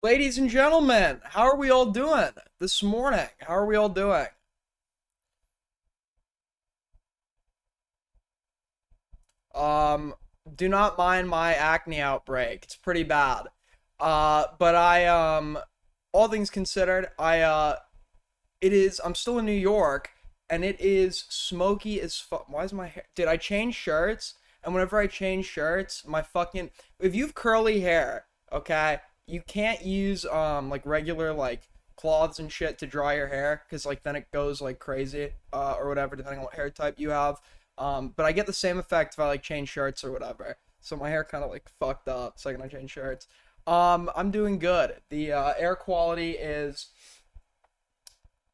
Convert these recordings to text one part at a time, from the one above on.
Ladies and gentlemen, how are we all doing this morning? How are we all doing? Um, do not mind my acne outbreak. It's pretty bad. But all things considered, I'm still in New York, and it is smoky as fuck. Why is my hair? Did I change shirts? And whenever I change shirts, my fucking if you've curly hair, okay, you can't use like regular like cloths and shit to dry your hair because like then it goes like crazy or whatever depending on what hair type you have. But I get the same effect if I like change shirts or whatever. So my hair kind of like fucked up second I change shirts. I'm doing good. The air quality is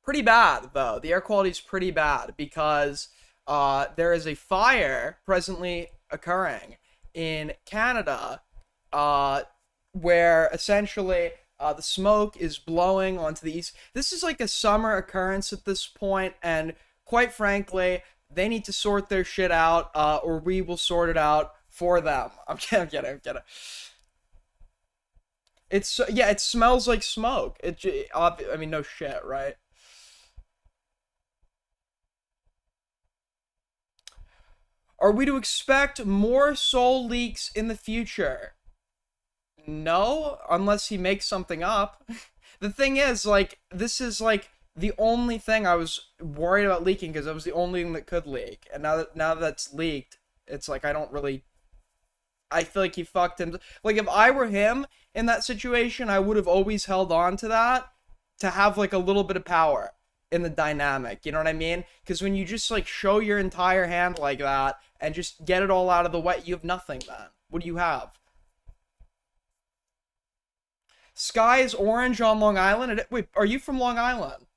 pretty bad though. The air quality is pretty bad because there is a fire presently occurring in Canada, uh, where essentially the smoke is blowing onto the east. This is like a summer occurrence at this point, and quite frankly, they need to sort their shit out, or we will sort it out for them. I'm kidding. I'm kidding. I'm kidding. It's yeah. It smells like smoke. I mean, no shit, right? Are we to expect more soul leaks in the future? No, unless he makes something up. The thing is, like, this is like the only thing I was worried about leaking because it was the only thing that could leak. And now that that's leaked, it's like I don't really. I feel like he fucked him. Like if I were him in that situation, I would have always held on to that to have like a little bit of power in the dynamic. You know what I mean? Because when you just like show your entire hand like that and just get it all out of the way, you have nothing. Then what do you have? Sky is orange on Long Island. Wait, are you from Long Island?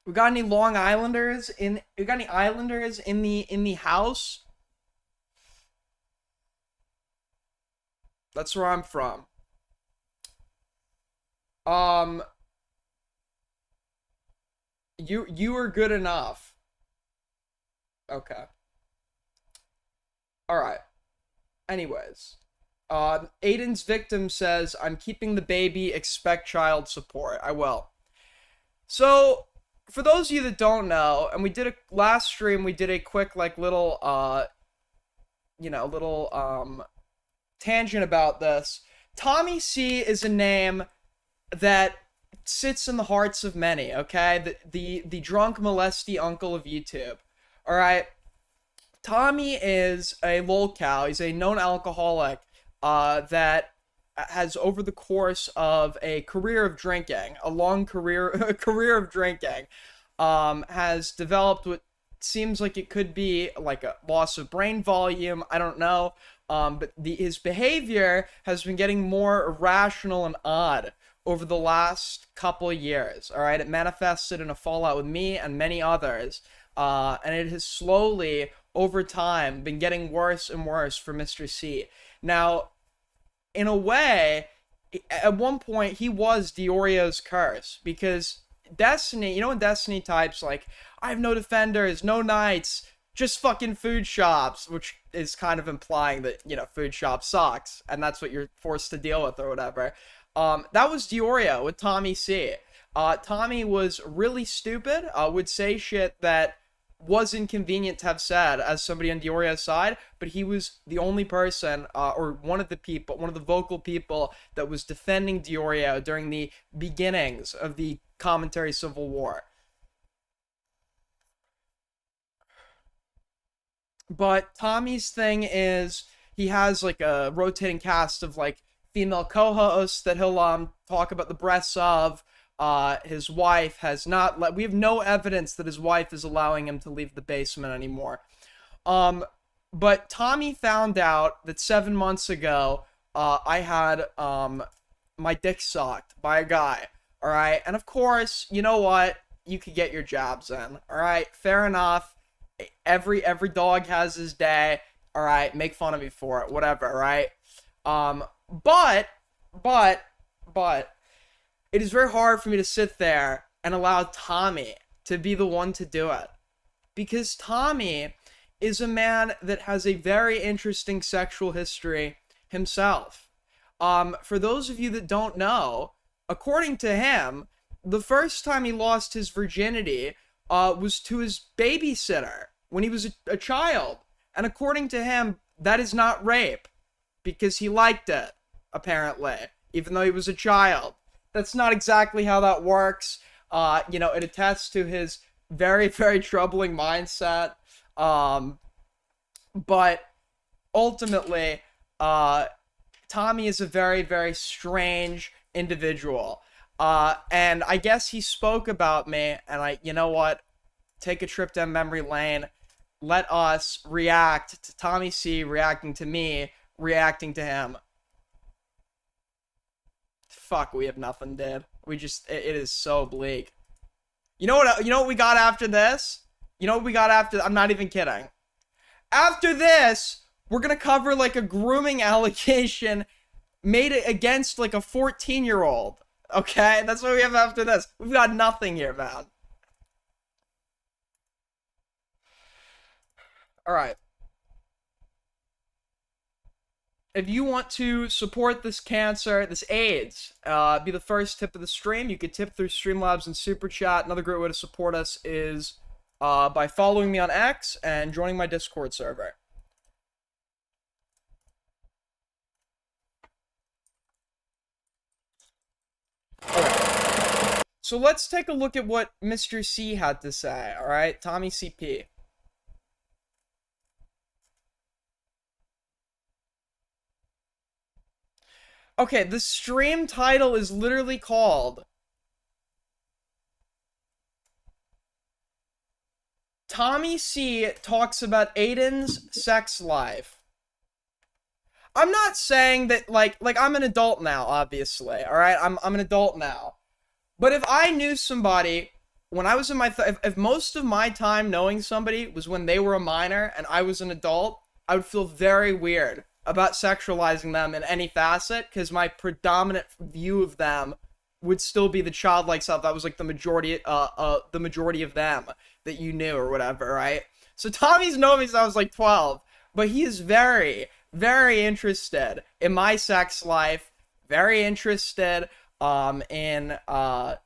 We got any Long Islanders in? We got any Islanders in the house? That's where I'm from. Um, you were good enough. Okay. All right. Anyways, Aiden's victim says, "I'm keeping the baby. Expect child support. I will." So, for those of you that don't know, and we did a last stream, we did a quick like little little tangent about this. Tommy C is a name that sits in the hearts of many. Okay, the drunk molesty uncle of YouTube. All right, Tommy is a lolcow. He's a known alcoholic that has, over the course of a career of drinking, a long career a career of drinking, has developed what seems like it could be like a loss of brain volume. I don't know. But his behavior has been getting more irrational and odd over the last couple of years. All right, it manifested in a fallout with me and many others, and it has slowly, over time, been getting worse and worse for Mr. C. Now, in a way, at one point he was Deorios' curse because Destiny, when Destiny types like, I have no defenders, no knights, just fucking food shops, which is kind of implying that, food shop sucks and that's what you're forced to deal with or whatever. That was Deorio with Tommy C. Tommy was really stupid, would say shit that was inconvenient to have said as somebody on Dioria's side, but he was the only person, or one of the vocal people that was defending Diorio during the beginnings of the commentary civil war. But Tommy's thing is he has like a rotating cast of like female co-hosts that he'll talk about the breasts of. His wife has not let. We have no evidence that his wife is allowing him to leave the basement anymore. Um, but Tommy found out that 7 months ago, I had my dick sucked by a guy. All right, and of course, you know what? You could get your jabs in. All right, fair enough. Every dog has his day. All right, make fun of me for it, whatever. All right. Um, but but but it is very hard for me to sit there and allow Tommy to be the one to do it because Tommy is a man that has a very interesting sexual history himself. For those of you that don't know, according to him, the first time he lost his virginity was to his babysitter when he was a child. And according to him, that is not rape because he liked it, apparently, even though he was a child. That's not exactly how that works. You know, it attests to his very, very troubling mindset. But ultimately, Tommy is a very, very strange individual. And I guess he spoke about me, and you know what? Take a trip down memory lane. Let us react to Tommy C reacting to me, reacting to him. Fuck, we have nothing, dude. We just, it is so bleak. You know what we got after this? You know what we got after, I'm not even kidding. After this, we're gonna cover like a grooming allegation made against like a 14-year-old. Okay? That's what we have after this. We've got nothing here, man. Alright. If you want to support this cancer, this AIDS, be the first tip of the stream, you could tip through Streamlabs and Super Chat. Another great way to support us is by following me on X and joining my Discord server. Alright. So let's take a look at what Mr. C had to say, alright? Tommy CP. Okay, the stream title is literally called Tommy C talks about Aiden's sex life. I'm not saying that, like I'm an adult now, obviously, alright? I'm an adult now. But if I knew somebody, when I was in my, if most of my time knowing somebody was when they were a minor and I was an adult, I would feel very weird about sexualizing them in any facet, because my predominant view of them would still be the childlike self. That was like the majority of them that you knew or whatever, right? So Tommy's known me since I was like 12, but he is very, very interested in my sex life, very interested in I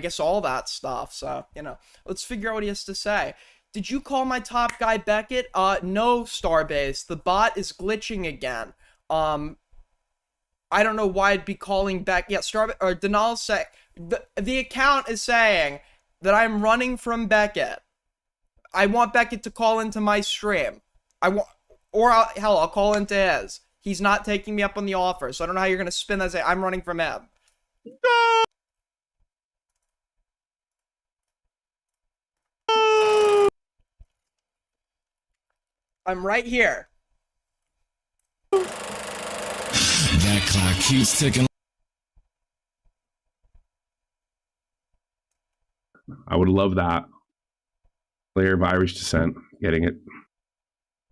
guess all that stuff. So, you know, let's figure out what he has to say. Did you call my top guy Beckett? No, Starbase. The bot is glitching again. I don't know why I'd be calling Beck. Yeah, Starbase, or Denal say, the account is saying that I'm running from Beckett. I want Beckett to call into my stream. Hell, I'll call into his. He's not taking me up on the offer, so I don't know how you're gonna spin that and say I'm running from him. No! I'm right here. That clock keeps ticking. I would love that. Player of Irish descent, getting it.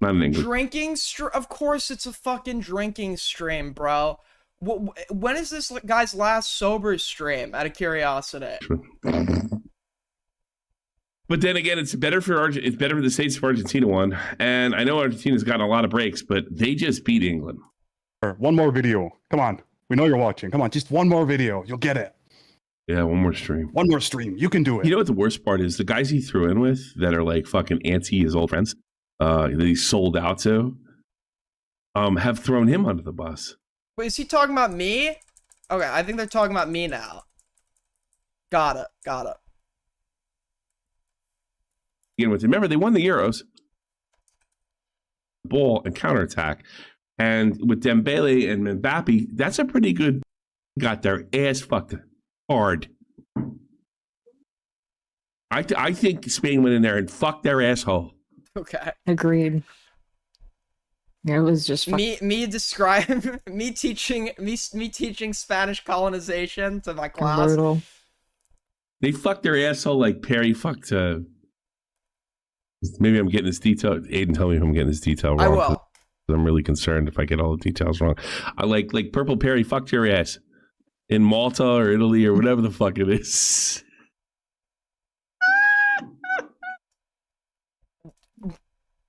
Not in English. Drinking stream? Of course it's a fucking drinking stream, bro. When is this guy's last sober stream, out of curiosity? But then again, it's better for the States if Argentina won. And I know Argentina's gotten a lot of breaks, but they just beat England. One more video. Come on. We know you're watching. Come on, just one more video. You'll get it. Yeah, one more stream. One more stream. You can do it. You know what the worst part is? The guys he threw in with that are like fucking anti his old friends, that he sold out to, have thrown him under the bus. Wait, is he talking about me? Okay, I think they're talking about me now. Got it. Remember, they won the Euros. Ball and counterattack. And with Dembele and Mbappe, that's a pretty good... Got their ass fucked hard. I think Spain went in there and fucked their asshole. Okay. Agreed. It was just me teaching Spanish colonization to my class. brutal. They fucked their asshole like Perry fucked. Maybe I'm getting this detail. Aiden, tell me if I'm getting this detail wrong. I will. I'm really concerned if I get all the details wrong. I like Purple Perry fucked your ass in Malta or Italy or whatever the fuck it is.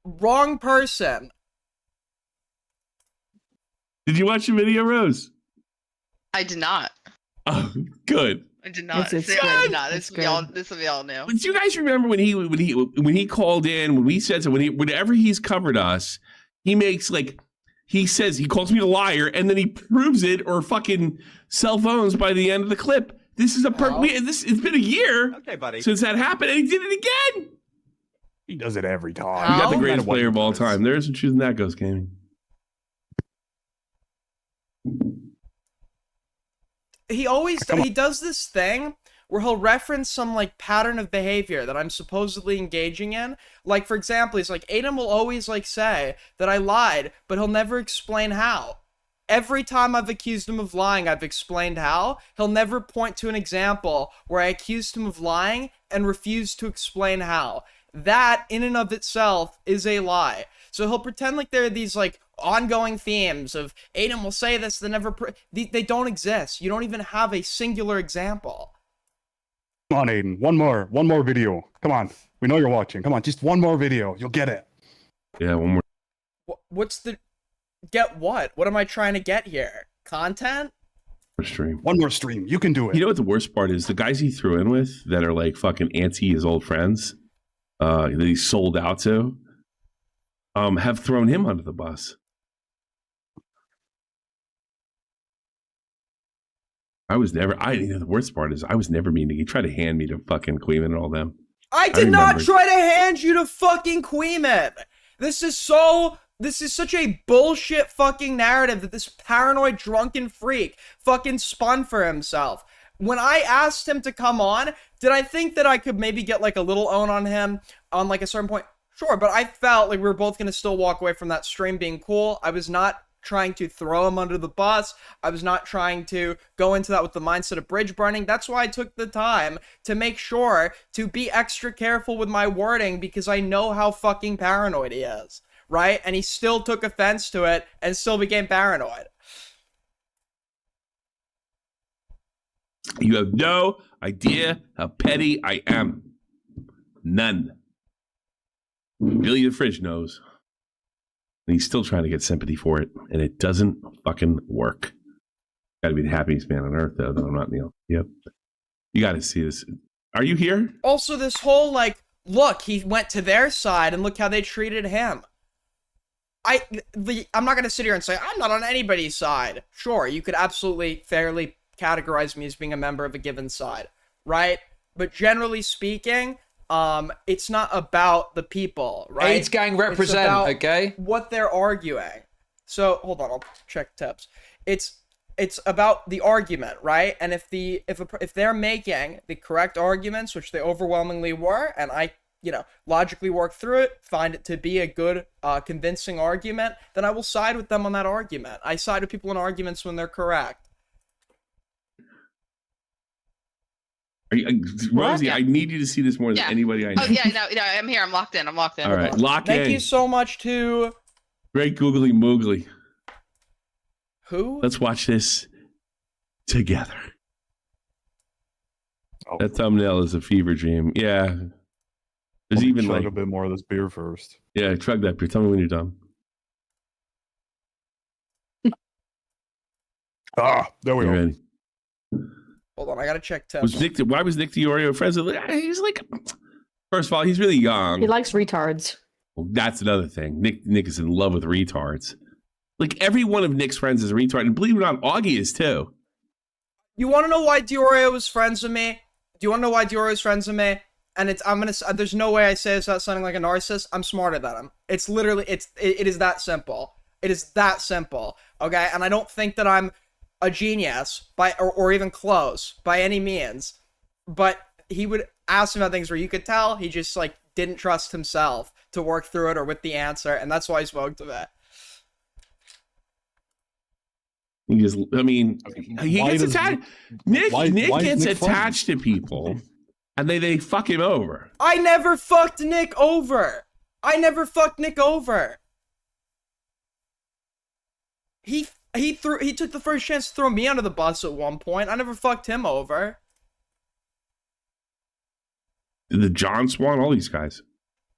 Wrong person. Did you watch the video, Rose? I did not. Oh, good. I did not. It's See, I good. did not. It's This will be all new. But do you guys remember when he called in, when we said so, whenever he's covered us, he makes like, he says, he calls me a liar, and then he proves it or fucking cell phones by the end of the clip. This is a it's been a year since that happened, and he did it again. He does it every time. You got the How? greatest player of all time. There isn't choosing that goes gaming. He does this thing where he'll reference some like pattern of behavior that I'm supposedly engaging in. Like, for example, he's like, Aiden will always like say that I lied, but he'll never explain how. Every time I've accused him of lying, I've explained how. He'll never point to an example where I accused him of lying and refused to explain how. That, in and of itself, is a lie. So he'll pretend like there are these, like, ongoing themes of Aiden will say this, they don't exist. You don't even have a singular example. Come on, Aiden. One more video. Come on. We know you're watching. Come on, just one more video. You'll get it. Yeah, one more What's the... Get what? What am I trying to get here? Content? stream. One more stream. You can do it. You know what the worst part is? The guys he threw in with that are like fucking anti his old friends, that he sold out to, have thrown him under the bus. The worst part is I was never mean to. He tried to hand me to fucking Queeman and all them. I did not try to hand you to fucking Queeman! This is such a bullshit fucking narrative that this paranoid drunken freak fucking spun for himself. When I asked him to come on, did I think that I could maybe get like a little own on him on like a certain point? Sure, but I felt like we were both going to still walk away from that stream being cool. I was not trying to throw him under the bus. I was not trying to go into that with the mindset of bridge burning. That's why I took the time to make sure to be extra careful with my wording, because I know how fucking paranoid he is. Right? And he still took offense to it and still became paranoid. You have no idea how petty I am. None. Billy the Fridge knows. And he's still trying to get sympathy for it, and it doesn't fucking work. Gotta be the happiest man on earth, though I'm not, Neil. Yep. You gotta see this. Are you here? Also, this whole, like, look, he went to their side and look how they treated him. I'm not going to sit here and say, I'm not on anybody's side. Sure, you could absolutely fairly categorize me as being a member of a given side, right? But generally speaking, it's not about the people, right? AIDS gang represent, okay? What they're arguing. So, hold on, I'll check tips. It's about the argument, right? And if they're making the correct arguments, which they overwhelmingly were, and I logically work through it, find it to be a good, convincing argument, then I will side with them on that argument. I side with people in arguments when they're correct. Rosie, I need you to see this more than anybody I know. Oh, yeah, no, I'm here. I'm locked in. All right, lock in. Thank you so much to... Great Googly Moogly. Who? Let's watch this together. Oh. That thumbnail is a fever dream. Yeah. There's even chug like a bit more of this beer first. Yeah, chug that beer. Tell me when you're done. There we go. Ready? Hold on, I gotta check tips. Why was Nick Deorio friends with? He's like, first of all, he's really young. He likes retards. Well, that's another thing. Nick is in love with retards. Like every one of Nick's friends is a retard, and believe it or not, Augie is too. You want to know why Deorio was friends with me? Do you want to know why Deorio is friends with me? And there's no way I say this without sounding like a narcissist. I'm smarter than him. It's literally, it is that simple. It is that simple. Okay? And I don't think that I'm a genius or even close by any means. But he would ask him about things where you could tell he just like didn't trust himself to work through it or with the answer. And that's why he spoke to me. He gets attached. Nick gets attached to people. And they fuck him over. I never fucked Nick over. I never fucked Nick over. He took the first chance to throw me under the bus at one point. I never fucked him over. The John Swan, all these guys.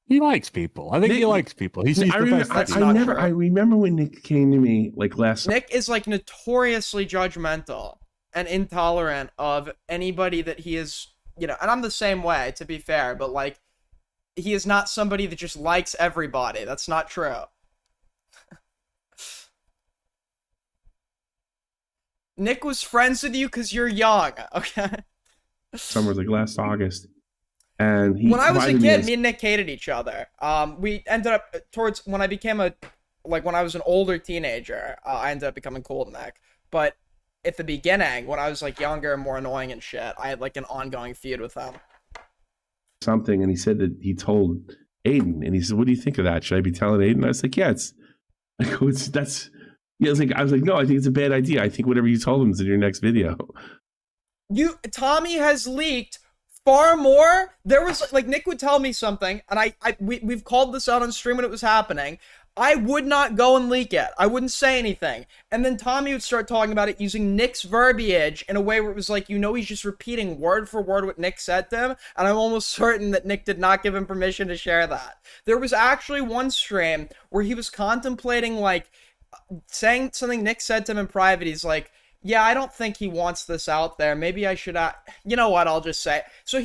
He likes people. I think he Nick- likes people. He sees I the remember, best. That's in not people. true. I remember when Nick came to me like last. Nick is like notoriously judgmental and intolerant of anybody that he is, and I'm the same way, to be fair, but like, he is not somebody that just likes everybody. That's not true. Nick was friends with you because you're young, okay? Summer like last August, and When I was a provided kid, this- me and Nick hated each other. We ended up towards when I became when I was an older teenager, I ended up becoming cool with Nick. But at the beginning, when I was like younger and more annoying and shit, I had like an ongoing feud with him. something, and he said that he told Aiden, and he said, "What do you think of that? Should I be telling Aiden?" I was like, "Yeah, it's." I go, "It's that's." Yeah, I was like, "No, I think it's a bad idea. I think whatever you told him is in your next video." Tommy has leaked far more. There was like Nick would tell me something, and we've called this out on stream when it was happening. I would not go and leak it. I wouldn't say anything. And then Tommy would start talking about it using Nick's verbiage in a way where it was like, he's just repeating word for word what Nick said to him. And I'm almost certain that Nick did not give him permission to share that. There was actually one stream where he was contemplating, like, saying something Nick said to him in private. He's like, yeah, I don't think he wants this out there. Maybe I should, you know what, I'll just say. So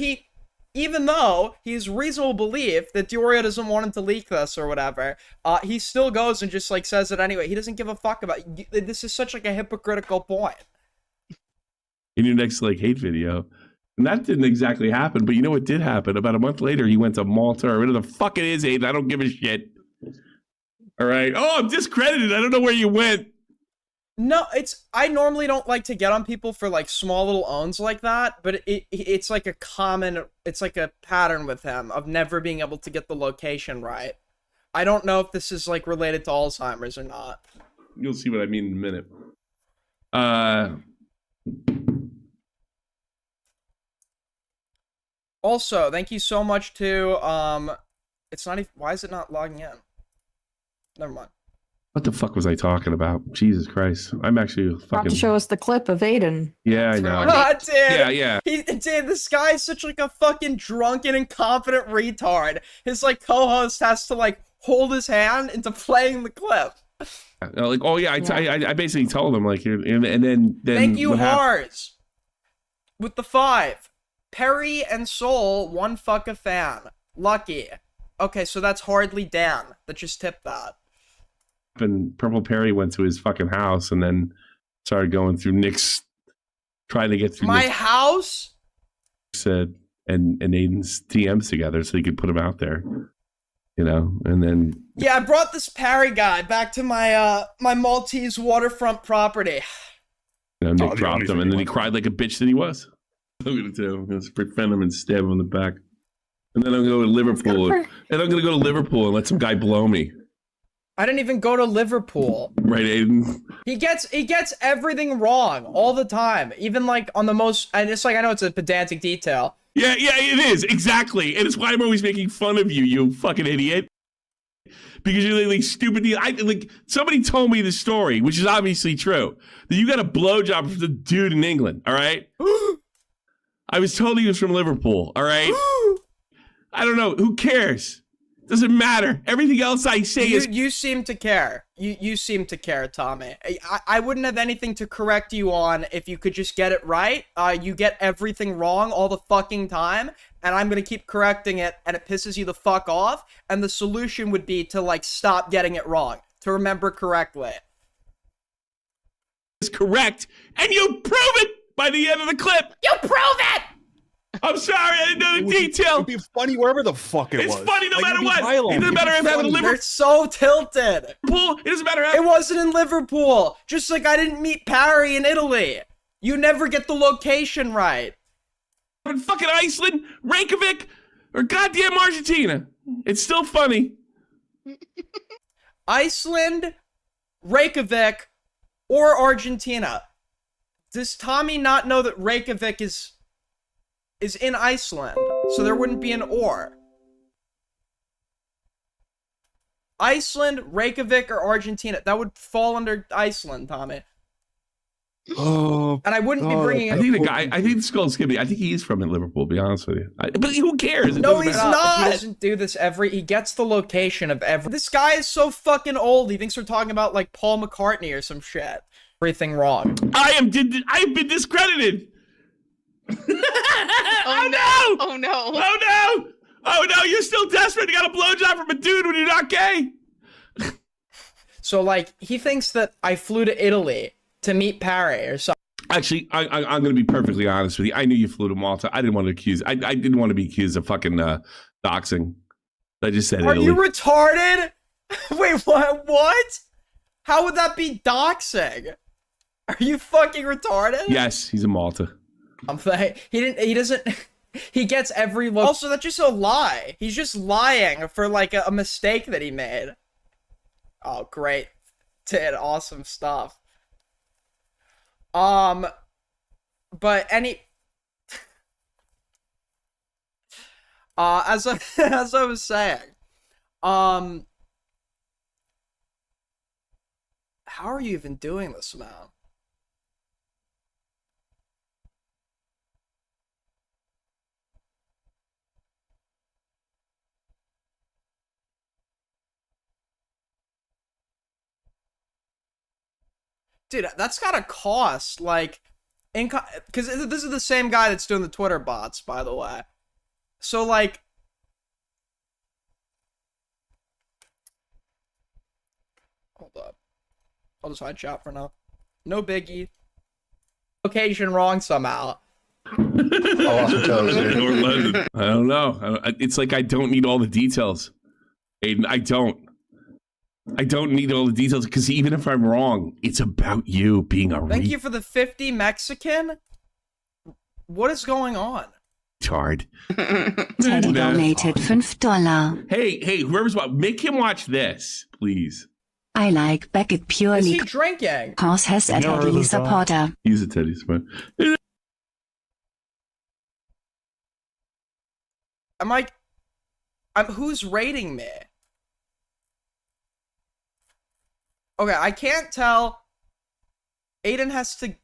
even though he's reasonable belief that Deorio doesn't want him to leak this or whatever, he still goes and just like says it anyway. He doesn't give a fuck about it. This is such like a hypocritical point. In your next like hate video, and that didn't exactly happen, but you know what did happen? About a month later, he went to Malta or whatever the fuck it is, Aiden. I don't give a shit. All right. Oh, I'm discredited. I don't know where you went. No, I normally don't like to get on people for like small little owns like that, but it's like it's like a pattern with him of never being able to get the location right. I don't know if this is like related to Alzheimer's or not. You'll see what I mean in a minute. Also, thank you so much to it's not even, why is it not logging in? Never mind. What the fuck was I talking about? Jesus Christ. I'm actually About fucking. to show us the clip of Aiden. Yeah, I know. God, dude. Yeah. Dude, this guy is such like a fucking drunken, incompetent retard. His like co-host has to like hold his hand into playing the clip. Like, oh yeah, I basically told him like, and then Thank you, what happened- Hars, with the 5. Perry and Soul, one fuck a fan. Lucky. Okay, so that's hardly Dan that just tipped that. And Purple Perry went to his fucking house and then started going through Nick's, trying to get through My Nick's, house? and Aiden's DMs together so he could put them out there, and then Yeah, I brought this Perry guy back to my my Maltese waterfront property. Nick the dropped only him thing and then he he cried like a bitch that he was. I'm gonna do. I'm gonna defend him and stab him in the back, and then I'm gonna go to Liverpool and I'm gonna go to Liverpool and let some guy blow me. I didn't even go to Liverpool. Right, Aiden? He gets everything wrong all the time. Even like on the most, and it's like, I know it's a pedantic detail. Yeah, it is exactly, and it's why I'm always making fun of you, you fucking idiot. Because you're like stupid. Like somebody told me the story, which is obviously true, that you got a blowjob from the dude in England. All right. I was told he was from Liverpool. All right. I don't know. Who cares? Doesn't matter. Everything else I say is. You seem to care. You seem to care, Tommy. I wouldn't have anything to correct you on if you could just get it right. You get everything wrong all the fucking time, and I'm gonna keep correcting it, and it pisses you the fuck off. And the solution would be to like stop getting it wrong, to remember correctly. Is correct, and you prove it by the end of the clip. You prove it. I'm sorry, I didn't know the detail. It'd be funny wherever the fuck it was. It's funny no Like, matter it'd be what. violent. It doesn't matter if having a They're Liverpool. so tilted. It doesn't matter It wasn't in Liverpool. Just like I didn't meet Parry in Italy. You never get the location right. in fucking Iceland, Reykjavik, or goddamn Argentina. It's still funny. Iceland, Reykjavik, or Argentina. Does Tommy not know that Reykjavik is in Iceland? So there wouldn't be an or. Iceland, Reykjavik, or Argentina. That would fall under Iceland, Tommy. Oh, And I wouldn't be bringing I it. think the guy. I think the skull's gonna be. I think he is from Liverpool. To be honest with you, but who cares? It No, doesn't he's matter. not. He doesn't do this he gets the location of every. This guy is so fucking old. He thinks we're talking about like Paul McCartney or some shit. Everything wrong. I have been discredited. Oh no! Oh no! Oh no! Oh no! You're still desperate. You got a blowjob from a dude when you're not gay. So like he thinks that I flew to Italy to meet Parry or something. Actually, I'm going to be perfectly honest with you. I knew you flew to Malta. I didn't want to accuse. I didn't want to be accused of fucking doxing. I just said Are Italy. you retarded? Wait, what? What? How would that be doxing? Are you fucking retarded? Yes, he's in Malta. He doesn't. He gets every look. Also, that's just a lie. He's just lying for like a mistake that he made. Oh, great. Did awesome stuff. But as I was saying, how are you even doing this, man? Dude, that's gotta cost, like, because this is the same guy that's doing the Twitter bots, by the way. So, like, hold up. I'll just hide chat for now. No biggie. Location wrong somehow. I don't know. It's like I don't need all the details. Aiden, I don't need all the details because even if I'm wrong, it's about you being a Thank you for the 50 Mexican. What is going on? retard. Teddy donated $5. Hey, whoever's watching, make him watch this, please. I like Beckett Is purely he drinking? cause has a Never heard Teddy of that. supporter. He's a Teddy Smith. Who's rating me? Okay, I can't tell. Aiden has to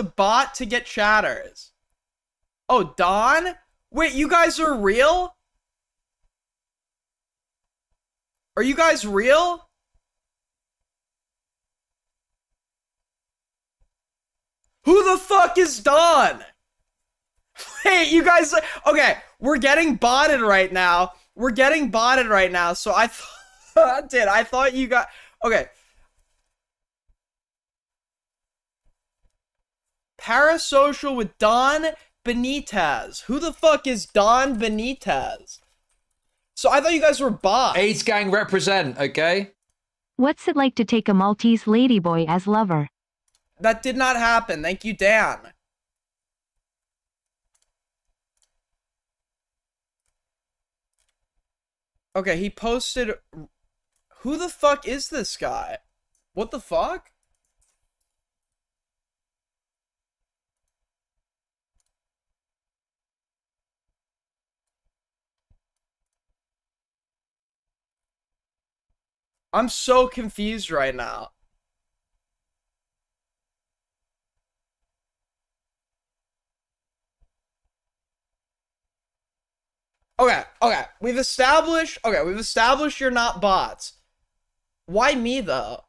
bot to get chatters. Oh, Don? Wait, you guys are real? Are you guys real? Who the fuck is Don? Wait, you guys... Okay, we're getting botted right now. So I thought you got... Okay. Parasocial with Don Benitez. Who the fuck is Don Benitez? So I thought you guys were bots. AIDS gang represent, okay? What's it like to take a Maltese ladyboy as lover? That did not happen. Thank you, Dan. Okay, he posted... Who the fuck is this guy? What the fuck? I'm so confused right now. Okay, we've established you're not bots. Why me, though?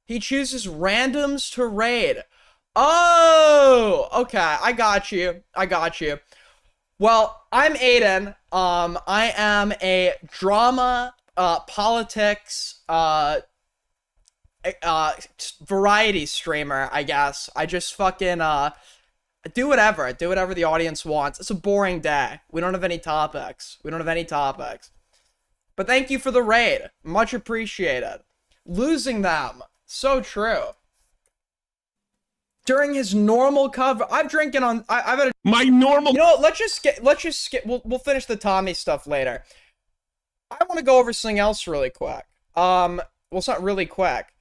He chooses randoms to raid. Oh, okay, I got you. Well, I'm Aiden. I am a drama, politics, variety streamer, I guess. I just fucking, do whatever the audience wants. It's a boring day. We don't have any topics. But thank you for the raid. Much appreciated. Losing them. So true. During his normal cover, I'm drinking on. I've had a. My normal. You know what? Let's just skip. We'll finish the Tommy stuff later. I want to go over something else really quick. Well, it's not really quick.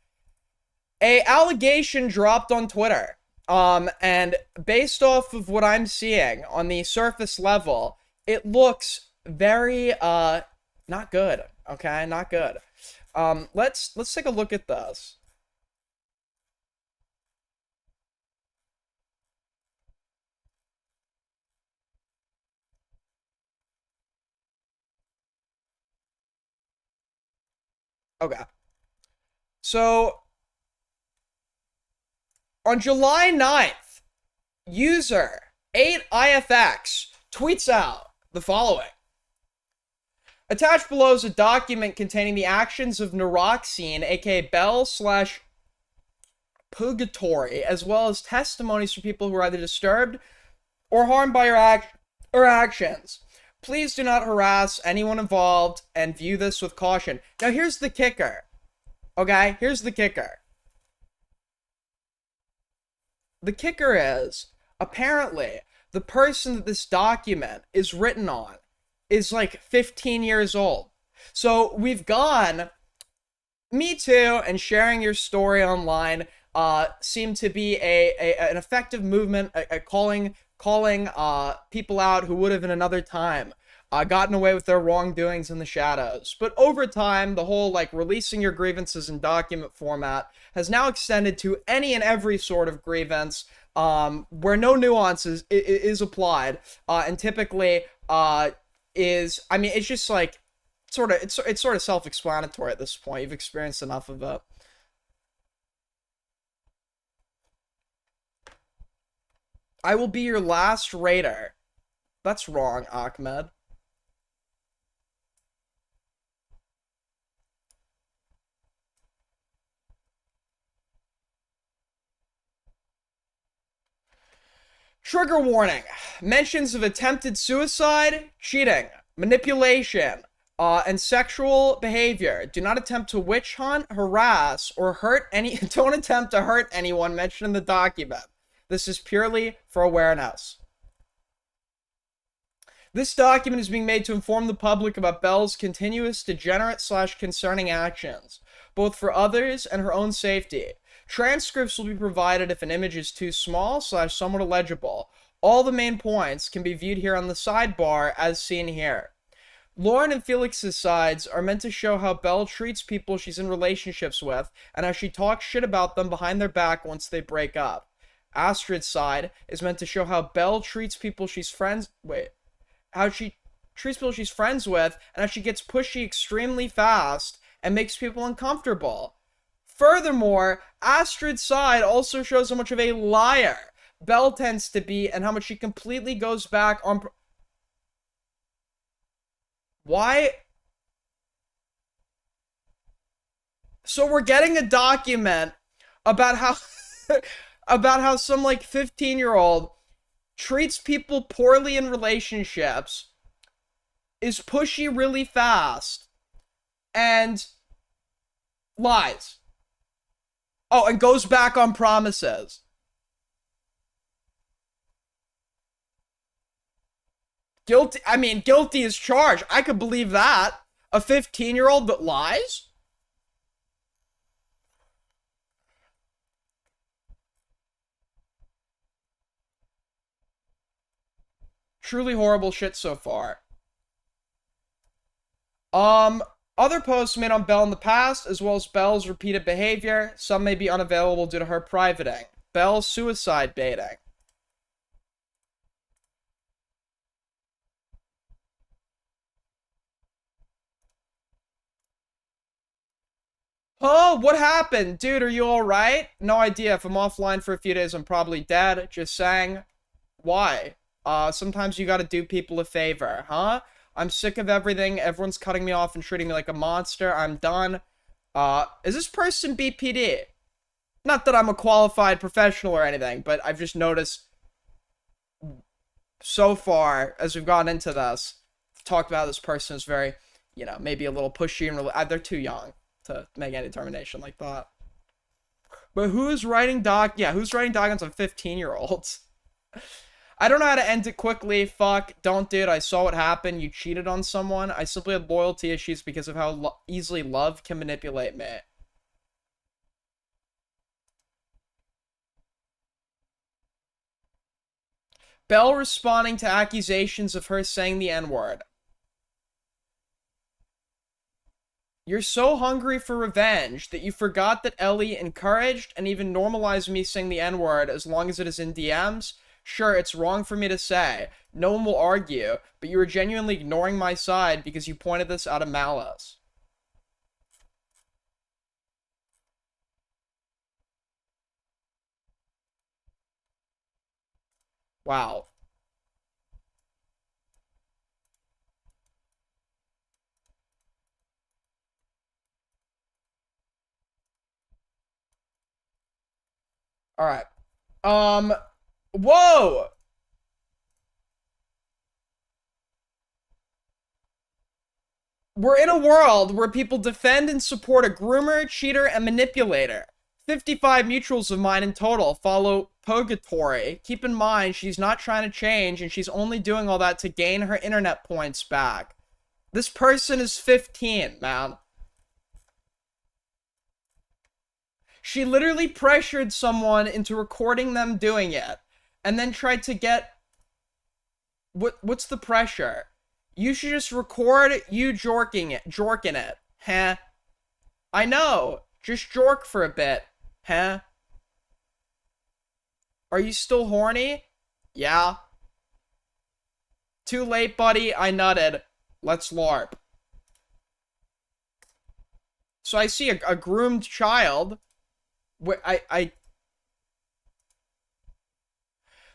A allegation dropped on Twitter. And based off of what I'm seeing on the surface level, it looks very Not good. Okay, not good. Let's take a look at this. Okay. So on July 9th, user 8IFX tweets out the following. Attached below is a document containing the actions of Neuroxene, aka Bell slash Purgatory, as well as testimonies from people who are either disturbed or harmed by your actions. Please do not harass anyone involved and view this with caution. Now, here's the kicker. Okay? Here's the kicker. The kicker is, apparently, the person that this document is written on is like 15 years old. So we've gone, Me Too and sharing your story online seem to be an effective movement at calling people out who would have in another time gotten away with their wrongdoings in the shadows. But over time, the whole like releasing your grievances in document format has now extended to any and every sort of grievance where no nuance is applied, and typically is, I mean, it's just like it's sort of self-explanatory at this point. You've experienced enough of it. I will be your last raider. That's wrong, Ahmed. Trigger warning. Mentions of attempted suicide, cheating, manipulation, and sexual behavior. Do not attempt to witch hunt, harass, or hurt any. Don't attempt to hurt anyone mentioned in the document. This is purely for awareness. This document is being made to inform the public about Belle's continuous degenerate / concerning actions, both for others and her own safety. Transcripts will be provided if an image is too small / somewhat illegible. All the main points can be viewed here on the sidebar as seen here. Lauren and Felix's sides are meant to show how Belle treats people she's in relationships with and how she talks shit about them behind their back once they break up. Astrid's side is meant to show how Belle treats people she's friends with and how she gets pushy extremely fast and makes people uncomfortable. Furthermore, Astrid's side also shows how much of a liar Belle tends to be and how much she completely goes back on. Why? So we're getting a document about how about how some like 15-year-old treats people poorly in relationships, is pushy really fast, and lies. Oh, and goes back on promises. Guilty, I mean, guilty as charged. I could believe that. A 15-year-old that lies? Truly horrible shit so far. Other posts made on Belle in the past, as well as Belle's repeated behavior. Some may be unavailable due to her privating. Belle's suicide baiting. Oh, what happened? Dude, are you alright? No idea. If I'm offline for a few days, I'm probably dead. Just saying. Why? Sometimes you gotta do people a favor, huh? I'm sick of everything. Everyone's cutting me off and treating me like a monster. I'm done. Is this person BPD? Not that I'm a qualified professional or anything, but I've just noticed so far, as we've gotten into this, talked about this person is very, you know, maybe a little pushy and they're too young to make any determination like that. But who's writing who's writing documents on 15-year-olds? I don't know how to end it quickly. Fuck. Don't, dude. I saw what happened. You cheated on someone. I simply had loyalty issues because of how easily love can manipulate me. Belle responding to accusations of her saying the N-word. You're so hungry for revenge that you forgot that Ellie encouraged and even normalized me saying the N-word as long as it is in DMs? Sure, it's wrong for me to say. No one will argue, but you were genuinely ignoring my side because you pointed this out of malice. Wow. Alright. Whoa! We're in a world where people defend and support a groomer, cheater, and manipulator. 55 mutuals of mine in total follow Purgatory. Keep in mind, she's not trying to change, and she's only doing all that to gain her internet points back. This person is 15, man. She literally pressured someone into recording them doing it, and then tried to get... What's the pressure? You should just record you jorking it, huh? I know, just jork for a bit, huh? Are you still horny? Yeah. Too late, buddy, I nutted. Let's LARP. So I see a groomed child.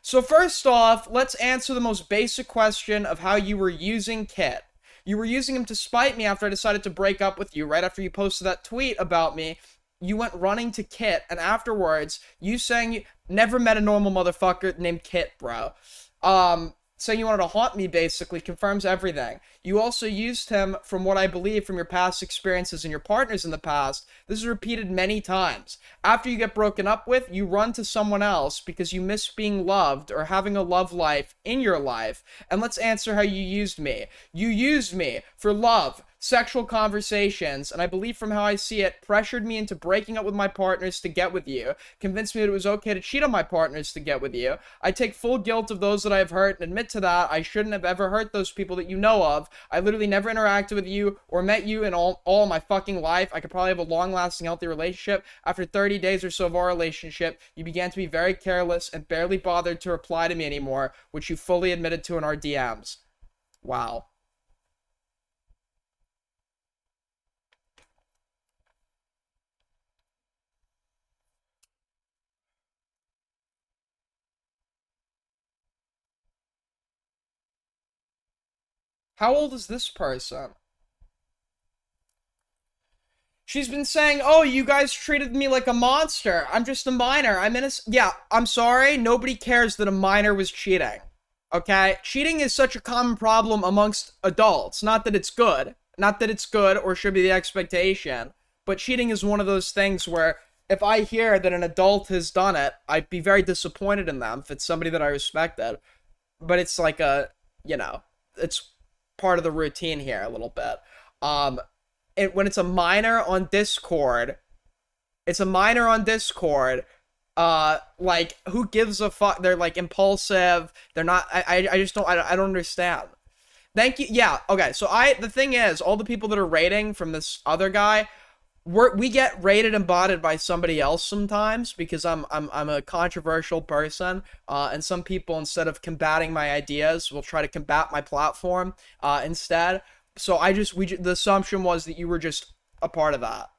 So first off, let's answer the most basic question of how you were using Kit. You were using him to spite me after I decided to break up with you. Right after you posted that tweet about me, you went running to Kit, and afterwards, you saying you never met a normal motherfucker named Kit, bro. Saying you wanted to haunt me, basically, confirms everything. You also used him, from what I believe from your past experiences and your partners in the past. This is repeated many times. After you get broken up with, you run to someone else because you miss being loved or having a love life in your life. And let's answer how you used me. You used me for love, sexual conversations, and I believe from how I see it, pressured me into breaking up with my partners to get with you, convinced me that it was okay to cheat on my partners to get with you. I take full guilt of those that I have hurt and admit to that. I shouldn't have ever hurt those people that you know of. I literally never interacted with you or met you in all my fucking life. I could probably have a long-lasting, healthy relationship. After 30 days or so of our relationship, you began to be very careless and barely bothered to reply to me anymore, which you fully admitted to in our DMs. Wow. How old is this person? She's been saying, oh, you guys treated me like a monster. I'm just a minor. I'm innocent. Yeah, I'm sorry. Nobody cares that a minor was cheating. Okay? Cheating is such a common problem amongst adults. Not that it's good. Not that it's good or should be the expectation. But cheating is one of those things where if I hear that an adult has done it, I'd be very disappointed in them if it's somebody that I respected. But it's like it's part of the routine here a little bit. When it's a minor on Discord, like, who gives a fuck? They're like impulsive. They're not. I just don't. I don't understand. Thank you. Yeah. Okay. So the thing is, all the people that are rating from this other guy, we get rated and botted by somebody else sometimes because I'm a controversial person, and some people, instead of combating my ideas, will try to combat my platform instead. So the assumption was that you were just a part of that.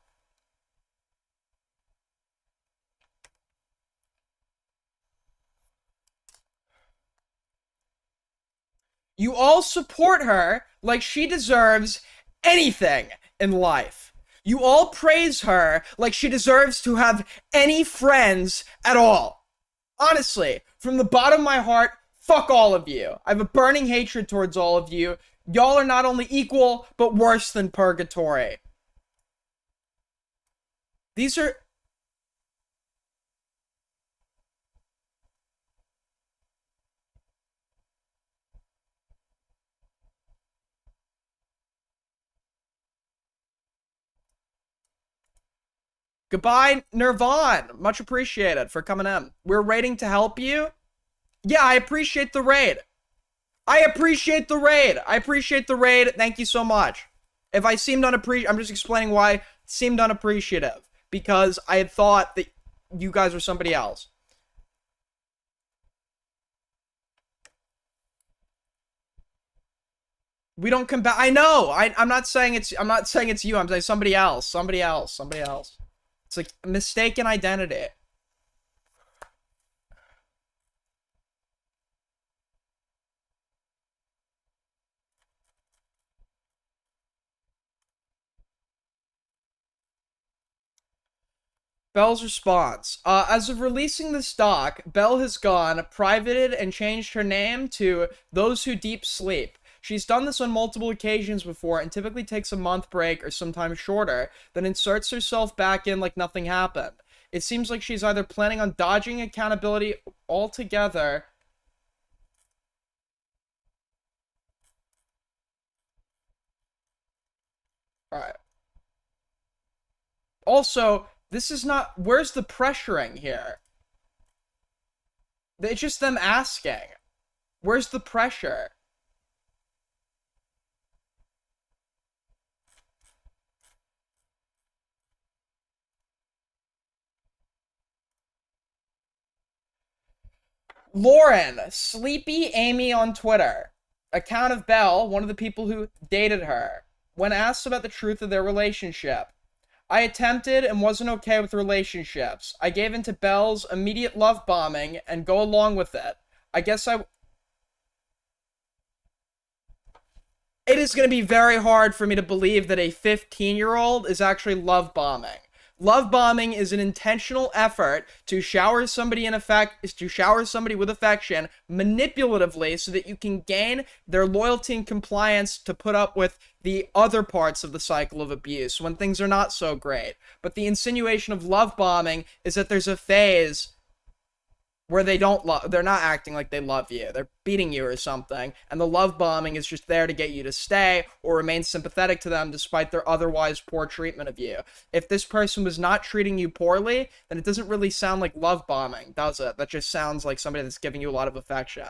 You all support her like she deserves anything in life. You all praise her like she deserves to have any friends at all. Honestly, from the bottom of my heart, fuck all of you. I have a burning hatred towards all of you. Y'all are not only equal, but worse than Purgatory. These are... Goodbye, Nirvan. Much appreciated for coming in. We're raiding to help you. Yeah, I appreciate the raid. I appreciate the raid. Thank you so much. If I seemed unappreciative, I'm just explaining why I seemed unappreciative. Because I had thought that you guys were somebody else. We don't come back. I know. I'm not saying it's you. I'm saying somebody else. Somebody else. It's like mistaken identity. Bell's response. As of releasing this doc, Bell has gone privated and changed her name to Those Who Deep Sleep. She's done this on multiple occasions before and typically takes a month break or sometimes shorter, then inserts herself back in like nothing happened. It seems like she's either planning on dodging accountability altogether. Alright. Also, this is not... Where's the pressuring here? It's just them asking. Where's the pressure? Lauren, Sleepy Amy on Twitter. Account of Belle, one of the people who dated her. When asked about the truth of their relationship. I attempted and wasn't okay with relationships. I gave in to Belle's immediate love bombing and go along with it. I guess It is going to be very hard for me to believe that a 15-year-old is actually love bombing. Love bombing is an intentional effort to shower somebody with affection manipulatively so that you can gain their loyalty and compliance to put up with the other parts of the cycle of abuse when things are not so great. But the insinuation of love bombing is that there's a phase where they're not acting like they love you. They're beating you or something. And the love bombing is just there to get you to stay or remain sympathetic to them despite their otherwise poor treatment of you. If this person was not treating you poorly, then it doesn't really sound like love bombing, does it? That just sounds like somebody that's giving you a lot of affection.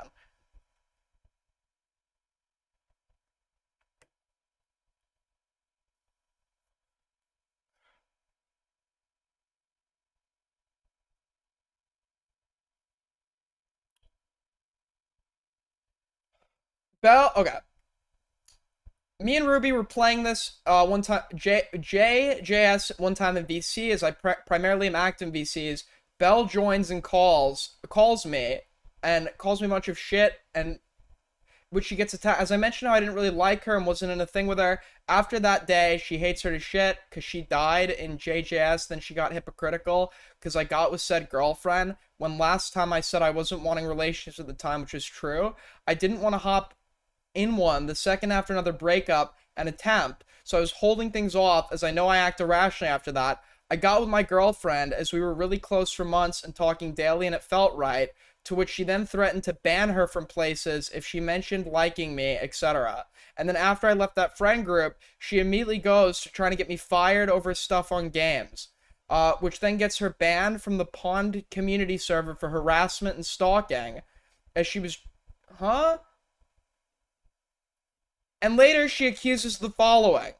Bell, okay. Me and Ruby were playing this one time, JS one time in VC, as I primarily am active in VCs. Bell joins and calls me, and calls me a bunch of shit, and which she gets attacked. As I mentioned, how I didn't really like her and wasn't in a thing with her. After that day, she hates her to shit because she died in JJS. Then she got hypocritical because I got with said girlfriend. When last time I said I wasn't wanting relationships at the time, which is true, I didn't want to hop in one the second after another breakup and attempt, so I was holding things off as I know I act irrationally after that. I got with my girlfriend as we were really close for months and talking daily and it felt right, to which she then threatened to ban her from places if she mentioned liking me, etc. And then after I left that friend group, she immediately goes to trying to get me fired over stuff on games, which then gets her banned from the Pond community server for harassment and stalking, as she was... Huh? And later she accuses the following.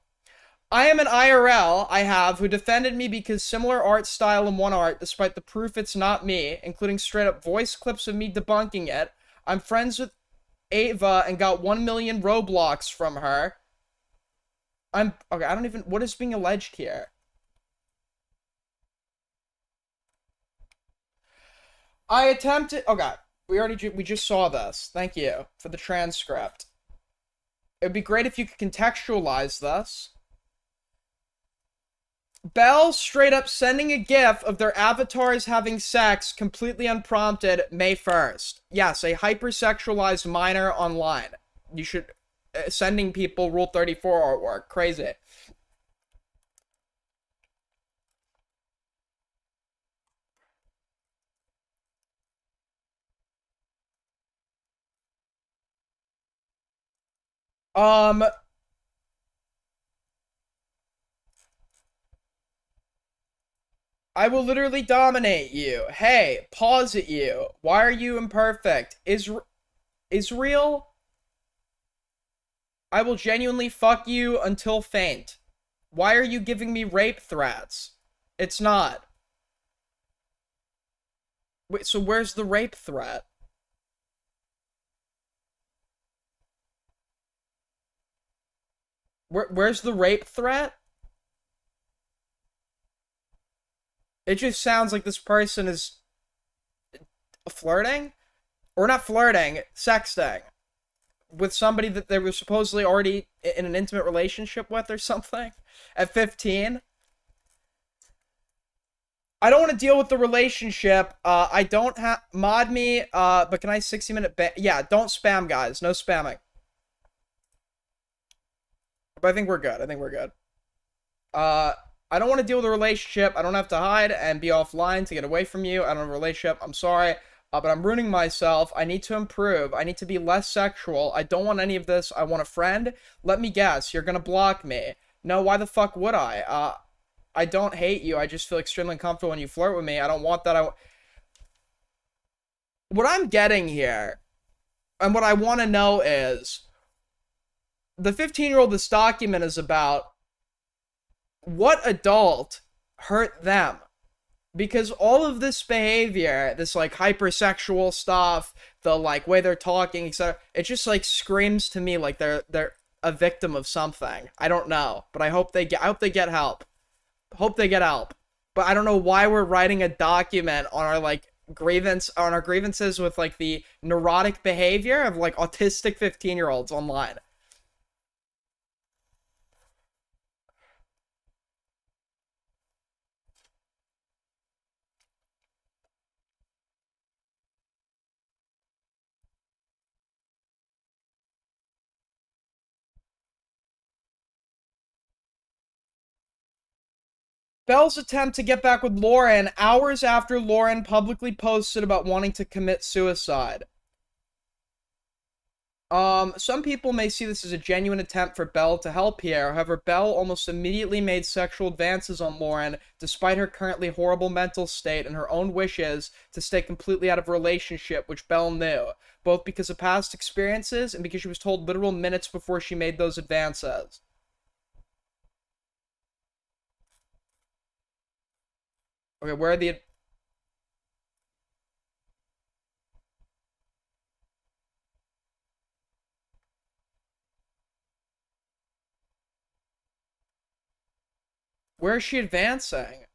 I am an IRL I have who defended me because similar art style and one art, despite the proof it's not me, including straight up voice clips of me debunking it. I'm friends with Ava and got 1 million Roblox from her. Okay, I don't even... What is being alleged here? I attempted... Okay, we just saw this. Thank you for the transcript. It would be great if you could contextualize this. Belle straight up sending a gif of their avatars having sex completely unprompted May 1st. Yes, a hypersexualized minor online. You should... sending people Rule 34 artwork. Crazy. I will literally dominate you. Hey, pause at you. Why are you imperfect? Israel? I will genuinely fuck you until faint. Why are you giving me rape threats? It's not. Wait, so where's the rape threat? Where's the rape threat? It just sounds like this person is flirting? Or not flirting, sexting. With somebody that they were supposedly already in an intimate relationship with or something. At 15. I don't want to deal with the relationship. I don't have... Mod me, but can I 60-minute ban... Yeah, don't spam, guys. No spamming. But I think we're good. I think we're good. I don't want to deal with a relationship. I don't have to hide and be offline to get away from you. I don't have a relationship. I'm sorry. But I'm ruining myself. I need to improve. I need to be less sexual. I don't want any of this. I want a friend. Let me guess. You're gonna block me. No, why the fuck would I? I don't hate you. I just feel extremely uncomfortable when you flirt with me. I don't want that. What I'm getting here, and what I want to know is, the 15-year-old this document is about, what adult hurt them? Because all of this behavior, this like hypersexual stuff, the like way they're talking, etc., it just like screams to me like they're a victim of something. I don't know, but I hope they get help. Hope they get help. But I don't know why we're writing a document on our like grievances with like the neurotic behavior of like autistic 15-year-olds online. Belle's attempt to get back with Lauren hours after Lauren publicly posted about wanting to commit suicide. Some people may see this as a genuine attempt for Belle to help here. However, Belle almost immediately made sexual advances on Lauren, despite her currently horrible mental state and her own wishes to stay completely out of a relationship, which Belle knew, both because of past experiences and because she was told literal minutes before she made those advances. Okay, where are the... Where is she advancing?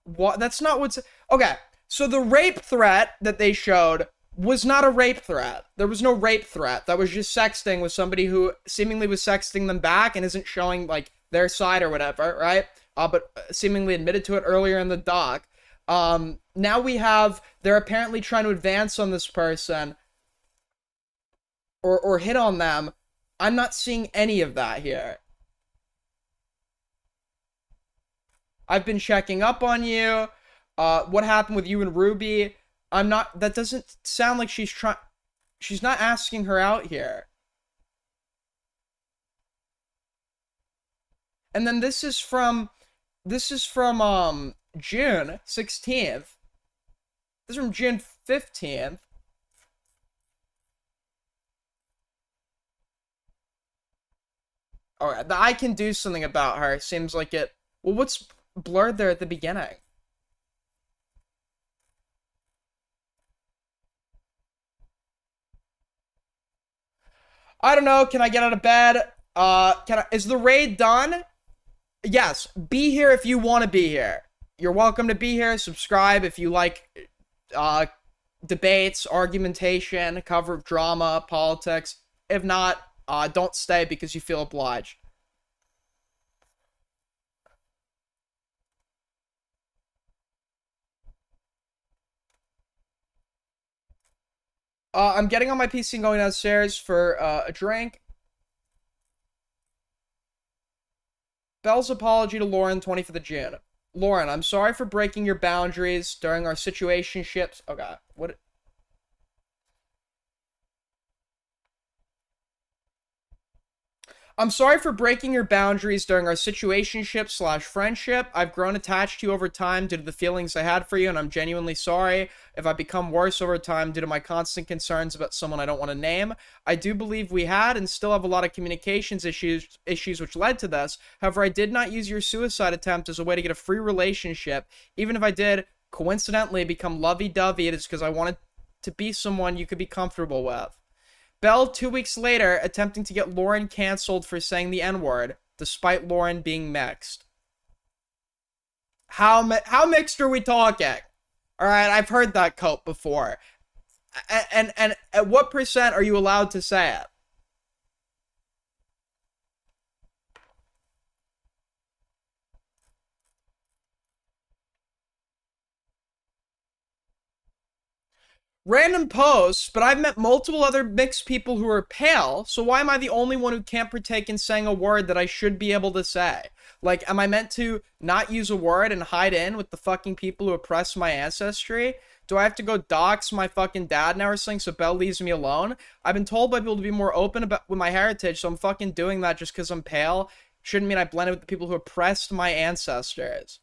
What? That's not what's... Okay, so the rape threat that they showed was not a rape threat. There was no rape threat. That was just sexting with somebody who seemingly was sexting them back and isn't showing, like, their side or whatever, right? But seemingly admitted to it earlier in the doc. Now we have... They're apparently trying to advance on this person. Or hit on them. I'm not seeing any of that here. I've been checking up on you. What happened with you and Ruby? I'm not... That doesn't sound like she's trying... She's not asking her out here. And then this is from... June 16th. This is from June 15th. Alright, I can do something about her. Seems like it... Well, what's blurred there at the beginning? I don't know. Can I get out of bed? Is the raid done? Yes. Be here if you want to be here. You're welcome to be here. Subscribe if you like, debates, argumentation, cover of drama, politics. If not, don't stay because you feel obliged. I'm getting on my PC and going downstairs for a drink. Belle's apology to Lauren, 25th of June. Lauren, I'm sorry for breaking your boundaries during our situationships. Oh god, what? I'm sorry for breaking your boundaries during our situationship/friendship. I've grown attached to you over time due to the feelings I had for you, and I'm genuinely sorry if I become worse over time due to my constant concerns about someone I don't want to name. I do believe we had and still have a lot of communications issues which led to this. However, I did not use your suicide attempt as a way to get a free relationship. Even if I did coincidentally become lovey-dovey, it is because I wanted to be someone you could be comfortable with. Bell, 2 weeks later, attempting to get Lauren canceled for saying the N-word, despite Lauren being mixed. How mixed are we talking? All right, I've heard that quote before. And at what percent are you allowed to say it? Random posts, but I've met multiple other mixed people who are pale, so why am I the only one who can't partake in saying a word that I should be able to say? Like, am I meant to not use a word and hide in with the fucking people who oppress my ancestry? Do I have to go dox my fucking dad now or something so Belle leaves me alone? I've been told by people to be more open about with my heritage, so I'm fucking doing that just because I'm pale. Shouldn't mean I blended with the people who oppressed my ancestors.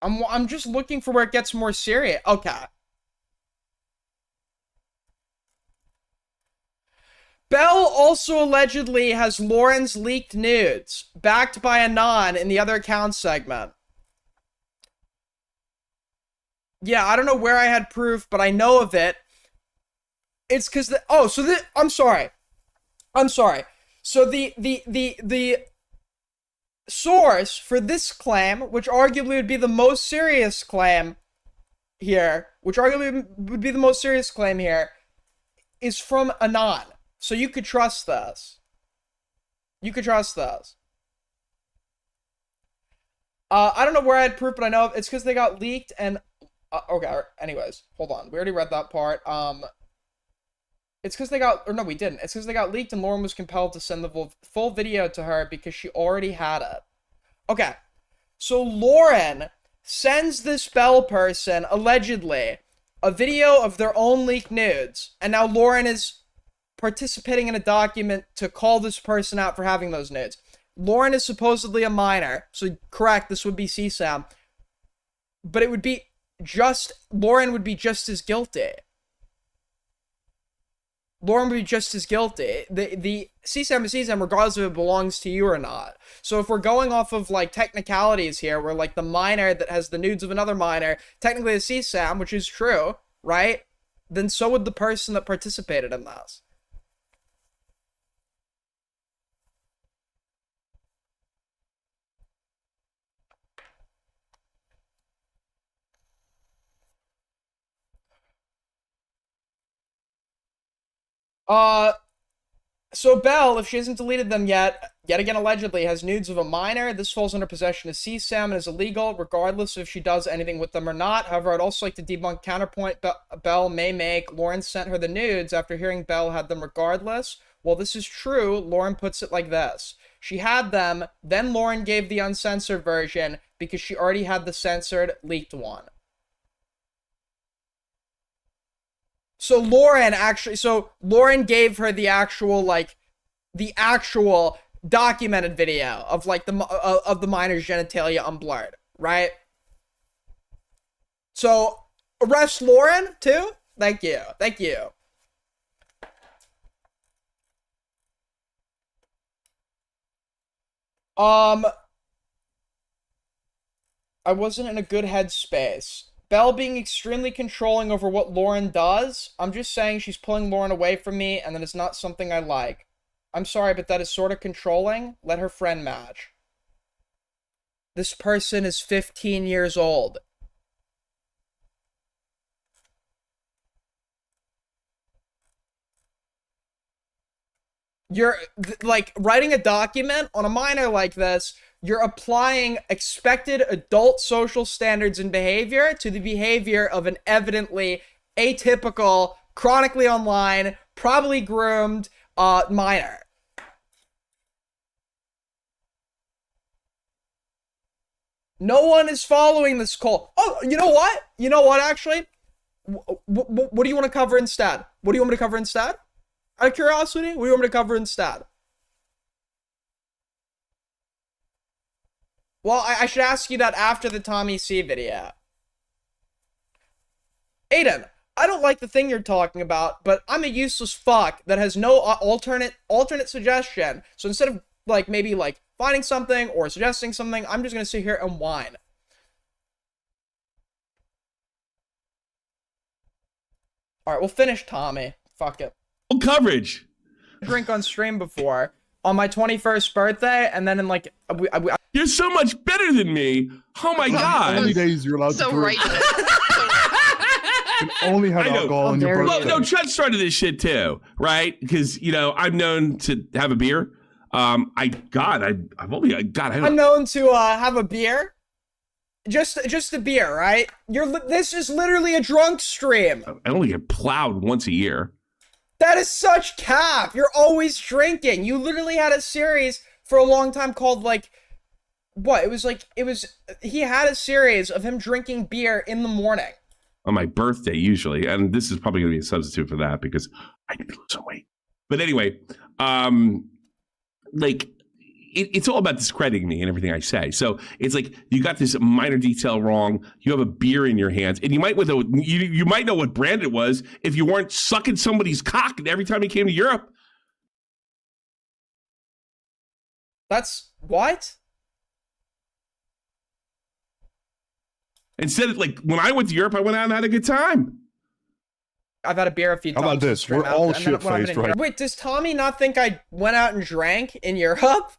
I'm just looking for where it gets more serious. Okay. Bell also allegedly has Lauren's leaked nudes, backed by Anon in the other account segment. Yeah, I don't know where I had proof, but I know of it. It's because the I'm sorry. So the source for this claim, which arguably would be the most serious claim here, is from Anon. So you could trust this. I don't know where I had proof, but I know it's because they got leaked and okay, anyways, hold on. We already read that part. It's because they got, or no, we didn't. It's because they got leaked and Lauren was compelled to send the full video to her because she already had it. Okay, so Lauren sends this Bell person, allegedly, a video of their own leaked nudes, and now Lauren is participating in a document to call this person out for having those nudes. Lauren is supposedly a minor, so correct, this would be CSAM, but it would be Lauren would be just as guilty. Lauren would be just as guilty. The CSAM is CSAM regardless if it belongs to you or not. So if we're going off of like technicalities here, where like the minor that has the nudes of another minor technically is CSAM, which is true, right? Then so would the person that participated in this. So Belle, if she hasn't deleted them yet again allegedly, has nudes of a minor. This falls under possession of CSAM and is illegal, regardless if she does anything with them or not. However, I'd also like to debunk counterpoint Belle may make. Lauren sent her the nudes after hearing Belle had them regardless. Well, this is true. Lauren puts it like this. She had them, then Lauren gave the uncensored version because she already had the censored, leaked one. So Lauren gave her the actual documented video of like of the minor's genitalia unblurred, right? So arrest Lauren too. Thank you. I wasn't in a good headspace. Belle being extremely controlling over what Lauren does. I'm just saying she's pulling Lauren away from me, and that is not something I like. I'm sorry, but that is sort of controlling. Let her friend match. This person is 15 years old. You're, like, writing a document on a minor like this you're applying expected adult social standards and behavior to the behavior of an evidently atypical, chronically online, probably groomed minor. No one is following this call. Oh, you know what? You know what, actually? What do you want to cover instead? What do you want me to cover instead? Out of curiosity, what do you want me to cover instead? Well, I should ask you that after the Tommy C video. Aiden, I don't like the thing you're talking about, but I'm a useless fuck that has no alternate suggestion. So instead of like maybe like finding something or suggesting something, I'm just gonna sit here and whine. All right, we'll finish Tommy. Fuck it. Coverage. Drink on stream before on my 21st birthday, and then in like You're so much better than me. Oh my How many god. days you're allowed So to drink? righteous. You can only have I know. alcohol on your Very birthday. Well, no, Chud started this shit too, right? Because I'm known to have a beer. I've only I'm got. known to have a beer. Just a beer, right? This is literally a drunk stream. I only get plowed once a year. That is such cap. You're always drinking. You literally had a series for a long time called like what? He had a series of him drinking beer in the morning. On my birthday, usually, and this is probably going to be a substitute for that because I need to lose some weight. But anyway, it's all about discrediting me and everything I say. So it's like you got this minor detail wrong. You have a beer in your hands, and you might you might know what brand it was if you weren't sucking somebody's cock every time you came to Europe. That's what? Instead of like when I went to Europe, I went out and had a good time. I've had a beer a few How times. about this? We're all shit-faced, right? Wait, does Tommy not think I went out and drank in Europe?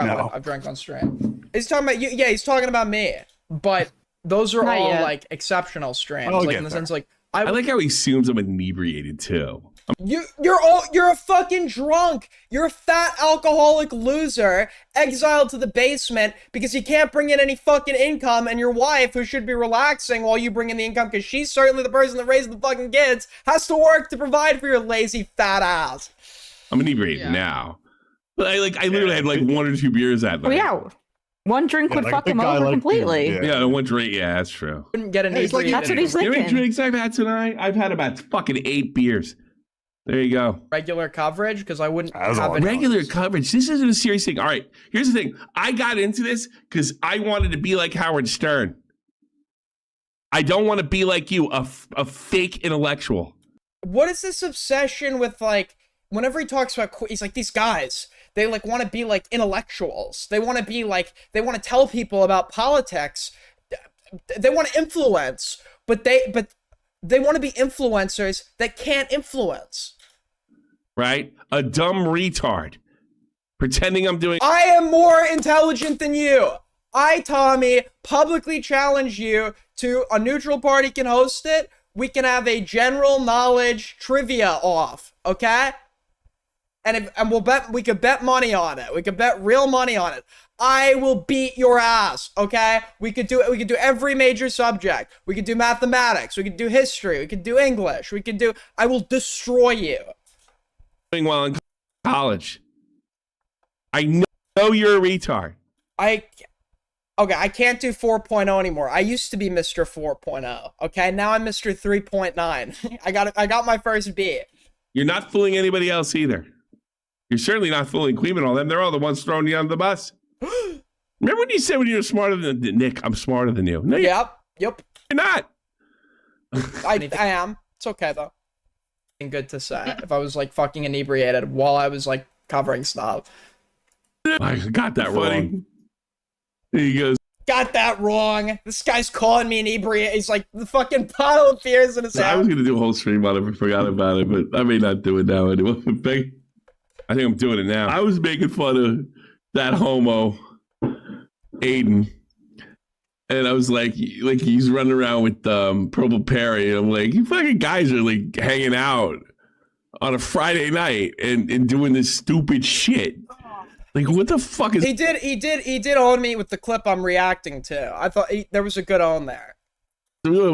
No. I've drank on stream. He's talking about you. Yeah, he's talking about me. But those are Not all yet. like exceptional streams. I'll Like get in the there. sense, like I like how he assumes I'm inebriated too. you're a fucking drunk. You're a fat alcoholic loser exiled to the basement because you can't bring in any fucking income, and your wife, who should be relaxing while you bring in the income because she's certainly the person that raised the fucking kids, has to work to provide for your lazy fat ass. I'm inebriated Yeah. now. But I literally had like one or two beers that night. Well, yeah. One drink would like, fuck big him guy over like you, completely. yeah. Yeah, one drink. Yeah, that's true. Couldn't get an Hey, it's like- That's what he's You know how many thinking. drinks I've had tonight? I've had about fucking 8 beers. There you go. regular coverage because I wouldn't As have always. it. Regular coverage. This isn't a serious thing. All right, here's the thing. I got into this because I wanted to be like Howard Stern. I don't want to be like you, a fake intellectual. What is this obsession with like? Whenever he talks about, he's like, these guys, they like want to be like intellectuals. They want to be like, they want to tell people about politics. They want to influence, but they want to be influencers that can't influence. Right? A dumb retard. Pretending I'm doing. I am more intelligent than you. I, Tommy, publicly challenge you to a neutral party can host it. We can have a general knowledge trivia off, okay? And we could bet money on it. We could bet real money on it. I will beat your ass, okay? We could do every major subject. We could do mathematics. We could do history. We could do English. I will destroy you. Doing well in college. I know you're a retard. I can't do 4.0 anymore. I used to be Mr. 4.0, okay? Now I'm Mr. 3.9. I got my first B. You're not fooling anybody else either. You're certainly not fooling Queen and all them. They're all the ones throwing you under the bus. Remember when you said when you were smarter than Nick, I'm smarter than you. No, Yep. you're not. I am. It's okay though. Good to say. If I was like fucking inebriated while I was like covering stuff. I got that wrong. He goes, Got that wrong. This guy's calling me inebriated. He's like the fucking bottle of beers in his I was hand. going to do a whole stream on it, but forgot about it, but I may not do it now anyway. I think I'm doing it now. I was making fun of that homo, Aiden. And I was like he's running around with Purple Perry. And I'm like, you fucking guys are like hanging out on a Friday night and doing this stupid shit. Like, what the fuck is? He did own me with the clip I'm reacting to. I thought there was a good own there. Yeah,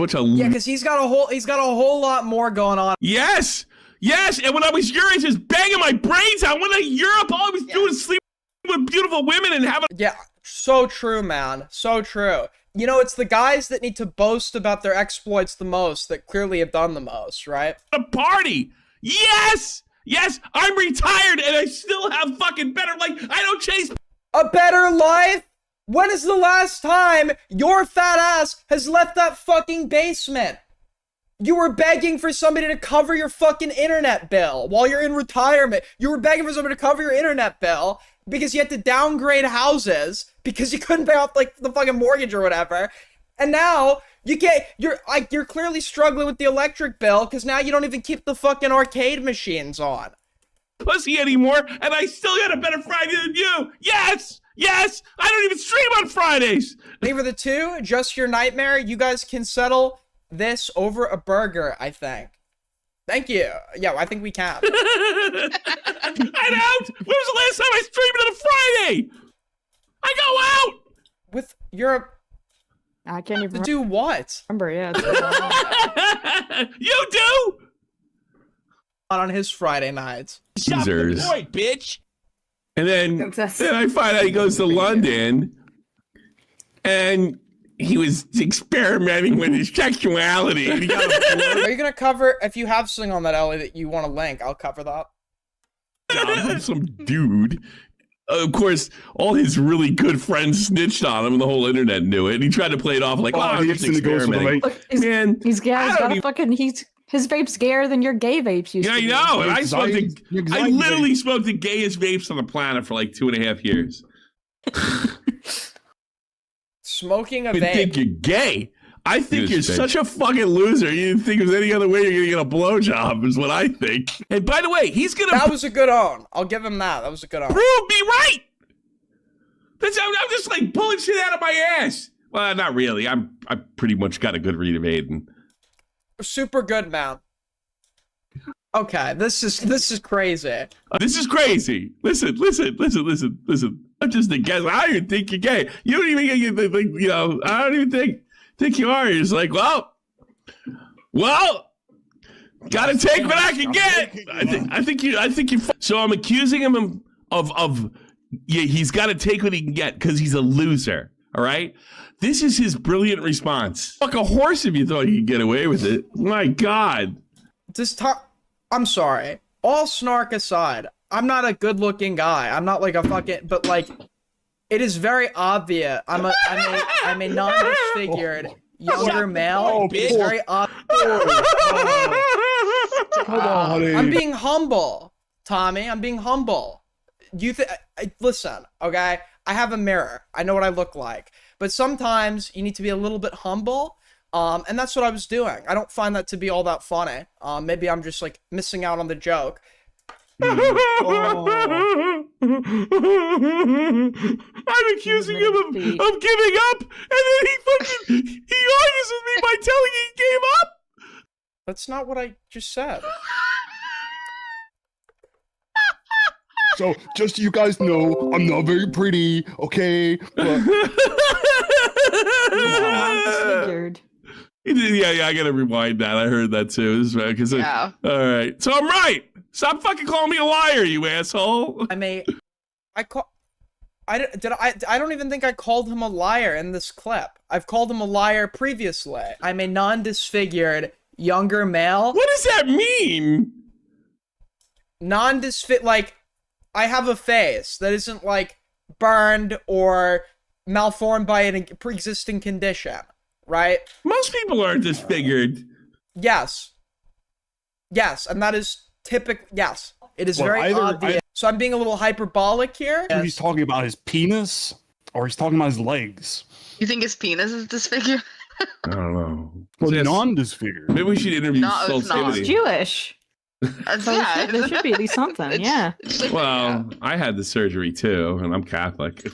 because he's got a whole lot more going on. Yes. And when I was your age, just banging my brains out. When I Europe, all I was doing was sleeping with beautiful women and having. Yeah, so true, man. So true. You know, it's the guys that need to boast about their exploits the most that clearly have done the most, right? A party. Yes, I'm retired and I still have fucking better. Like, I don't chase a better life. When is the last time your fat ass has left that fucking basement? You were begging for somebody to cover your fucking internet bill while you're in retirement. You were begging for somebody to cover your internet bill because you had to downgrade houses because you couldn't pay off like the fucking mortgage or whatever. And now you can't, you're clearly struggling with the electric bill because now you don't even keep the fucking arcade machines on. Pussy anymore, and I still got a better Friday than you. Yes, I don't even stream on Fridays. Leave the two, just your nightmare. You guys can settle this over a burger, I think. Thank you. Yeah, I think we can. I don't. When was the last time I streamed on a Friday? I go out with your. I can't even do what? Remember, yeah. You do. On his Friday nights. Losers. Point, bitch. And then I find out he goes to London, and he was experimenting with his sexuality. And he got Are you gonna cover if you have something on that, Ellie, that you want to link? I'll cover that. From some dude. Of course, all his really good friends snitched on him, and the whole internet knew it. And he tried to play it off like, I'm just experimenting. Man, his vape's gayer than your gay vapes used to be. Yeah, I know. And I literally smoked the gayest vapes on the planet for like 2.5 years. Smoking a I vape. think you're gay. I think you're such a fucking loser. You didn't think there's any other way you're gonna get a blowjob, is what I think. And by the way, he's gonna. That was a good own. I'll give him that. That was a good own. Prove me right. I'm just like pulling shit out of my ass. Well, not really. I pretty much got a good read of Aiden. Super good, man. Okay, this is crazy. This is crazy. Listen. I'm just a guess. I don't even think you're gay. You don't even you know. I don't even think you are. You're just like, well, gotta take what I can get. I think you. So I'm accusing him of he's got to take what he can get because he's a loser. All right. This is his brilliant response. Fuck a horse if you thought you could get away with it. My God. I'm sorry. All snark aside, I'm not a good-looking guy. I'm not like a fucking. But like, it is very obvious. I'm a non-disfigured younger male. It's very obvious. I'm being humble, Tommy. I'm being humble. Listen, okay? I have a mirror. I know what I look like. But sometimes you need to be a little bit humble. And that's what I was doing. I don't find that to be all that funny. Maybe I'm just like missing out on the joke. I'm accusing him of giving up, and then he argues with me by telling he gave up. That's not what I just said. So, just so you guys know, I'm not very pretty, okay? But... Yeah, I gotta rewind that. I heard that too. Yeah. All right. So I'm right. Stop fucking calling me a liar, you asshole. I don't even think I called him a liar in this clip. I've called him a liar previously. I'm a non-disfigured younger male. What does that mean? Like, I have a face that isn't like burned or malformed by a pre-existing condition, right? Most people aren't disfigured. Yes, and that is typical. Yes, it is very obvious. So I'm being a little hyperbolic here. He's talking about his penis, or he's talking about his legs. You think his penis is disfigured? I don't know. Well, non-disfigured. Maybe we should interview Sultanity. He's Jewish. So Yeah, there should be at least something, yeah. Well, I had the surgery too, and I'm Catholic.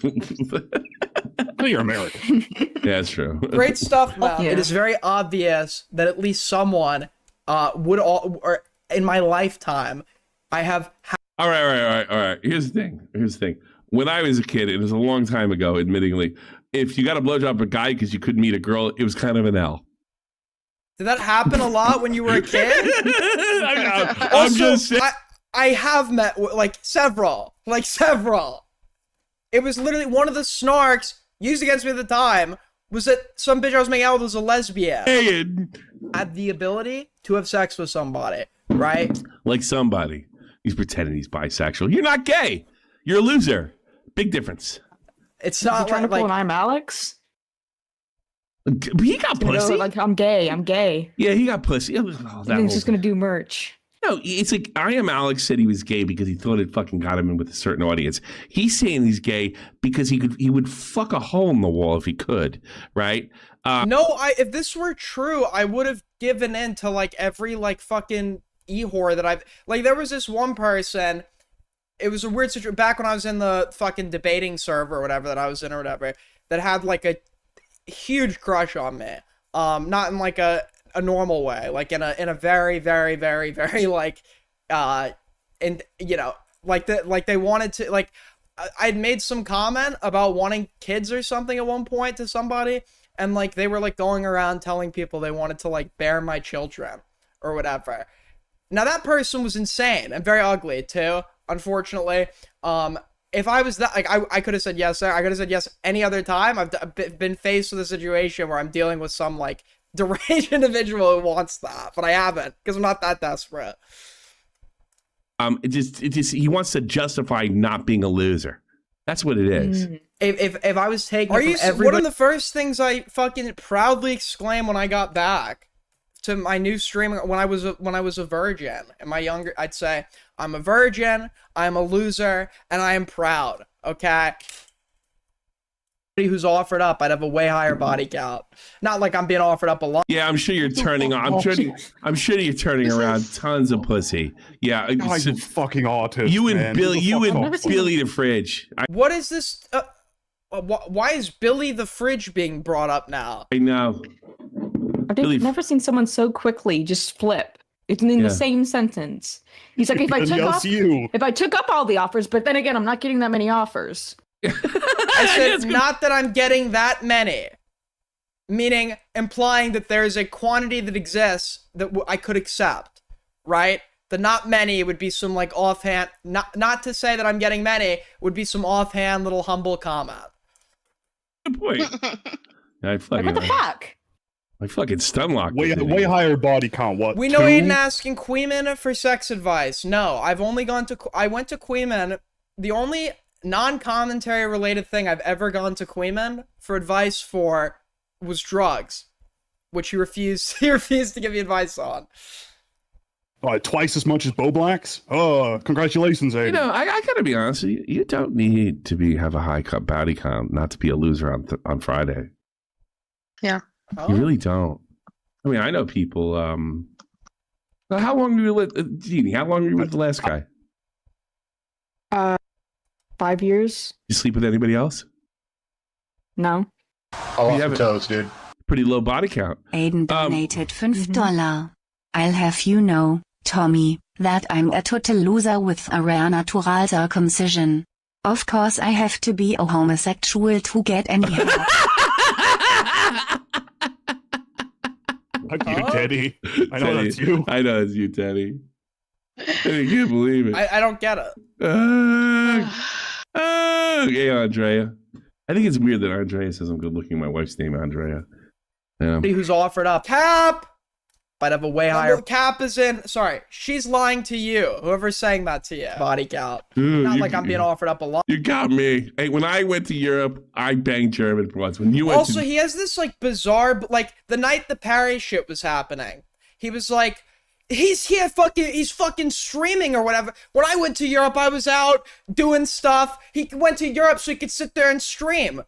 Oh, you're American. Yeah, that's true. Great stuff, man. Yeah. It is very obvious that at least someone or in my lifetime, I have. All right. Here's the thing. when I was a kid, it was a long time ago, admittingly, if you got a blowjob a guy because you couldn't meet a girl, it was kind of an L. Did that happen a lot when you were a kid? I'm Also, just saying. I have met like several. It was literally one of the snarks used against me at the time was that some bitch I was making out with was a lesbian. Had the ability to have sex with somebody, right? Like somebody. He's pretending he's bisexual. You're not gay. You're a loser. Big difference. It's Is he not trying to pull like an I'm Alex? He got You know, pussy. like, I'm gay. Yeah, he got pussy. Oh, I that think he's whole just gonna do merch. No, it's like I Am Alex said he was gay because he thought it fucking got him in with a certain audience. He's saying he's gay because he would fuck a hole in the wall if he could, right? no, if this were true, I would have given in to like every like fucking e-whore that I've like. There was this one person. It was a weird situation back when I was in the fucking debating server or whatever that I was in or whatever that had like a huge crush on me. Not in like a normal way, like in a very like and you know like they wanted to like I'd made some comment about wanting kids or something at one point to somebody, and like they were like going around telling people they wanted to like bear my children or whatever. Now that person was insane and very ugly too, unfortunately. If I was that, like, I could have said yes there. I could have said yes any other time. I've been faced with a situation where I'm dealing with some like deranged individual who wants that, but I haven't because I'm not that desperate. It just he wants to justify not being a loser. That's what it is. If I was taking, one of the first things I fucking proudly exclaimed when I got back to my new streaming when I was a virgin and my younger, I'd say I'm a virgin, I'm a loser, and I am proud. Okay. Who's offered up, I'd have a way higher body count. Not like I'm being offered up a lot. Yeah, I'm sure you're turning on. I'm sure you're turning around tons of pussy. Yeah, God, you fucking autist. you and man. Billy, Who the you fuck and off? Billy the fridge. What is this? Why is Billy the fridge being brought up now? I know. I've Really never seen someone so quickly just flip. It's in Yeah. the same sentence. He's like, if I took up all the offers, but then again, I'm not getting that many offers. I said not that I'm getting that many, meaning implying that there is a quantity that exists that I could accept, right? The not many would be some like offhand, not to say that I'm getting many, would be some offhand little humble comment. Good point. Like, what the fuck? I fucking stunlocked. Way higher body count. What? We know 2? Aiden asking Queeman for sex advice. No, I went to Queeman. The only non-commentary related thing I've ever gone to Queeman for advice for was drugs, which he refused to give me advice on. Twice as much as Bo Blacks? Oh, congratulations, Aiden. You know, I gotta be honest. You don't need to have a high body count not to be a loser on Friday. Yeah. You really don't. I mean, I know people. How long were you with Jeannie? How long were you with the last guy? 5 years? You sleep with anybody else? No. I'll off the toes, dude. Pretty low body count. Aiden donated $5. I'll have you know, Tommy, that I'm a total loser with a rare natural circumcision. Of course I have to be a homosexual to get any help. Fuck you, Teddy. I know Teddy. that's you. I know it's you, Teddy. I can't believe it. I don't get it. Okay, Andrea. I think it's weird that Andrea says I'm good looking. My wife's name Andrea. Yeah. Who's offered up Cap? I'd have a way higher. Cap is in. Sorry, she's lying to you. Whoever's saying that to you. Body count. Dude, Not like I'm being offered up a lot. You got me. Hey, when I went to Europe, I banged German broads. When you went Also, he has this like bizarre, like the night the Paris shit was happening, he was like, he's fucking streaming or whatever. When I went to Europe, I was out doing stuff. He went to Europe so he could sit there and stream.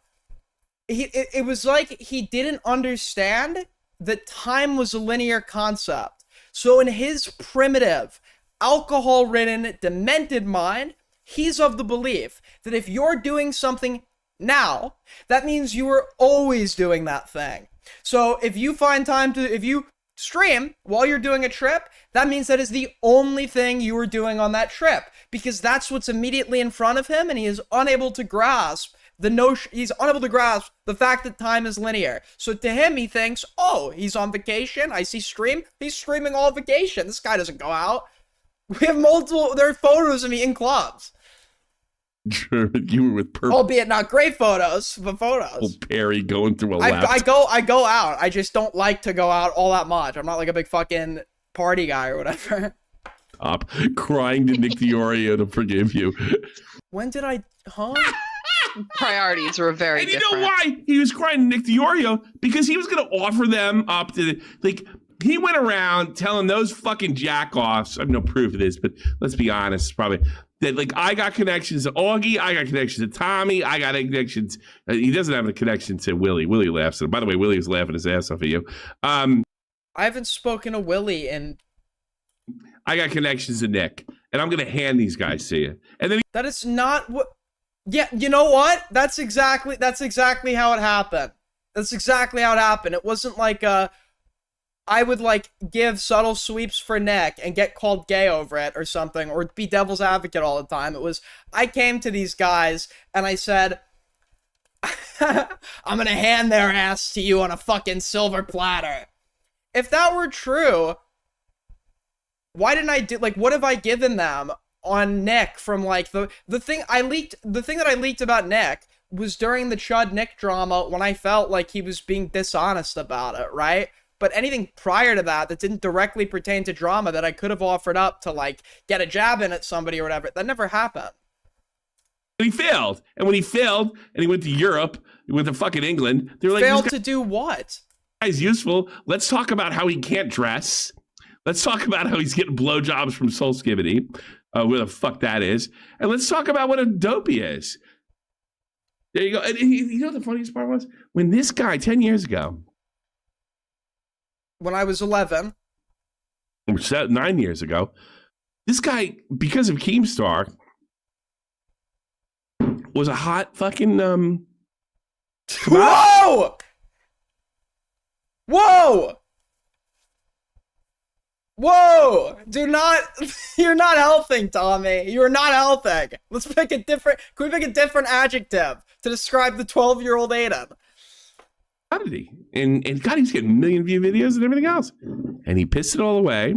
It was like he didn't understand that time was a linear concept. So in his primitive, alcohol-ridden, demented mind, he's of the belief that if you're doing something now, that means you were always doing that thing. So if you find time to, if you stream while you're doing a trip, that means that is the only thing you were doing on that trip, because that's what's immediately in front of him, and he is unable to grasp the notion. He's unable to grasp the fact that time is linear. So to him, he thinks, oh, he's on vacation. I see stream. He's streaming all vacation. This guy doesn't go out. We have there are photos of me in clubs. Sure, you were with purple. Albeit not great photos, but photos. Perry going through a lap. I go out. I just don't like to go out all that much. I'm not like a big fucking party guy or whatever. Stop crying to Nick Deorio to forgive you. When did I? Huh? Priorities were very different. You know why he was crying to Nick Deorio? Because he was going to offer them up to he went around telling those fucking jack-offs. I have no proof of this, but let's be honest, probably that I got connections to Augie, I got connections to Tommy, I got connections. He doesn't have a connection to Willie. Willie laughs at him. By the way, Willie was laughing his ass off at you. I haven't spoken to Willie, and I got connections to Nick, and I'm going to hand these guys to you. And then that is not what. Yeah, you know what? That's exactly how it happened. That's exactly how it happened. It wasn't like I would give subtle sweeps for Nick and get called gay over it or something, or be devil's advocate all the time. It was, I came to these guys and I said, I'm gonna hand their ass to you on a fucking silver platter. If that were true, why didn't I do, what have I given them on Nick from the thing that I leaked about Nick was during the Chud Nick drama, when I felt like he was being dishonest about it, right? But anything prior to that didn't directly pertain to drama that I could have offered up to get a jab in at somebody or whatever, that never happened. he failed. And when he failed and he went to Europe, he went to fucking England, they were like, failed to do what? Guy's useful. Let's talk about how he can't dress. Let's talk about how he's getting blowjobs from Soul Skibbity, where the fuck that is. And let's talk about what a dope he is. There you go. And you know what the funniest part was? When this guy, 10 years ago, when I was 11, 9 years ago, this guy, because of Keemstar, was a hot fucking Whoa! Whoa! Whoa! Do not, you're not helping, Tommy. You're not helping. Let's pick a different, can we pick a different adjective to describe the 12-year-old Aiden? How did he? And God, he's getting million view videos and everything else. And he pissed it all away.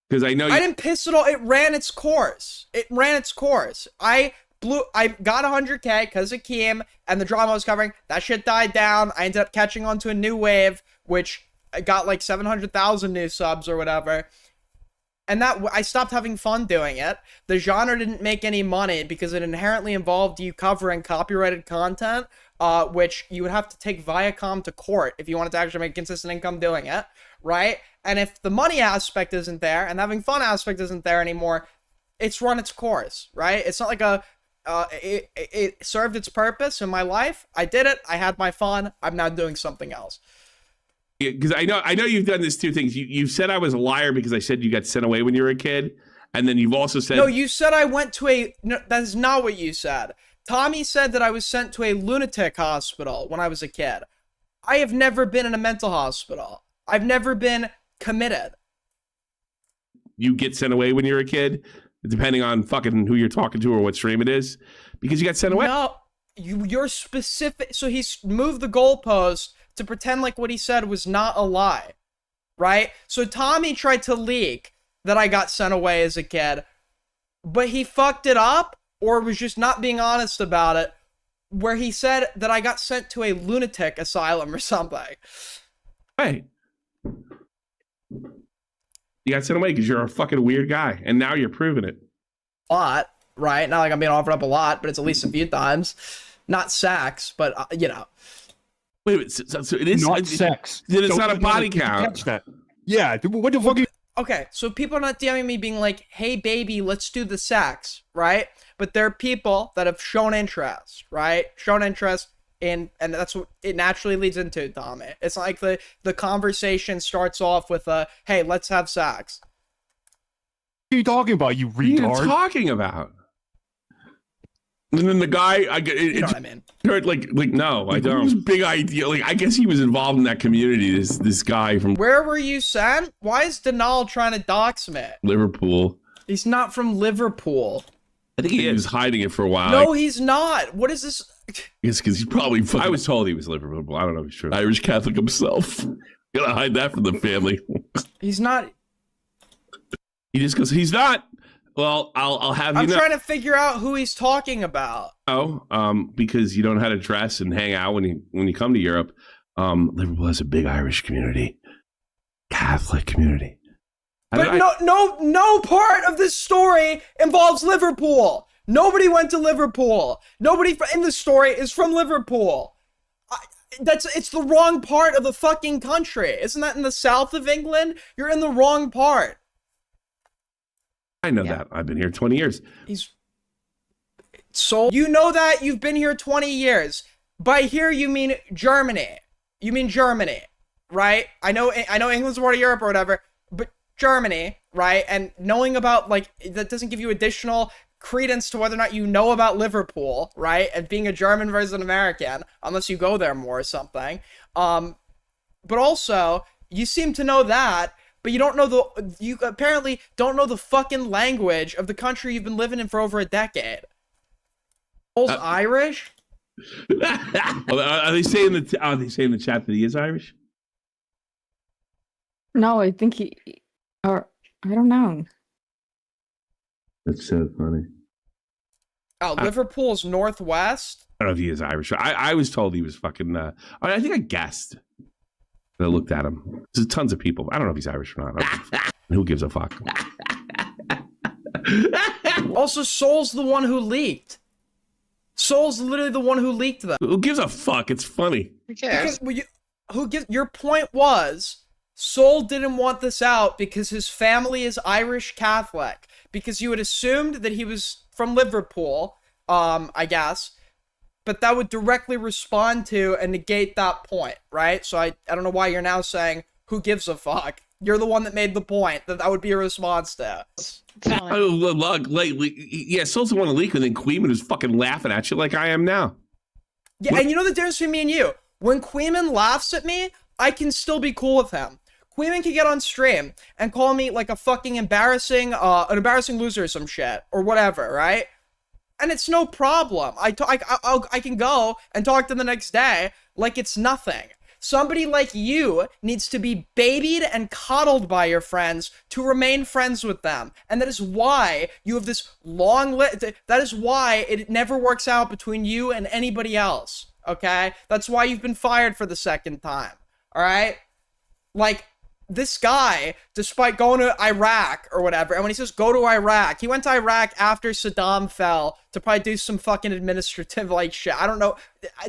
Because I know I didn't piss it all, it ran its course. It ran its course. I got 100K because of Keem and the drama I was covering. That shit died down. I ended up catching on to a new wave, which I got 700,000 new subs or whatever. And that I stopped having fun doing it. The genre didn't make any money because it inherently involved you covering copyrighted content, which you would have to take Viacom to court if you wanted to actually make consistent income doing it, right? And if the money aspect isn't there and the having fun aspect isn't there anymore, it's run its course, right? It's not like it served its purpose in my life. I did it. I had my fun. I'm now doing something else. Because I know you've done this two things. You've said I was a liar because I said you got sent away when you were a kid, and then you've also said no. You said I went to a. No, that is not what you said. Tommy said that I was sent to a lunatic hospital when I was a kid. I have never been in a mental hospital. I've never been committed. You get sent away when you're a kid, depending on fucking who you're talking to or what stream it is, because you got sent away. No, you're specific. So he's moved the goalpost to pretend like what he said was not a lie, right? So Tommy tried to leak that I got sent away as a kid, but he fucked it up or was just not being honest about it, where he said that I got sent to a lunatic asylum or something. Hey, you got sent away because you're a fucking weird guy, and now you're proving it. A lot, right? Not like I'm being offered up a lot, but it's at least a few times. Not sex, but you know. Wait, so it is not sex. Then it's not a body count. Catch that. Yeah, what the fuck? Okay, so people are not DMing me being like, "Hey, baby, let's do the sex," right? But there are people that have shown interest, right? Shown interest in, and that's what it naturally leads into, Tommy. It's like the conversation starts off with a, "Hey, let's have sex." What are you talking about, you retard? What are you talking about? And then the guy, You know what I mean? like no, I don't. It was a big idea. Like I guess he was involved in that community. This guy from Where were you sent? Why is Denal trying to dox me? Liverpool. He's not from Liverpool. I think he was hiding it for a while. No, he's not. What is this? It's because he's probably. I was told he was Liverpool. I don't know if he's true. Irish Catholic himself. Gotta hide that from the family. He's not. He just goes. He's not. Well, I'll have you I'm know. trying to figure out who he's talking about. Oh, because you don't know how to dress and hang out when you come to Europe. Liverpool has a big Irish community, Catholic community. But no part of this story involves Liverpool. Nobody went to Liverpool. Nobody in the story is from Liverpool. It's the wrong part of the fucking country. Isn't that in the south of England? You're in the wrong part. I know that. I've been here 20 years. You know that you've been here 20 years. By here you mean Germany. You mean Germany, right? I know England's a part of Europe or whatever, but Germany, right? And knowing about that doesn't give you additional credence to whether or not you know about Liverpool, right? And being a German versus an American, unless you go there more or something. But also, you seem to know that. But you apparently don't know the fucking language of the country you've been living in for over a decade. Irish? Are they saying in the chat that he is Irish? No, I think or I don't know. That's so funny. Oh, Liverpool's northwest? I don't know if he is Irish. I was told he was fucking. I think I guessed. I looked at him. There's tons of people. I don't know if he's Irish or not. Who gives a fuck? Also, Soul's the one who leaked. Soul's literally the one who leaked that. Who gives a fuck? It's funny. Who cares? Your point was Soul didn't want this out because his family is Irish Catholic. Because you had assumed that he was from Liverpool, I guess. But that would directly respond to and negate that point, right? So I don't know why you're now saying, who gives a fuck? You're the one that made the point that would be a response to. Yeah, Soul's the one to leak, and then Queeman is fucking laughing at you like I am now. Yeah, and you know the difference between me and you? When Queeman laughs at me, I can still be cool with him. Queeman can get on stream and call me like a fucking embarrassing loser or some shit, or whatever, right? And it's no problem. I can go and talk to them the next day like it's nothing. Somebody like you needs to be babied and coddled by your friends to remain friends with them. And that is why you have this that is why it never works out between you and anybody else, okay? That's why you've been fired for the second time, all right? Like, this guy, despite going to Iraq or whatever, and when he says go to Iraq, he went to Iraq after Saddam fell to probably do some fucking administrative shit. I don't know.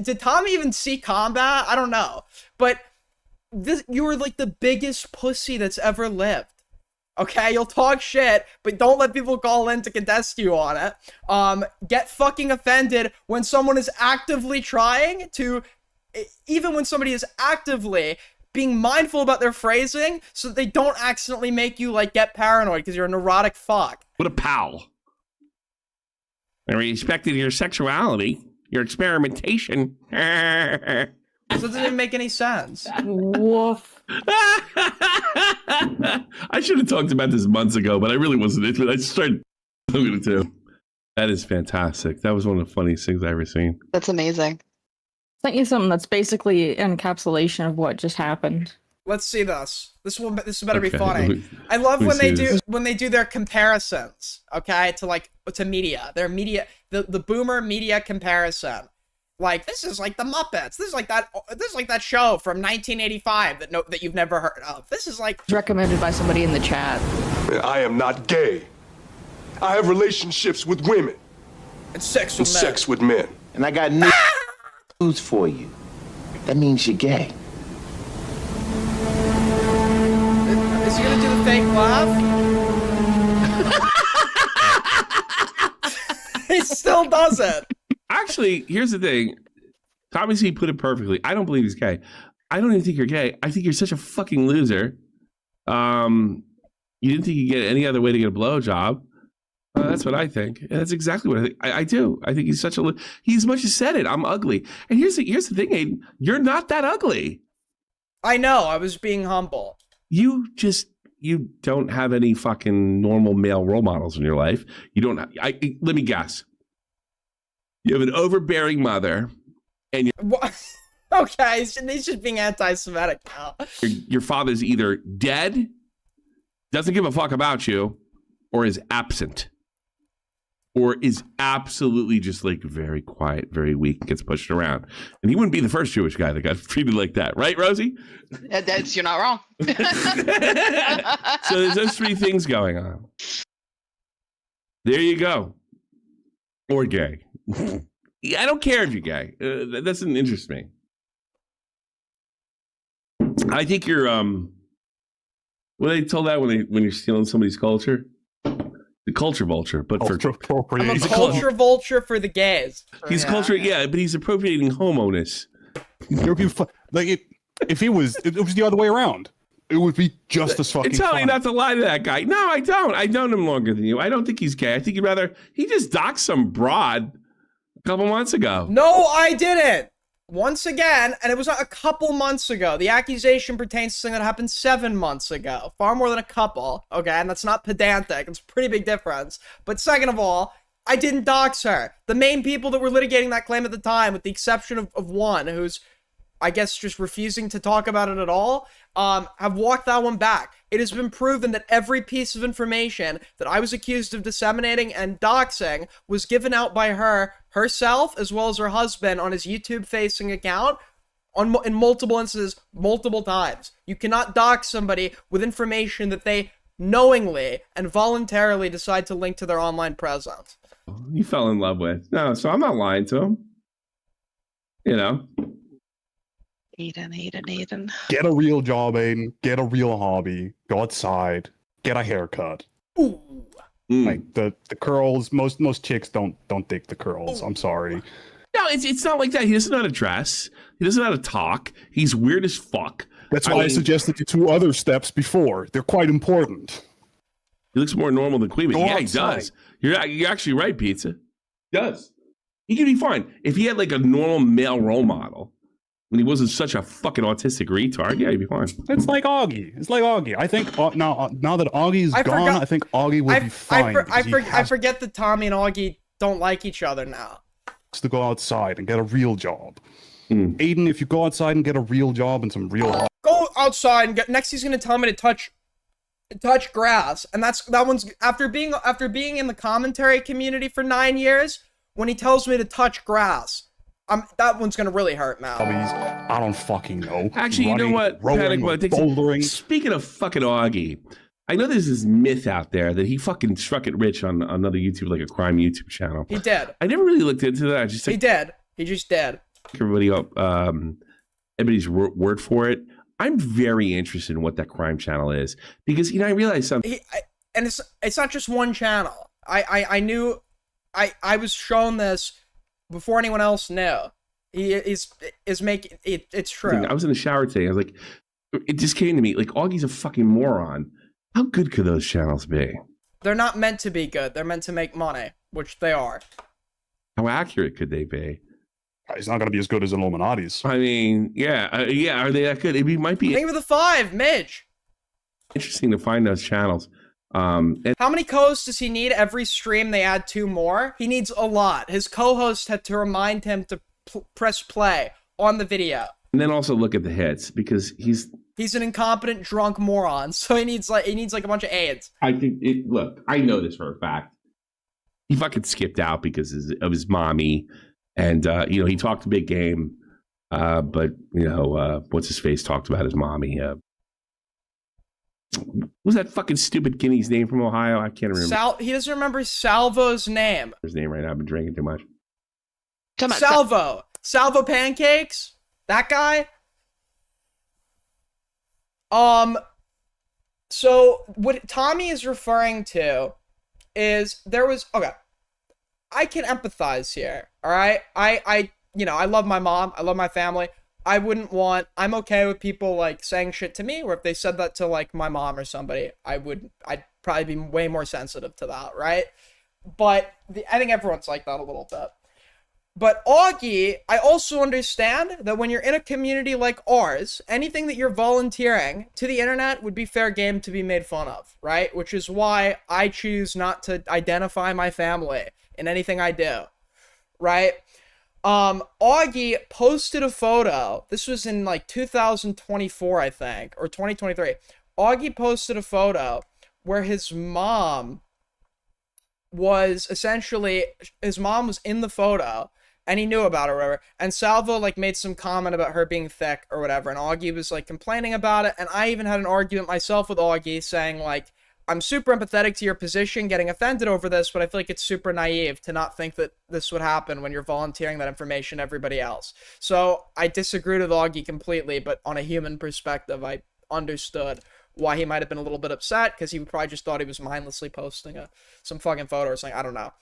Did Tommy even see combat? I don't know. But you were like the biggest pussy that's ever lived. Okay, you'll talk shit, but don't let people call in to contest you on it. Get fucking offended when someone is actively trying to, even when somebody is actively being mindful about their phrasing so that they don't accidentally make you get paranoid because you're a neurotic fuck. What a pal. I respected your sexuality, your experimentation. This doesn't even make any sense. Woof. I should have talked about this months ago, but I really wasn't into it. I just started talking it too. That is fantastic. That was one of the funniest things I've ever seen. That's amazing. Sent you something that's basically an encapsulation of what just happened. Let's see this. This better be funny. I love when they do their comparisons, okay, to media. Their media, the boomer media comparison. Like, this is like the Muppets. This is like that show from 1985 that you've never heard of. This is like recommended by somebody in the chat. I am not gay. I have relationships with women. And sex with men. And I got news for you. That means you're gay. Is he gonna do the fake laugh? He still does it. Actually, here's the thing. Tommy C put it perfectly. I don't believe he's gay. I don't even think you're gay. I think you're such a fucking loser. You didn't think you could get any other way to get a blowjob. That's what I think. And that's exactly what I think. I do. I think he's such a. He as much as said it. I'm ugly. And here's the thing, Aiden. You're not that ugly. I know. I was being humble. You don't have any fucking normal male role models in your life. You don't. Let me guess. You have an overbearing mother, and What? Okay, he's just being anti-Semitic now. Your father's either dead, doesn't give a fuck about you, or is absent. Or is absolutely just like very quiet, very weak, gets pushed around. And he wouldn't be the first Jewish guy that got treated like that. Right, Rosie? You're not wrong. So there's those three things going on. There you go. Or gay. I don't care if you're gay. That doesn't interest me. I think you're, what they told that when you're stealing somebody's culture? The culture vulture, but for I'm a culture vulture for the gays. He's culture, yeah, but he's appropriating homoness. Like if it was the other way around, it would be just as fucking. Tell me not to lie to that guy. No, I don't. I've known him longer than you. I don't think he's gay. I think he just doxed some broad a couple months ago. No, I didn't. Once again, and it was a couple months ago. The accusation pertains to something that happened 7 months ago. Far more than a couple, okay? And that's not pedantic. It's a pretty big difference. But second of all, I didn't dox her. The main people that were litigating that claim at the time, with the exception of one who's, I guess, just refusing to talk about it at all, have walked that one back. It has been proven that every piece of information that I was accused of disseminating and doxing was given out by herself, as well as her husband on his YouTube-facing account in multiple instances, multiple times. You cannot dox somebody with information that they knowingly and voluntarily decide to link to their online presence. You fell in love with. No, so I'm not lying to him. You know? Aiden. Get a real job, Aiden. Get a real hobby. Go outside. Get a haircut. Ooh. Like the curls. Most chicks don't dig the curls. I'm sorry. No, it's not like that. He doesn't know how to dress. He doesn't know how to talk. He's weird as fuck. That's why I suggested the 2 other steps before. They're quite important. He looks more normal than Queen. Yeah, outside. He does. You're actually right, Pizza. He does. He could be fine if he had like a normal male role model. When he wasn't such a fucking autistic retard, yeah, he'd be fine. It's like Augie. I think now that Augie's gone, I think Augie will be fine. I forget that Tommy and Augie don't like each other now. To go outside and get a real job. Aiden, if you go outside and get a real job and some real go outside and get. Next, he's gonna tell me to touch grass, and that one's after being in the commentary community for 9 years. When he tells me to touch grass. That one's gonna really hurt now. I don't fucking know. Actually, you know what? Bouldering. Speaking of fucking Augie, I know there's this myth out there that he fucking struck it rich on another YouTube, like a crime YouTube channel. He did. I never really looked into that. He did. He just did. Everybody's word for it. I'm very interested in what that crime channel is because I realized something. And it's not just one channel. I knew. I was shown this. Before anyone else knew, he is making it. It's true. I was in the shower today. I was like, it just came to me like Augie's a fucking moron. How good could those channels be? They're not meant to be good. They're meant to make money, which they are. How accurate could they be? It's not going to be as good as Illuminati's. I mean, yeah. Are they that good? It might be. Think of the 5, Midge. Interesting to find those channels. And how many co-hosts does he need? Every stream they add 2 more? He needs a lot. His co-host had to remind him to press play on the video. And then also look at the hits because he's an incompetent drunk moron, so he needs like a bunch of aids. I think look, I know this for a fact. He fucking skipped out because of his mommy, and he talked a big game, but what's his face talked about his mommy. What was that fucking stupid guinea's name from Ohio? I can't remember. He doesn't remember Salvo's name. His name right now. I've been drinking too much. Salvo Pancakes? That guy? So what Tommy is referring to is I can empathize here. All right. I love my mom. I love my family. I'm okay with people like saying shit to me, or if they said that to like my mom or somebody, I'd probably be way more sensitive to that, right? But I think everyone's like that a little bit. But Augie, I also understand that when you're in a community like ours, anything that you're volunteering to the internet would be fair game to be made fun of, right? Which is why I choose not to identify my family in anything I do, right? Augie posted a photo. This was in like 2024, I think, or 2023. Augie posted a photo where his mom was in the photo, and he knew about it or whatever, and Salvo like made some comment about her being thick or whatever, and Augie was like complaining about it, and I even had an argument myself with Augie saying like, I'm super empathetic to your position, getting offended over this, but I feel like it's super naive to not think that this would happen when you're volunteering that information to everybody else. So I disagreed with Augie completely, but on a human perspective, I understood why he might have been a little bit upset, because he probably just thought he was mindlessly posting some fucking photo or something. I don't know.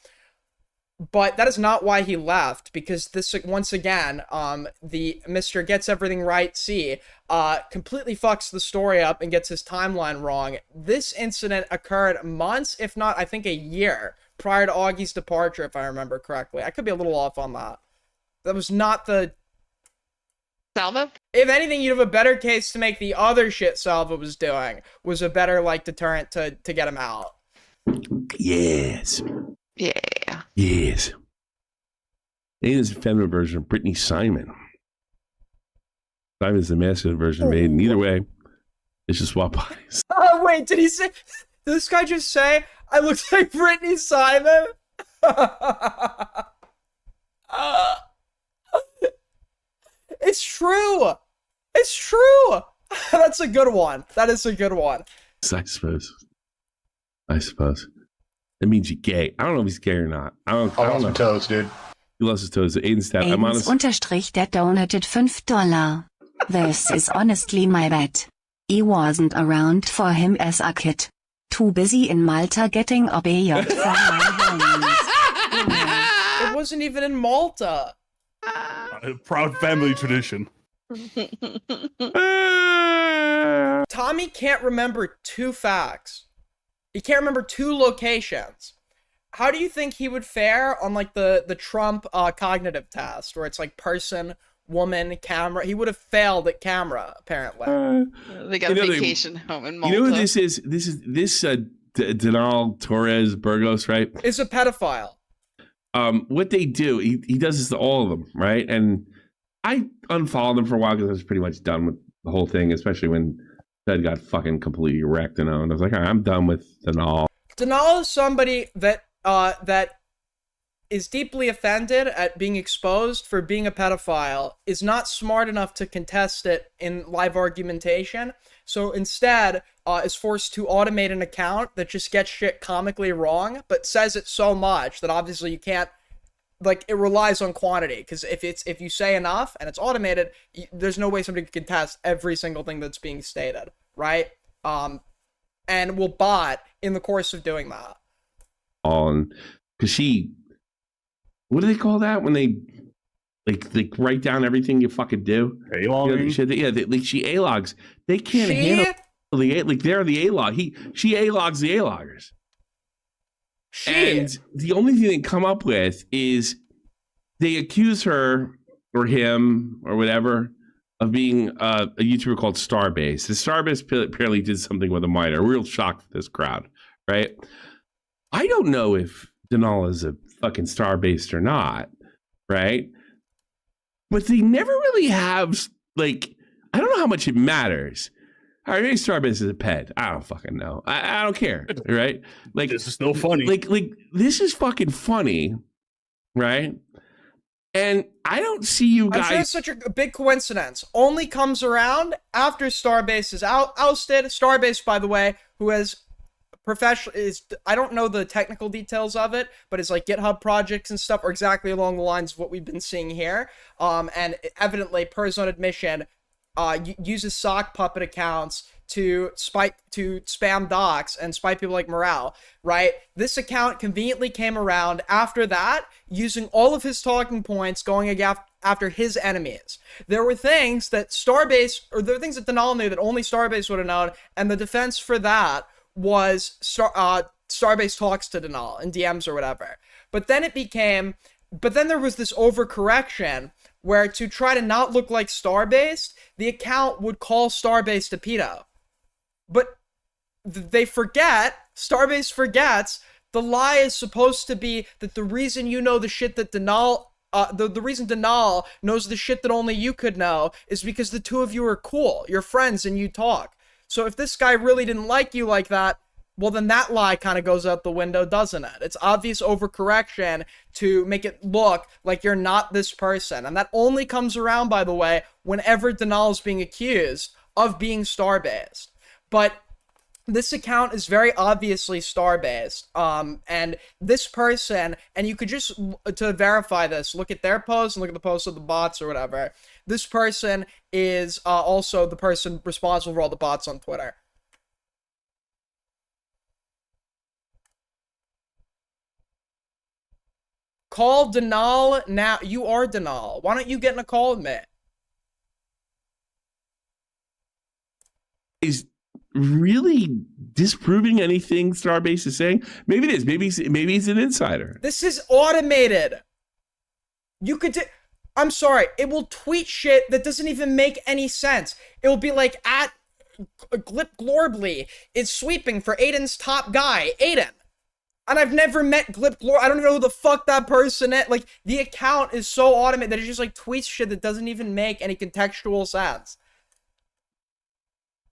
But that is not why he left, because this, once again, the Mr. Gets Everything Right C completely fucks the story up and gets his timeline wrong. This incident occurred months, if not, I think a year, prior to Augie's departure, if I remember correctly. I could be a little off on that. That was not the... Salvo? If anything, you'd have a better case to make the other shit Salvo was doing was a better, like, deterrent to get him out. Yes. Yeah. Yes. It is a feminine version of Brittany Simon. Simon's the masculine version made. And either way, it's just swap bodies. Oh, wait, did this guy just say, I look like Brittany Simon? It's true. It's true. That's a good one. That is a good one. I suppose. That means you're gay. I don't know if he's gay or not. I don't know. Toes, dude. He lost his toes. Aiden's stat. I'm honest. Unterstrich that donated $5. This is honestly my bad. I wasn't around for him as a kid. Too busy in Malta getting obeyed for my homies. It wasn't even in Malta. A proud family tradition. Tommy can't remember 2 facts. He can't remember 2 locations. How do you think he would fare on like the Trump cognitive test, where it's like person, woman, camera? He would have failed at camera, apparently. They got a vacation home in Malta. You know who this is? This is Donald Torres Burgos, right? Is a pedophile. What they do, he does this to all of them, right? And I unfollowed him for a while because I was pretty much done with the whole thing, especially when Ted got fucking completely wrecked, and I was like, all right, I'm done with Donald. Donald is somebody that is deeply offended at being exposed for being a pedophile, is not smart enough to contest it in live argumentation, so instead is forced to automate an account that just gets shit comically wrong, but says it so much that obviously you can't, like, it relies on quantity, because if you say enough and it's automated, there's no way somebody can contest every single thing that's being stated, right? And will bot in the course of doing that. Because what do they call that when they like write down everything you fucking do? A-logging? She A-logs. They can't handle they're the A-log. She A-logs the A-loggers. And the only thing they come up with is they accuse her or him or whatever of being a YouTuber called Starbase. The Starbase apparently did something with a minor. Real shock for this crowd, right? I don't know if Denal is a fucking Starbase or not, right? But they never really have, like, I don't know how much it matters. All right, maybe Starbase is a pet. I don't fucking know. I don't care, right? Like, this is no funny. Like this is fucking funny, right? And I don't see you guys. I'm sure it's such a big coincidence. Only comes around after Starbase is ousted. Starbase, by the way, who has I don't know the technical details of it, but it's like GitHub projects and stuff are exactly along the lines of what we've been seeing here. And evidently, per his own admission, uses sock puppet accounts to spam docs and spite people like Morale, right? This account conveniently came around after that, using all of his talking points going after his enemies. There were things that Starbase, or there were things that Denal knew that only Starbase would have known, and the defense for that was Starbase talks to Denal in DMs or whatever. But then there was this overcorrection where to try to not look like Starbase, the account would call Starbase to pedo. But Starbase forgets, the lie is supposed to be that the reason you know the shit that Denal, the reason Denal knows the shit that only you could know is because the two of you are cool, you're friends and you talk. So if this guy really didn't like you like that, well then that lie kind of goes out the window, doesn't it? It's obvious overcorrection to make it look like you're not this person. And that only comes around, by the way, whenever Denal is being accused of being Starbase. But this account is very obviously Star-based, and this person, and you could just, to verify this, look at their posts and look at the posts of the bots or whatever. This person is also the person responsible for all the bots on Twitter. Call Denal now. You are Denal. Why don't you get in a call with me? He's really disproving anything Starbase is saying. Maybe it is. Maybe he's an insider. This is automated. You could I'm sorry. It will tweet shit that doesn't even make any sense. It will be like at Glip Glorbly is sweeping for Aiden's top guy, Aiden. And I've never met Glip Glor. I don't even know who the fuck that person is. Like, the account is so automated that it just like tweets shit that doesn't even make any contextual sense.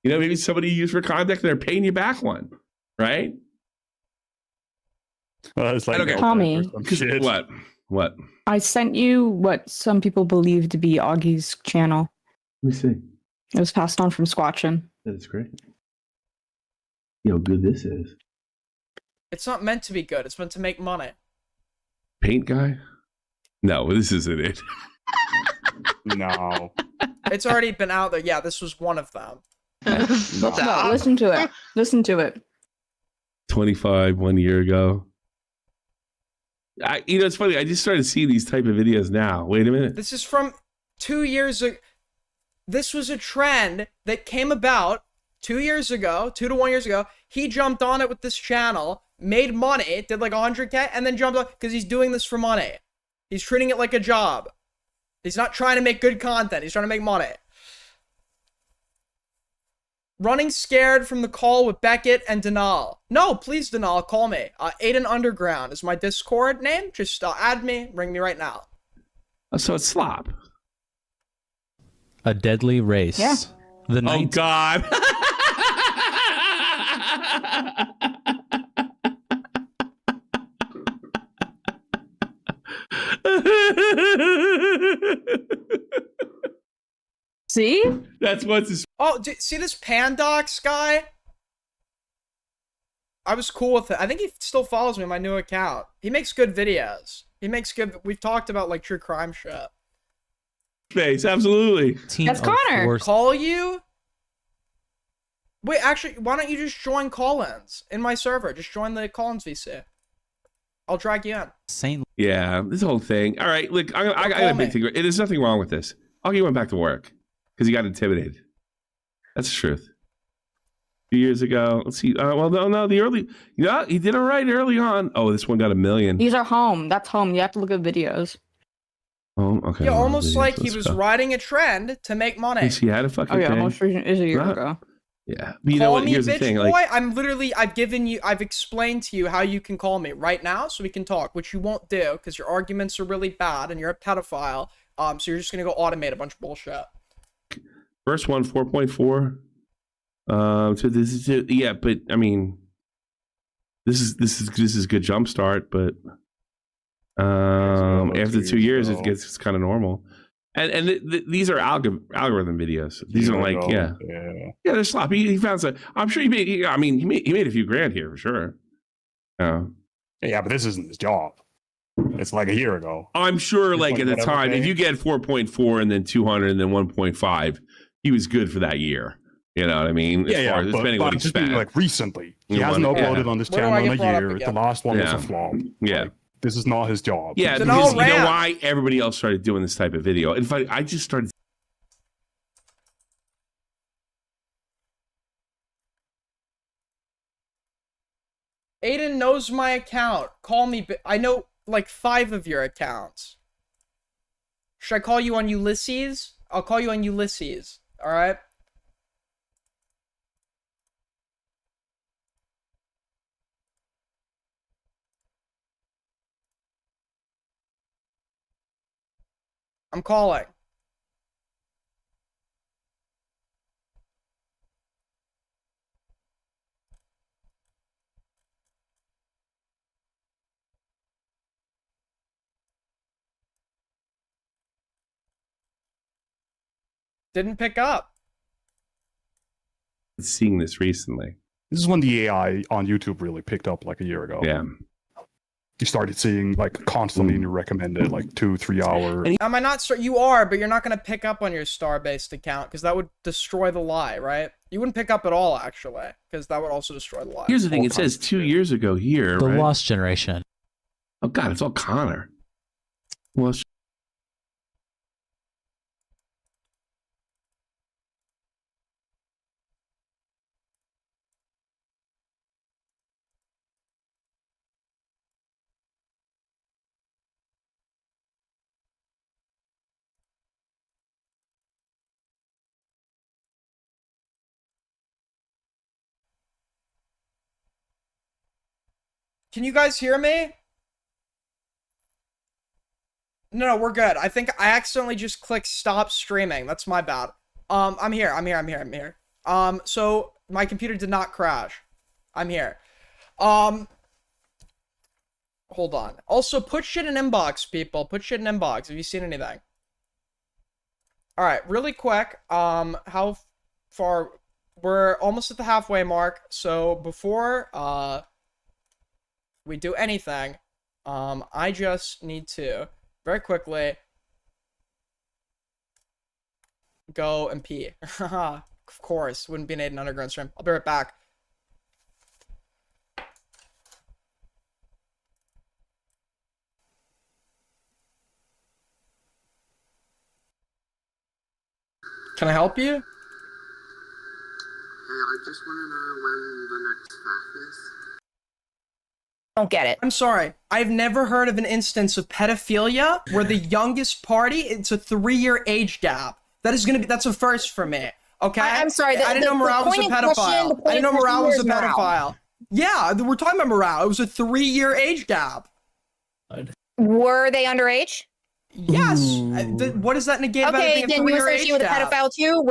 You know, maybe somebody you use for contact, they're paying you back one, right? It's like Tommy. What? I sent you what some people believe to be Augie's channel. Let me see. It was passed on from Squatchin. That's great. You know how good this is. It's not meant to be good. It's meant to make money. Paint guy? No, this isn't it. No. It's already been out there. Yeah, this was one of them. No, listen to it. Listen to it. 25, 1 year ago. It's funny. I just started seeing these type of videos now. Wait a minute. This is from 2 years ago. This was a trend that came about 2 years ago, 2 to 1 years ago. He jumped on it with this channel, made money, did like 100K, and then jumped on because he's doing this for money. He's treating it like a job. He's not trying to make good content. He's trying to make money. Running scared from the call with Beckett and Denal. No, please, Denal, call me. Aiden Underground is my Discord name. Just add me, ring me right now. So it's slop. A deadly race. Yeah. Oh, God. See? That's what's his. Oh, see this Pandox guy? I was cool with it. I think he still follows me on my new account. He makes good videos. We've talked about like true crime shit. Face, absolutely. That's Connor. Call you? Wait, actually, why don't you just join call-ins in my server? Just join the call-ins VC. I'll drag you in. Yeah, this whole thing. All right, look, I got a big thing. There's nothing wrong with this. Augie went back to work because he got intimidated. That's the truth. A few years ago, let's see. He did all right early on. Oh, this one got 1 million. These are home. That's home. You have to look at videos. Oh, okay. Yeah, almost like he was riding a trend to make money. Yes, he had a fucking thing. Almost is a year ago. Yeah, but you know what? Here's the thing. Boy, Like, I've explained to you how you can call me right now so we can talk, which you won't do because your arguments are really bad and you're a pedophile. So you're just gonna go automate a bunch of bullshit. First one, 4.4. So this is it. Yeah, but I mean, this is a good jump start, but after 2 years, it gets kind of normal. And these are algorithm videos. These are like, yeah, they're sloppy. He found some. I'm sure he made a few grand here for sure. Yeah, but this isn't his job. It's like a year ago. I'm sure, like at the time, if you get 4.4 and then 200 and then 1.5, he was good for that year. You know what I mean? Depending on what he spent. Like recently, he hasn't uploaded on this channel in a year. The last one was a flop. Yeah. Like, this is not his job. Yeah, because you know why everybody else started doing this type of video. In fact, I just started. Aiden knows my account. Call me. I know like 5 of your accounts. Should I call you on Ulysses? I'll call you on Ulysses. All right. I'm calling. Didn't pick up. Seeing this recently. This is when the AI on YouTube really picked up like a year ago. Yeah. You started seeing like constantly recommended like 2-3 hour. Am I not sure? You are, but you're not going to pick up on your star-based account because that would destroy the lie, right? You wouldn't pick up at all, actually, because that would also destroy the lie. Here's the thing. It says 2 years ago here, The right? Lost Generation. Oh, God, it's all Connor. Lost. Can you guys hear me? No, we're good. I think I accidentally just clicked stop streaming. That's my bad. I'm here. So my computer did not crash. I'm here. Hold on. Also, put shit in inbox, people. Put shit in inbox. Have you seen anything? Alright, really quick. How far? We're almost at the halfway mark. So before, we do anything, I just need to very quickly go and pee. Of course, wouldn't be an Aiden Underground stream. I'll be right back. Can I help you? Hey, I just want to know when the next fact is. Don't get it. I'm sorry. I've never heard of an instance of pedophilia where the youngest party, it's a 3-year age gap. That's a first for me. Okay? I'm sorry. I didn't know Morale was a pedophile. I didn't know Morale was a pedophile. Yeah, we're talking about Morale. It was a 3-year age gap. Were they underage? Yes. What does that negate about it being a 3-year age gap? Okay, then you associate with a pedophile too?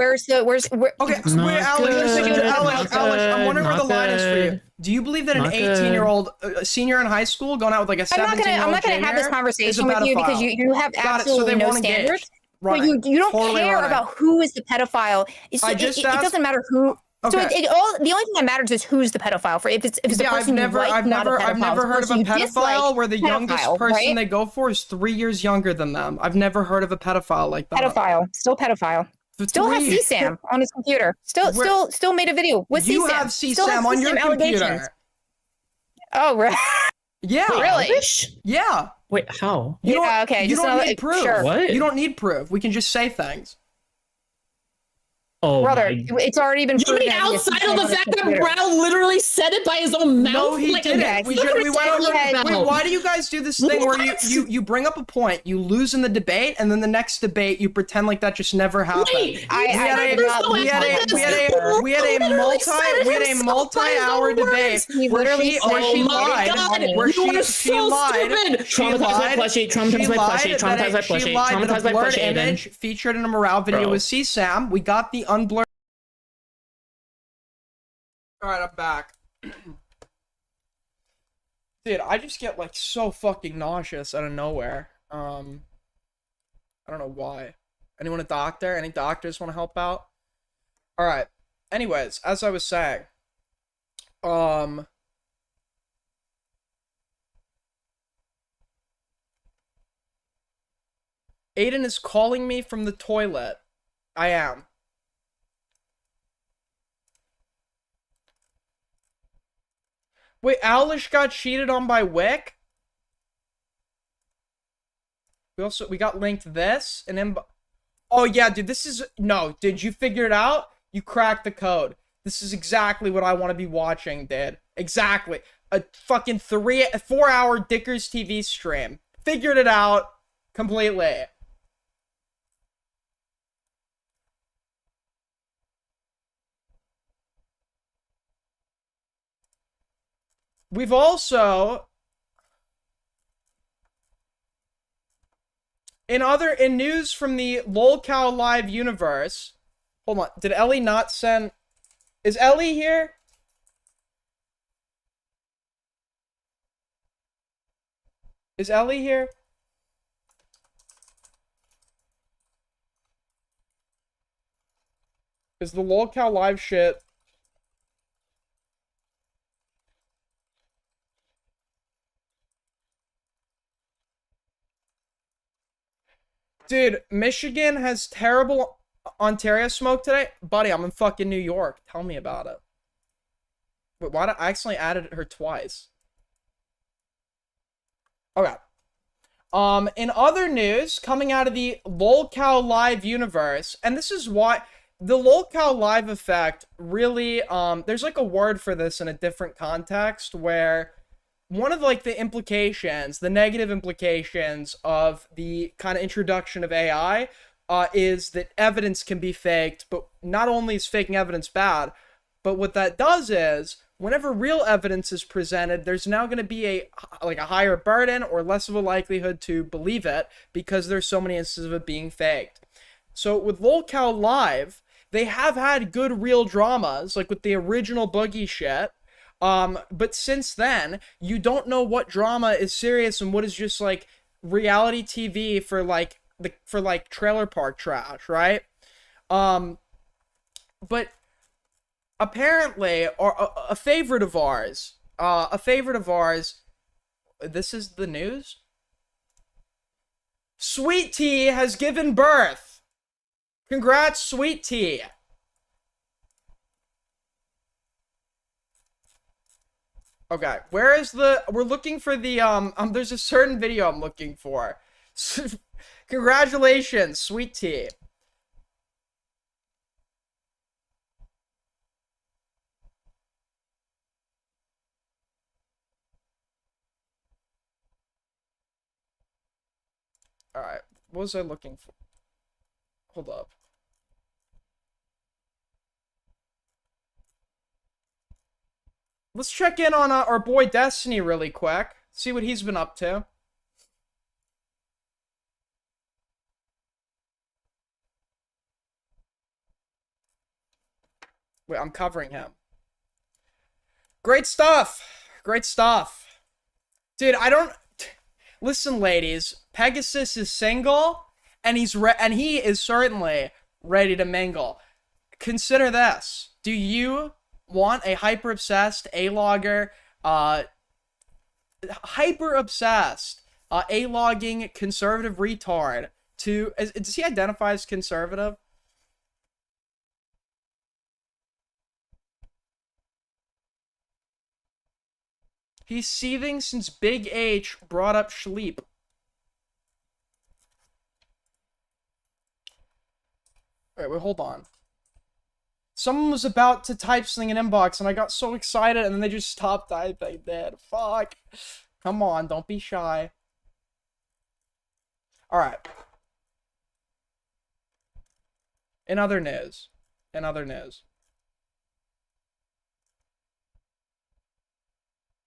Okay, so wait, Alex, I'm wondering where the line is for you. Do you believe that an 18-year-old senior in high school going out with like a 17-year-old I'm not gonna have this conversation with you because you have absolutely no standards. But you don't care about who is the pedophile. It doesn't matter who. Okay. So the only thing that matters is who's the pedophile for. If it's a person I've never heard of a pedophile where the youngest person they go for is 3 years younger than them. I've never heard of a pedophile like that. Still pedophile. Still has CSAM on his computer. Still made a video with CSAM. You have CSAM on your computer. Oh, right. Yeah. Really? Yeah. Wait, how? You don't need proof. Sure. What? You don't need proof. We can just say things. Oh, brother, it's already been proven. You mean outside of the fact that Brown literally said it by his own mouth? No, he didn't. Wait, why do you guys do this thing where you bring up a point, you lose in the debate, and then the next debate you pretend like that just never happened? Wait, we had a multi-hour debate where she lied. Traumatized by blurred image featured in a Morale video with CSAM. We got the unblurred. Alright, I'm back. Dude, I just get like so fucking nauseous out of nowhere. I don't know why. Anyone a doctor? Any doctors want to help out? Alright. Anyways, as I was saying. Aiden is calling me from the toilet. I am. Wait, Owlish got cheated on by Wick? We got linked this and then. Oh yeah, dude, this is dude, you figured it out? You cracked the code. This is exactly what I want to be watching, dude. Exactly. a fucking 4-hour Dickers TV stream. Figured it out completely. We've also, in news from the LOLcow Live universe, hold on, did Ellie not send, is Ellie here? Is Ellie here? Is the LOLcow Live shit? Dude, Michigan has terrible Ontario smoke today. Buddy, I'm in fucking New York. Tell me about it. Wait, why did I accidentally added her twice? Okay. In other news, coming out of the LOLcow Live universe, and this is why the LOLcow Live effect really, there's like a word for this in a different context where one of like the implications, the negative implications of the kind of introduction of AI is that evidence can be faked, but not only is faking evidence bad, but what that does is whenever real evidence is presented, there's now going to be a higher burden or less of a likelihood to believe it because there's so many instances of it being faked. So with LOLcow Live, they have had good real dramas, like with the original Boogie shit. But since then, you don't know what drama is serious and what is just like reality TV for like trailer park trash, right? But apparently, or a favorite of ours, this is the news. Sweet Tea has given birth. Congrats, Sweet Tea. Okay, where is we're looking for the, there's a certain video I'm looking for. Congratulations, Sweet Tea. Alright, what was I looking for? Hold up. Let's check in on our boy Destiny really quick. See what he's been up to. Wait, I'm covering him. Great stuff. Great stuff. Dude, I don't... Listen, ladies. Pegasus is single, and he is certainly ready to mingle. Consider this. Do you want a hyper-obsessed A-logger, hyper-obsessed A-logging conservative retard to... Does he identify as conservative? He's seething since Big H brought up Schleep. Alright, wait, hold on. Someone was about to type something in inbox, and I got so excited, and then they just stopped typing. Dead. Fuck. Come on, don't be shy. Alright. In other news.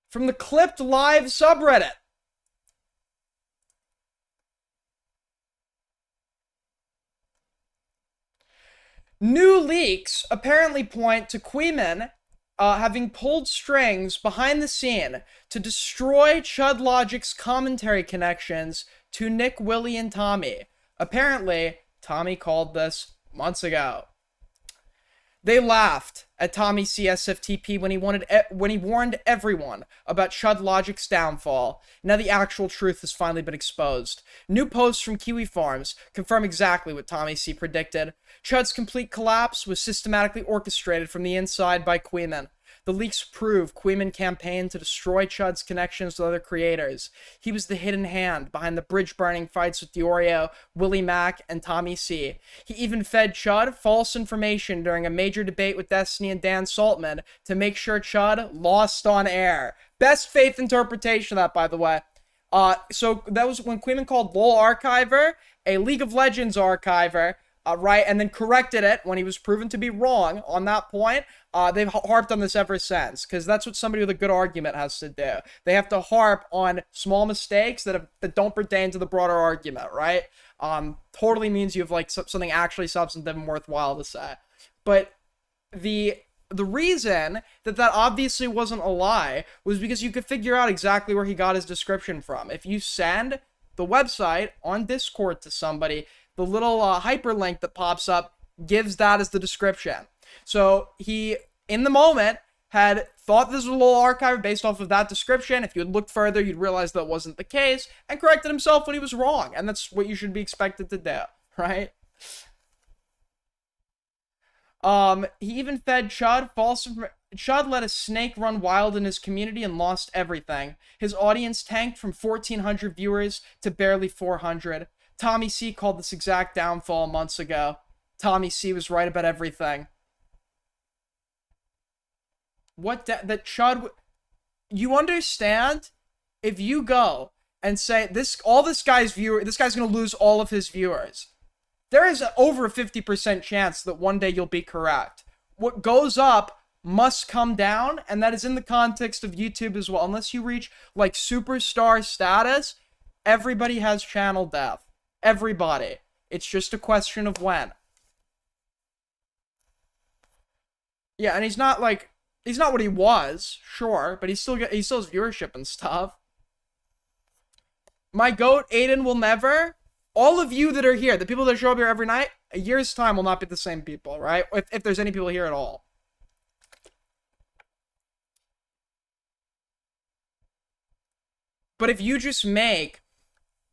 From the Clipped Live subreddit. New leaks apparently point to Queeman having pulled strings behind the scene to destroy Chud Logic's commentary connections to Nick, Willie, and Tommy. Apparently, Tommy called this months ago. They laughed at Tommy CSFTP when he warned everyone about Chud Logic's downfall. Now the actual truth has finally been exposed. New posts from Kiwi Farms confirm exactly what Tommy C predicted. Chud's complete collapse was systematically orchestrated from the inside by Queeman. The leaks prove Queeman campaigned to destroy Chud's connections with other creators. He was the hidden hand behind the bridge-burning fights with Deorio, Willie Mack, and Tommy C. He even fed Chud false information during a major debate with Destiny and Dan Saltman to make sure Chud lost on air. Best faith interpretation of that, by the way. So that was when Queeman called LOL Archiver a League of Legends archiver, right, and then corrected it when he was proven to be wrong on that point. They've harped on this ever since, because that's what somebody with a good argument has to do. They have to harp on small mistakes that don't pertain to the broader argument, right? Totally means you have like something actually substantive and worthwhile to say. But the reason that obviously wasn't a lie was because you could figure out exactly where he got his description from. If you send the website on Discord to somebody, the little hyperlink that pops up gives that as the description. So he, in the moment, had thought this was a little archive based off of that description. If you had looked further, you'd realize that wasn't the case, and corrected himself when he was wrong. And that's what you should be expected to do, right? He even fed Chud false information. Chud let a snake run wild in his community and lost everything. His audience tanked from 1,400 viewers to barely 400. Tommy C called this exact downfall months ago. Tommy C was right about everything. That Chud... You understand? If you go and say, this guy's gonna lose all of his viewers, there is over a 50% chance that one day you'll be correct. What goes up must come down, and that is in the context of YouTube as well. Unless you reach, like, superstar status, everybody has channel death. Everybody. It's just a question of when. Yeah, and he's not what he was, sure, but he still has viewership and stuff. My goat, Aiden, will never... All of you that are here, the people that show up here every night, a year's time will not be the same people, right? If there's any people here at all. But if you just make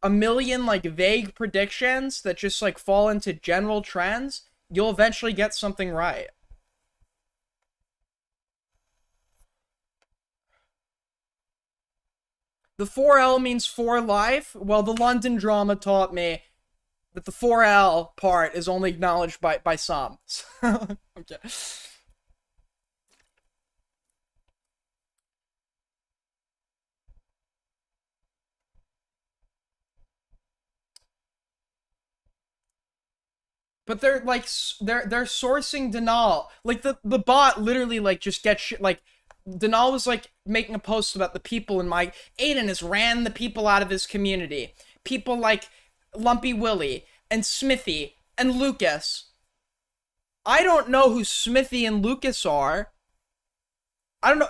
a million, like, vague predictions that just, like, fall into general trends, you'll eventually get something right. The 4L means for life. Well, the London drama taught me that the 4L part is only acknowledged by some. Okay. But they're like they're sourcing Denal. Like the bot literally like just gets shit. Like Denal was like making a post about the people in my... Aiden has ran the people out of his community. People like Lumpy Willie and Smithy and Lucas. I don't know who Smithy and Lucas are. I don't know.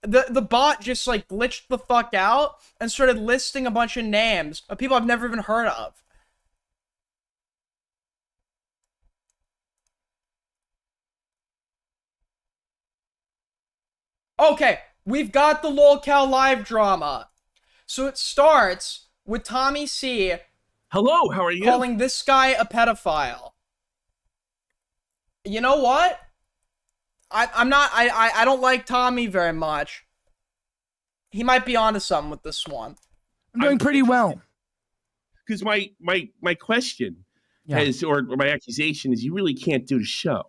The bot just like glitched the fuck out and started listing a bunch of names of people I've never even heard of. Okay, we've got the LOLCal live drama. So it starts with Tommy C. Hello, how are you? Calling this guy a pedophile. You know what? I don't like Tommy very much. He might be onto something with this one. I'm doing pretty well. Because my question is, or my accusation is, you really can't do the show.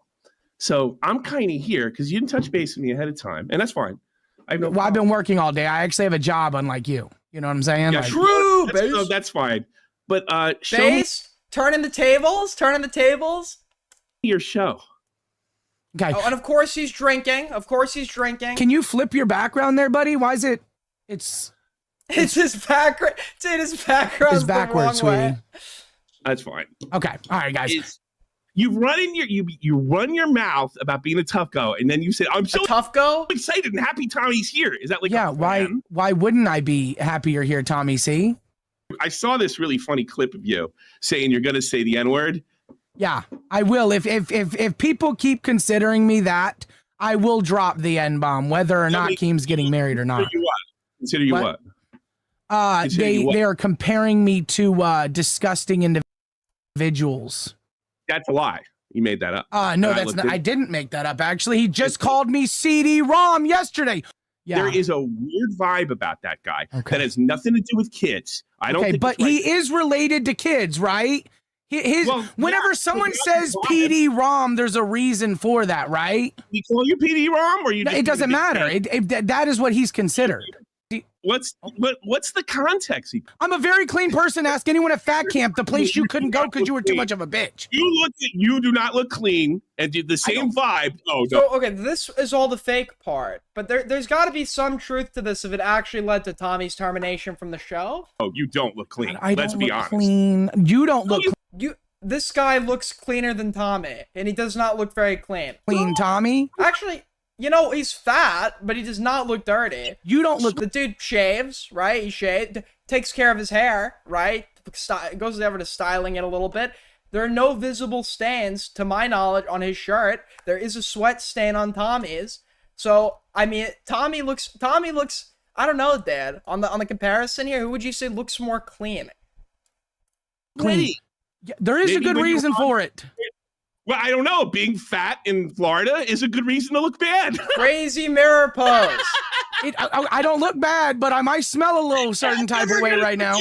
So I'm kind of here because you didn't touch base with me ahead of time, and that's fine. I've been working all day. I actually have a job, unlike you. You know what I'm saying? Yeah, like, true. No, that's fine. But Base, turning the tables. Your show. Okay. Oh, and of course he's drinking. Can you flip your background there, buddy? Why is it? It's his background. Dude, his background's backwards, the wrong way. That's fine. Okay. All right, guys. You run your mouth about being a tough go, and then you say, "I'm so tough go, excited and happy Tommy's here." Is that like why wouldn't I be happy you're here, Tommy C? I saw this really funny clip of you saying you're gonna say the N-word. Yeah, I will. If people keep considering me that, I will drop the N-bomb, whether or not Keem's getting married or not. Consider you what? They are comparing me to disgusting individuals. That's a lie. You made that up. No, that's not. I didn't make that up. Actually, he just called me CD-ROM yesterday. Yeah. There is a weird vibe about that guy that has nothing to do with kids. I don't think but he is related to kids, right? Whenever someone says PD-ROM, there's a reason for that, right? We call you PD-ROM, or you? It doesn't matter. That is what he's considered. What's the context? I'm a very clean person. Ask anyone at Fat Camp, the place you couldn't go because you were too much of a bitch. You do not look clean and did the same vibe. Oh, no. So, okay, this is all the fake part, but there's got to be some truth to this if it actually led to Tommy's termination from the show. Oh, you don't look clean. Let's be honest. Clean. You don't look clean. This guy looks cleaner than Tommy, and he does not look very clean. Clean, Tommy? Actually, he's fat, but he does not look dirty. You don't look... The dude shaves, right? He shaved, takes care of his hair, right? Goes over to styling it a little bit. There are no visible stains, to my knowledge, on his shirt. There is a sweat stain on Tommy's. So, I mean, Tommy looks, I don't know, Dad. On the comparison here, who would you say looks more clean? Clean. Yeah, there is a good reason for it. Well, I don't know. Being fat in Florida is a good reason to look bad. Crazy mirror pose. I don't look bad, but I might smell a little certain type of way right now.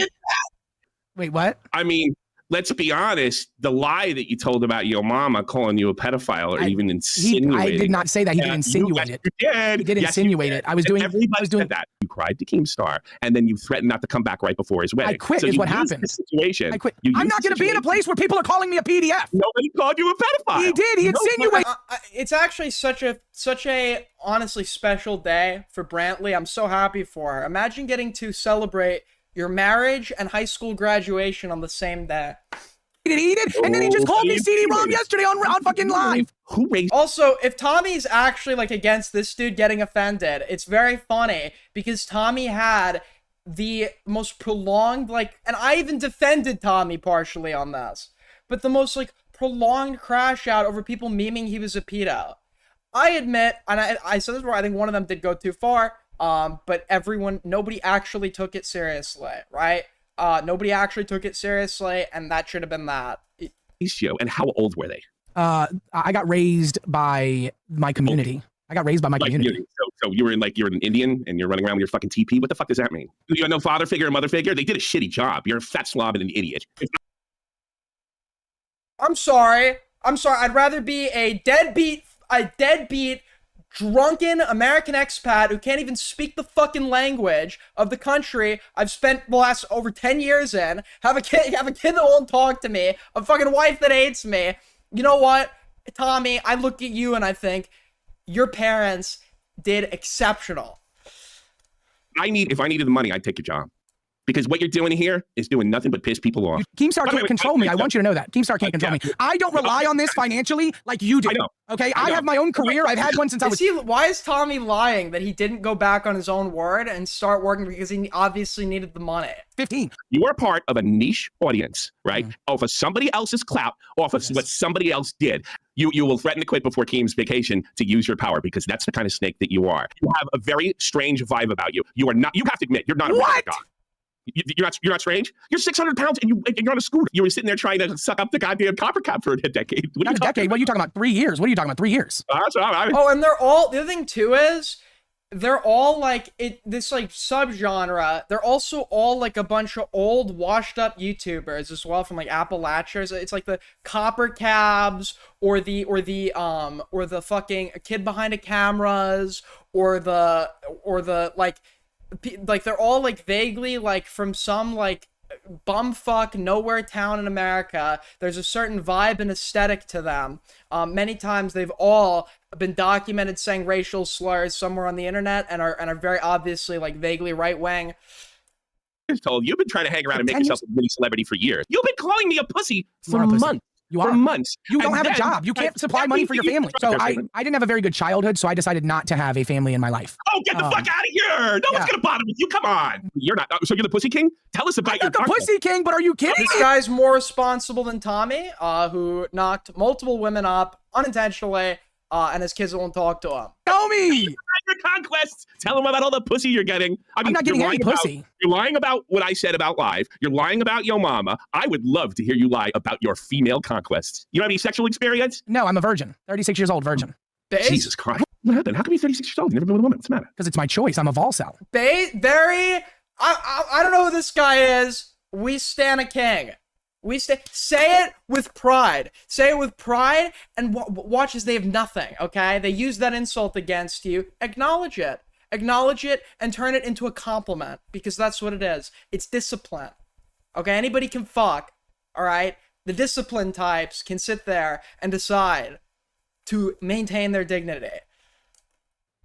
Wait, what? I mean, let's be honest. The lie that you told about your mama calling you a pedophile or even insinuating. I did not say that. He did insinuate it. You did. He did insinuate it. I was doing that. You cried to Keemstar, and then you threatened not to come back right before his wedding. I quit is what happened. Situation. I quit. I'm not going to be in a place where people are calling me a PDF. Nobody called you a pedophile. He did. He insinuated. It's actually such a honestly special day for Brantley. I'm so happy for her. Imagine getting to celebrate your marriage and high school graduation on the same day. He did, and then he just called me CD-ROM yesterday on fucking live. Also, if Tommy's actually like against this dude getting offended, it's very funny because Tommy had the most prolonged and I even defended Tommy partially on this, but the most prolonged crash out over people memeing he was a pedo. I admit, and I said this where I think one of them did go too far, but nobody actually took it seriously, right? Nobody actually took it seriously, and that should have been that. And how old were they? I got raised by my community. I got raised by my community. So you're an Indian and you're running around with your fucking TP? What the fuck does that mean? You got no father figure or mother figure? They did a shitty job. You're a fat slob and an idiot. I'm sorry. I'd rather be a deadbeat, drunken American expat who can't even speak the fucking language of the country I've spent the last over 10 years in, have a kid that won't talk to me, a fucking wife that hates me. You know what, Tommy, I look at you and I think your parents did exceptional. If I needed the money, I'd take your job. Because what you're doing here is doing nothing but piss people off. Keemstar can't control me. I want you to know that. Keemstar can't control me. I don't rely on this financially like you do. I know. Okay? I have my own career. I've had one since I was... Why is Tommy lying that he didn't go back on his own word and start working because he obviously needed the money? 15. You are part of a niche audience, right? Off of somebody else's clout, off of what somebody else did. You will threaten to quit before Keem's vacation to use your power because that's the kind of snake that you are. You have a very strange vibe about you. You have to admit, you're not a regular guy. You're not strange. You're 600 pounds and you're on a scooter. You were sitting there trying to suck up the goddamn copper cap for a decade. Not a decade. What are you talking about? 3 years. What are you talking about? 3 years. And the other thing too is they're all this subgenre. They're also all a bunch of old washed up YouTubers as well from Appalachia. It's like the copper cabs or the fucking kid behind the cameras or the they're all vaguely from some bumfuck nowhere town in America. There's a certain vibe and aesthetic to them. Many times they've all been documented saying racial slurs somewhere on the internet and are very obviously vaguely right wing. Told you've been trying to hang around and make yourself a mini celebrity for years. You've been calling me a pussy for months. For months. You don't have a job. You can't supply money for your family. So I didn't have a very good childhood, so I decided not to have a family in my life. Oh, get the fuck out of here! No one's gonna bother with you. Come on. You're not. So you're the Pussy King? Tell us about your. I'm the Pussy King, but are you kidding? This guy's more responsible than Tommy, who knocked multiple women up unintentionally, and his kids won't talk to him. Tell me. your conquests. Tell them about all the pussy you're getting. I mean, I'm not getting any pussy. You're lying about what I said about live. You're lying about yo mama. I would love to hear you lie about your female conquests. You don't have any sexual experience? No, I'm a virgin. 36 years old, virgin. Jesus Christ. What happened? How come you're 36 years old? You've never been with a woman. What's the matter? Because it's my choice. I'm a Volcel. I don't know who this guy is. We stan a king. Say it with pride. Say it with pride, and watch as they have nothing, okay? They use that insult against you. Acknowledge it. Acknowledge it and turn it into a compliment, because that's what it is. It's discipline. Okay? Anybody can fuck, all right? The discipline types can sit there and decide to maintain their dignity.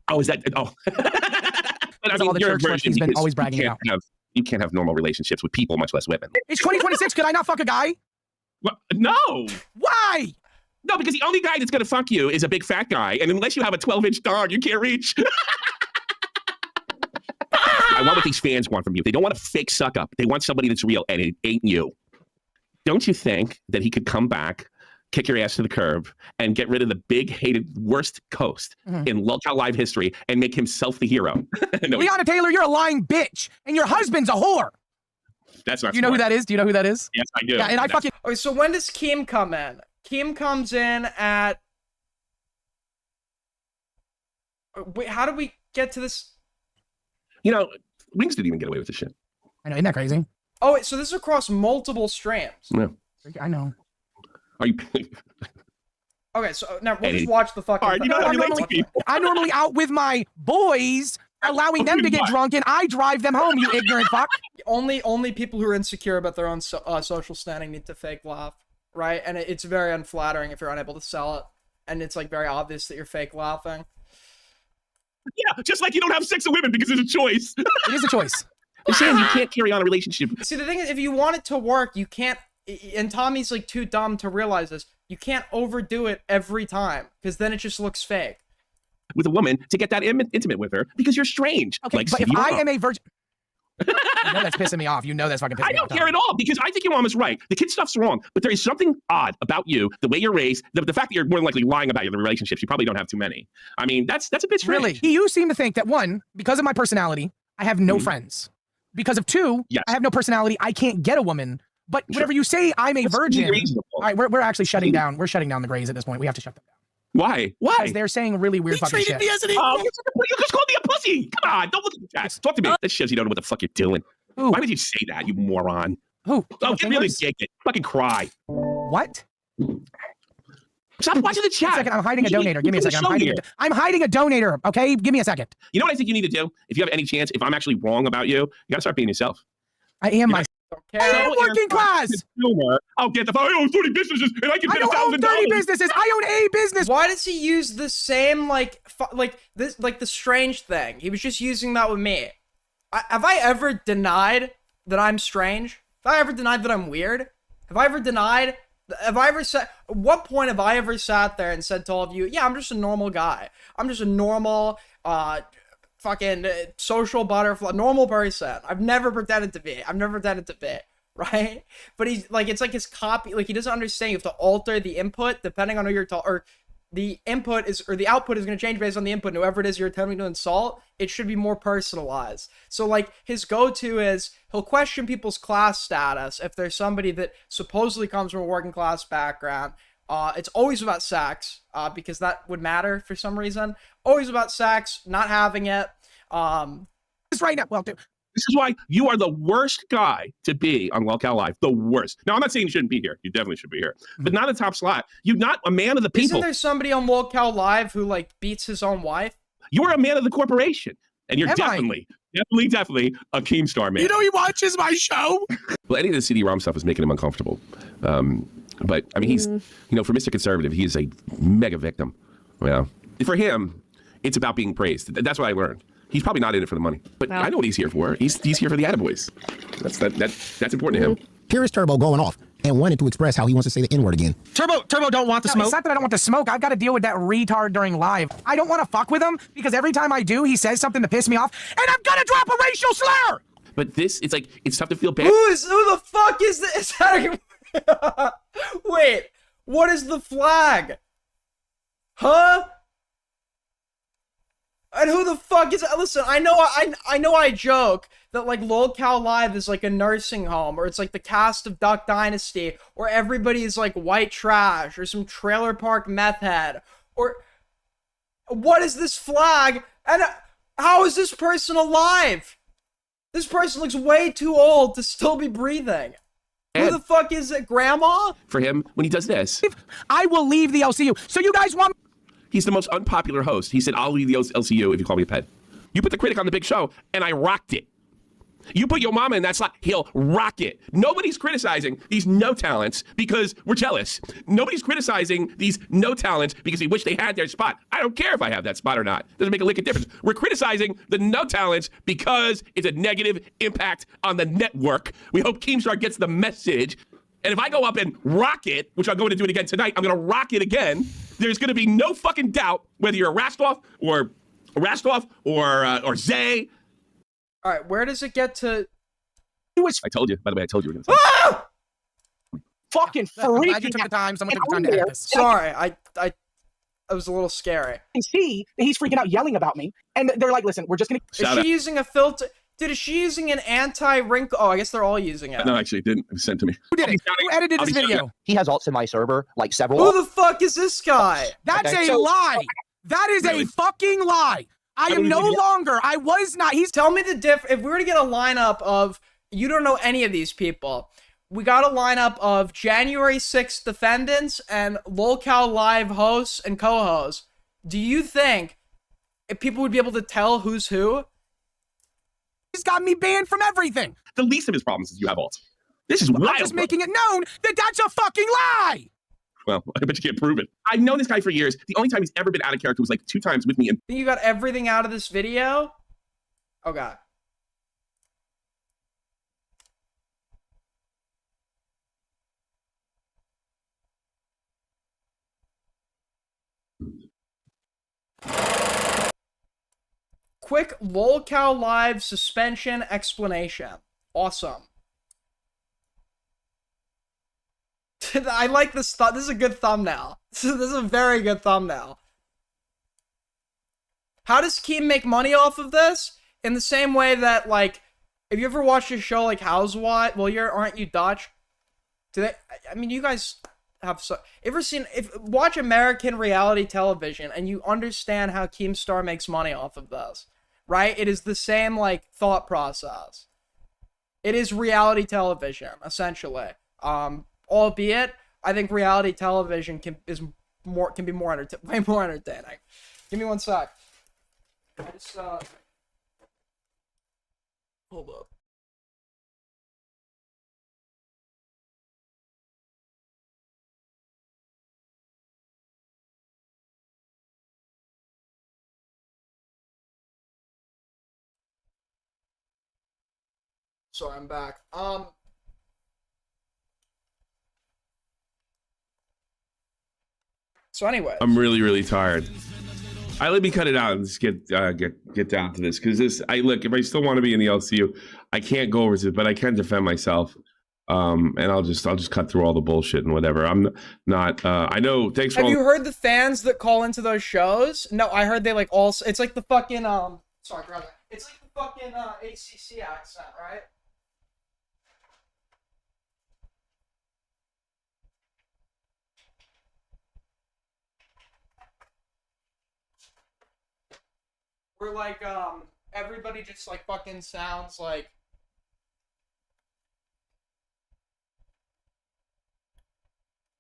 Oh, is that? Oh. But I mean, all the church work he's been always bragging about. You can't have normal relationships with people, much less women. It's 2026. Could I not fuck a guy? Well, no. Why? No, because the only guy that's gonna fuck you is a big fat guy, and unless you have a 12-inch dog, you can't reach. I want what these fans want from you. They don't want a fake suck up. They want somebody that's real, and it ain't you. Don't you think that he could come back, kick your ass to the curb, and get rid of the big, hated, worst host in Lolcow Live history and make himself the hero? No, Breonna Taylor, you're a lying bitch, and your husband's a whore. That's not. Do you know who that is? Do you know who that is? Yes, I do. Yeah, and I fucking. Okay, so when does Keem come in? Keem comes in at. Wait, how did we get to this? You know, Wings didn't even get away with this shit. I know, isn't that crazy? Oh, wait, so this is across multiple streams. Yeah. I know. Are you? Okay, so now we'll just watch the fucking. Right, you know I'm normally out with my boys, allowing them to get drunk, and I drive them home. You ignorant fuck. Only people who are insecure about their own social standing need to fake laugh, right? And it's very unflattering if you're unable to sell it, and it's like very obvious that you're fake laughing. Yeah, just like you don't have sex with women because it's a choice. It is a choice. They're saying you can't carry on a relationship. See, the thing is, if you want it to work, you can't. And Tommy's like too dumb to realize this. You can't overdo it every time, because then it just looks fake. With a woman to get that intimate with her because you're strange. Okay, like, but if I am a virgin. You know that's pissing me off. You know that's fucking pissing me off. I don't care at all, because I think your mom is right. The kid stuff's wrong, but there is something odd about you, the way you're raised, the fact that you're more than likely lying about your relationships. You probably don't have too many. I mean, that's a bit strange. Really? You seem to think that, one, because of my personality, I have no friends. Because of two, I have no personality, I can't get a woman. But whenever you say I'm a virgin, all right, we're actually shutting down. We're shutting down the Grays at this point. We have to shut them down. Why? Why? Because they're saying really weird fucking shit. Me as an you just called me a pussy. Come on, don't look at the chat. Talk to me. That shows you don't know what the fuck you're doing. Who? Why would you say that, you moron? Who? Oh, get really dig it. Fucking cry. What? Stop watching the chat. Wait a second, I'm hiding a donator. Give me a second. I'm hiding a donator. Okay, give me a second. You know what I think you need to do? If you have any chance, if I'm actually wrong about you, you gotta start being yourself. I am myself. I am working class. I'll get the. I own 30 businesses, and I can get $1,000. I own 30 businesses. I own a business. Why does he use the same like the strange thing? He was just using that with me. Have I ever denied that I'm strange? Have I ever denied that I'm weird? Have I ever denied? Have I ever said? At what point have I ever sat there and said to all of you, "Yeah, I'm just a normal guy. I'm just a normal, fucking social butterfly, normal person. I've never pretended to be. I've never pretended to be." Right? But he's like, it's like his copy. Like, he doesn't understand. You have to alter the input depending on who you're talking. Or the input is, or the output is going to change based on the input. And whoever it is you're attempting to insult, it should be more personalized. So like, his go-to is he'll question people's class status if there's somebody that supposedly comes from a working class background. It's always about sex, because that would matter for some reason. Always about sex, not having it. It's right now. Well, dude. This is why you are the worst guy to be on Lolcow Live. The worst. Now, I'm not saying you shouldn't be here. You definitely should be here. But not a top slot. You're not a man of the people. Isn't there somebody on Lolcow Live who, like, beats his own wife? You're a man of the corporation. And you're definitely a Keemstar man. You know he watches my show? Well, any of the CD-ROM stuff is making him uncomfortable. But, I mean, he's, you know, for Mr. Conservative, he is a mega victim. Well, for him, it's about being praised. That's what I learned. He's probably not in it for the money, but I know what he's here for. He's here for the attaboys. That's important to him. Here is Turbo going off and wanted to express how he wants to say the N-word again. Turbo don't want the smoke. It's not that I don't want the smoke. I've got to deal with that retard during live. I don't want to fuck with him because every time I do, he says something to piss me off, and I'm gonna drop a racial slur. But this, it's like, it's tough to feel bad. Who the fuck is this? Wait, what is the flag? Huh? And who the fuck is? Listen, I know I joke that like LOLCal Live is like a nursing home, or it's like the cast of Duck Dynasty, or everybody is like white trash, or some trailer park meth head, or what is this flag? And how is this person alive? This person looks way too old to still be breathing. Who the fuck is it, Grandma? For him, when he does this, I will leave the LCU. So you guys want? He's the most unpopular host. He said, I'll leave the LCU if you call me a pet. You put the critic on the big show, and I rocked it. You put your mama in that slot, he'll rock it. Nobody's criticizing these no talents because we're jealous. Nobody's criticizing these no talents because they wish they had their spot. I don't care if I have that spot or not. Doesn't make a lick of difference. We're criticizing the no talents because it's a negative impact on the network. We hope Keemstar gets the message. And if I go up and rock it, which I'm going to do it again tonight, I'm going to rock it again. There's going to be no fucking doubt whether you're a Rastov or Zay. All right, where does it get to? I told you. By the way, I told you. We're gonna Ah! Fucking freaking. Glad you took the time. Someone took the time to edit this. Sorry, I was a little scary. And see that he's freaking out, yelling about me, and they're like, "Listen, we're just gonna." Is she using a filter? Dude, is she using an anti-wrinkle? Oh, I guess they're all using it. No, actually, it didn't. It was sent to me. Who did it? Who edited this video? He has alts in my server, like several. Who the fuck is this guy? That's a lie. That is a fucking lie. I am no longer. I was not. He's. Tell me the diff. If we were to get a lineup of, you don't know any of these people. We got a lineup of January 6th defendants and LOLCal Live hosts and co-hosts. Do you think if people would be able to tell who's who? He's got me banned from everything. The least of his problems is you have alts. This is wild. I'm just making it known that that's a fucking lie. Well, I bet you can't prove it. I've known this guy for years. The only time he's ever been out of character was like 2 times with me. And you got everything out of this video? Oh, God. Quick LOLCal Live suspension explanation. Awesome. I like this. This is a good thumbnail. This is a very good thumbnail. How does Keem make money off of this? In the same way that, like, if you ever watched a show like Housewives, well, aren't you Dutch? Do they? I mean, you guys have watch American reality television and you understand how Keemstar makes money off of this, right? It is the same like thought process. It is reality television essentially. Albeit, I think reality television can be way more entertaining. Give me one sec. I just hold up. Sorry, I'm back. So anyway, I'm really tired. Let me cut it out and just get down to this because look, if I still want to be in the LCU, I can't go over to it, but I can defend myself. And I'll just cut through all the bullshit and whatever. I'm not. I know. Thanks for. Have you heard the fans that call into those shows? No, I heard they like all. It's like the fucking Sorry, brother. It's like the fucking ACC accent, right? Where like everybody just like fucking sounds like.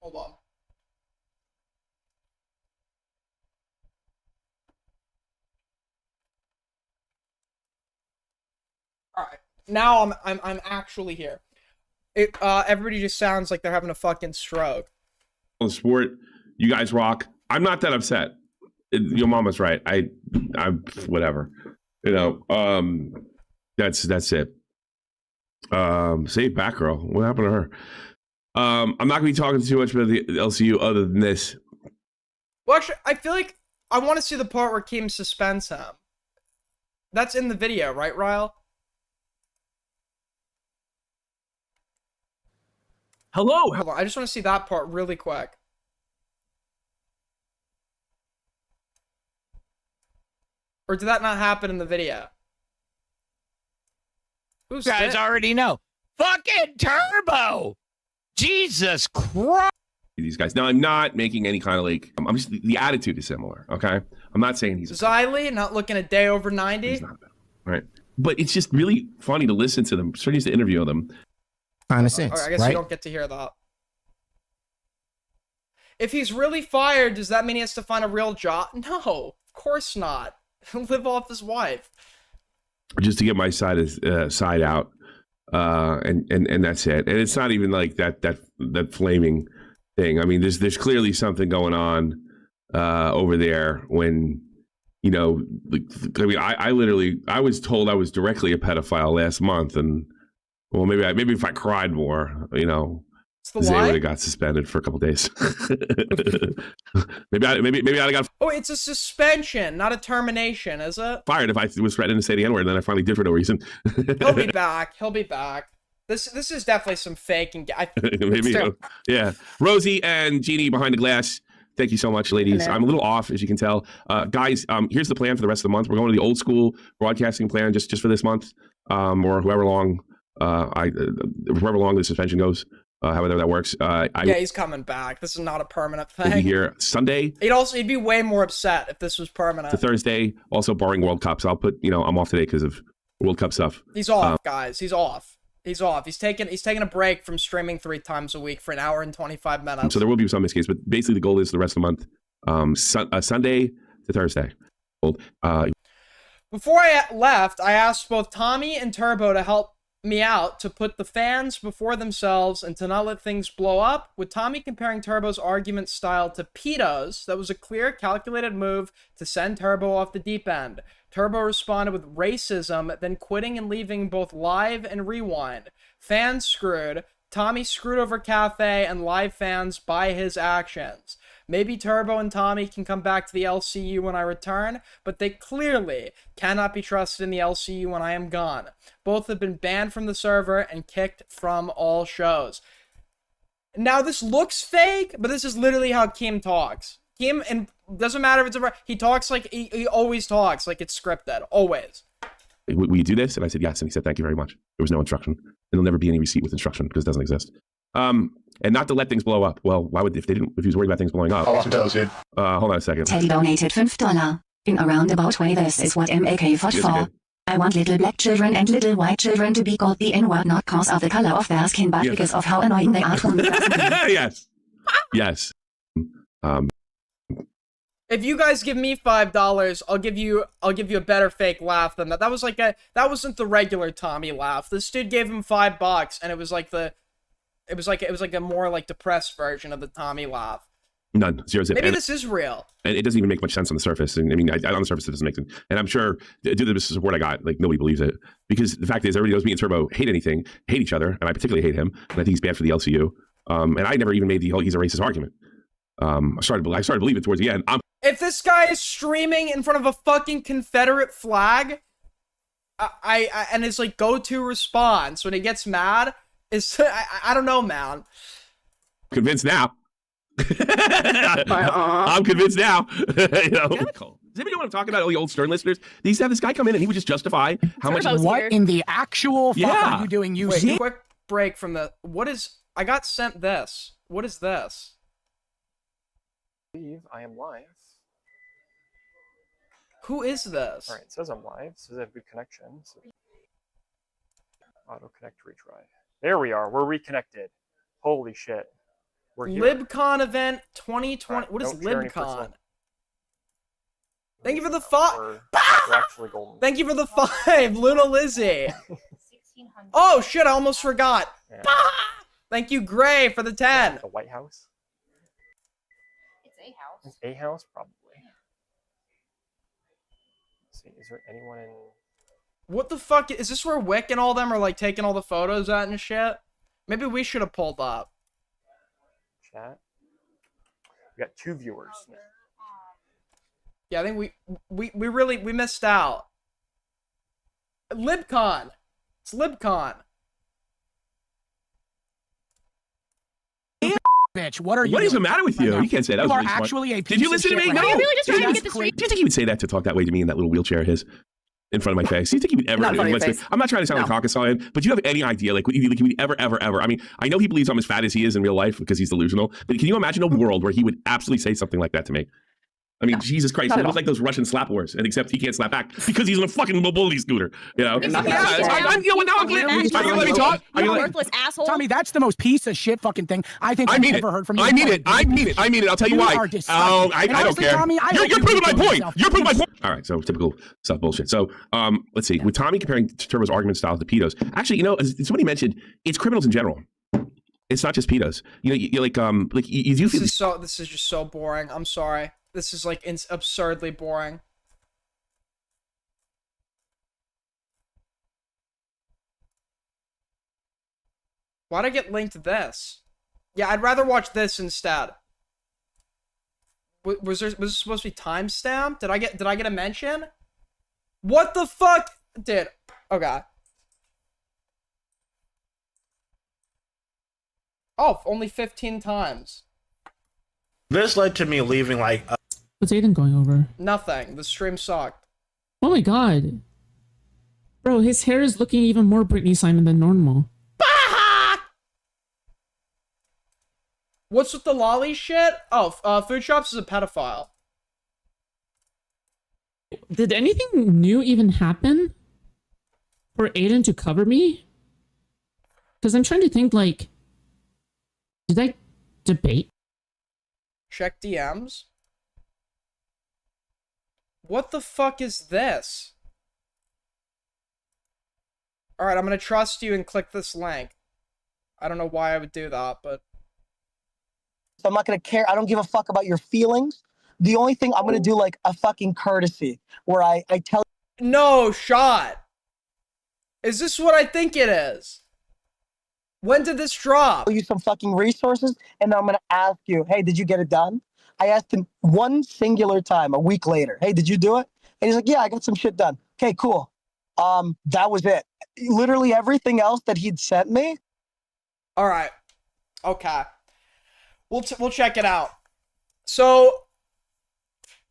Hold on. All right, now I'm actually here. Everybody just sounds like they're having a fucking stroke. The sport, you guys rock. I'm not that upset. Your mama's right. I'm whatever. You know. That's it. Save Batgirl. What happened to her? I'm not gonna be talking too much about the LCU other than this. Well, actually, I feel like I want to see the part where Keem suspends him. That's in the video, right, Ryle? Hello. Hold on, I just want to see that part really quick. Or did that not happen in the video? Who's you guys already know. Fucking Turbo! Jesus Christ! These guys. Now, I'm not making any kind of like, I'm just, the attitude is similar, okay? I'm not saying he's... Xylee, not looking a day over 90? He's not, right? But it's just really funny to listen to them, starting to interview them. Kind of sense, I guess right? you don't get to hear that. If he's really fired, does that mean he has to find a real job? No, of course not. He'll live off his wife. Just to get my side out, and that's it. And it's not even like that flaming thing. I mean, there's clearly something going on over there. When I mean, I was told I was directly a pedophile last month, and well, maybe if I cried more, Zay would have got suspended for a couple days. maybe I'd have got. Oh, it's a suspension, not a termination, is it? Fired if I was threatening to say the N-word, and then I finally did for no reason. He'll be back. He'll be back. This is definitely some faking. Maybe, yeah. Rosie and Jeannie behind the glass. Thank you so much, ladies. Hello. I'm a little off, as you can tell. Guys, here's the plan for the rest of the month. We're going to the old school broadcasting plan just for this month, or however long the suspension goes. However that works. Yeah, he's coming back. This is not a permanent thing. We'll be here Sunday. He'd be way more upset if this was permanent. To Thursday, also barring World Cup. So I'll put, I'm off today because of World Cup stuff. He's off, guys. He's off. He's off. He's taking a break from streaming 3 times a week for an hour and 25 minutes. So there will be some miscases, but basically the goal is the rest of the month, Sunday to Thursday. Before I left, I asked both Tommy and Turbo to help me out, to put the fans before themselves and to not let things blow up. With Tommy comparing Turbo's argument style to pedos, that was a clear, calculated move to send Turbo off the deep end. Turbo responded with racism, then quitting and leaving both live and rewind. Fans screwed. Tommy screwed over Cafe and live fans by his actions. Maybe Turbo and Tommy can come back to the LCU when I return, but they clearly cannot be trusted in the LCU when I am gone. Both have been banned from the server and kicked from all shows. Now, this looks fake, but this is literally how Kim talks. Kim, and doesn't matter if it's he talks like he always talks like it's scripted, always. Will you do this? And I said yes, and he said thank you very much. There was no instruction, and there'll never be any receipt with instruction because it doesn't exist. And not to let things blow up. Well, why would if he was worried about things blowing up? Hold on a second. Teddy donated $5. In a roundabout way, this is what MAK fought for. I want little black children and little white children to be called the N-word, not cause of the color of their skin, but because of how annoying they are to me. Yes. If you guys give me $5, I'll give you a better fake laugh than that. That wasn't the regular Tommy laugh. This dude gave him $5, and it was like a more like depressed version of the Tommy laugh. None. 0 zip. Maybe this is real. And it doesn't even make much sense on the surface. And I mean, on the surface, it doesn't make sense. And I'm sure, due to the support I got, like, nobody believes it. Because the fact is, everybody knows me and Turbo hate each other, and I particularly hate him. And I think he's bad for the LCU. And I never even made the whole he's a racist argument. I started to believe it towards the end. If this guy is streaming in front of a fucking Confederate flag, and his like go-to response when he gets mad is, I don't know, man. Convinced now. I'm convinced now. Does anybody know what I'm talking about? All the old Stern listeners. They used to have this guy come in and he would just justify how much. What in the actual fuck are you doing? Wait, quick break from the. What is? I got sent this. What is this? I am live. Who is this? All right, it says I'm live. It says I have good connection. So... Auto connect retry. There we are. We're reconnected. Holy shit. We're here. LibCon event 2020. Right, what is LibCon? Thank you for the 5. We're actually golden. Thank you for the 5, Luna Lizzie. Oh shit! I almost forgot. Yeah. Thank you, Gray, for the 10. The White House. It's a house. It's a house, probably. Let's see, is there anyone in? What the fuck is this? Where Wick and all them are like taking all the photos at and shit? Maybe we should have pulled up. Chat. We got 2 viewers. Yeah, I think we really missed out. LibCon. It's LibCon. bitch. What are you? What is the matter with you? You can't say that. You was are really actually smart. a piece Did you listen to me? Right No. now. Really just trying to get this straight. Do you think he would say that to talk that way to me in that little wheelchair of his in front of my face? Do you think he would ever? I'm not trying to sound like Caucasoid, but do you have any idea? Like, he would ever? I mean, I know he believes I'm as fat as he is in real life because he's delusional. But can you imagine a world where he would absolutely say something like that to me? I mean, Jesus Christ, it was like those Russian slap wars, and except he can't slap back because he's on a fucking mobility scooter. You know? Now I'm let me talk. Worthless asshole. Tommy, that's the most piece of shit fucking thing I think I've ever heard from you. I mean it. I'll tell you why. Oh, I don't care. You're proving my point. You're proving my point. All right, so typical stuff bullshit. So let's see. With Tommy comparing Turbo's argument style to pedos, actually, as somebody mentioned, it's criminals in general. It's not just pedos. You're like you do. This is just so boring. I'm sorry. This is like absurdly boring. Why'd I get linked to this? Yeah, I'd rather watch this instead. Was this supposed to be timestamped? Did I get a mention? What the fuck? Dude. Okay. Oh, only 15 times. This led to me leaving like What's Aiden going over? Nothing. The stream sucked. Oh my god. Bro, his hair is looking even more Britney Simon than normal. What's with the lolly shit? Oh, Food Shops is a pedophile. Did anything new even happen for Aiden to cover me? Because I'm trying to think, like, did I debate? Check DMs. What the fuck is this? Alright, I'm gonna trust you and click this link. I don't know why I would do that, but... I'm not gonna care. I don't give a fuck about your feelings. The only thing I'm gonna do, like, a fucking courtesy, where I tell you... No, shot! Is this what I think it is? When did this drop? You some fucking resources, and then I'm gonna ask you, hey, did you get it done? I asked him one singular time a week later, hey, did you do it? And he's like, yeah, I got some shit done. Okay, cool. That was it. Literally everything else that he'd sent me. All right. Okay. We'll check it out. So,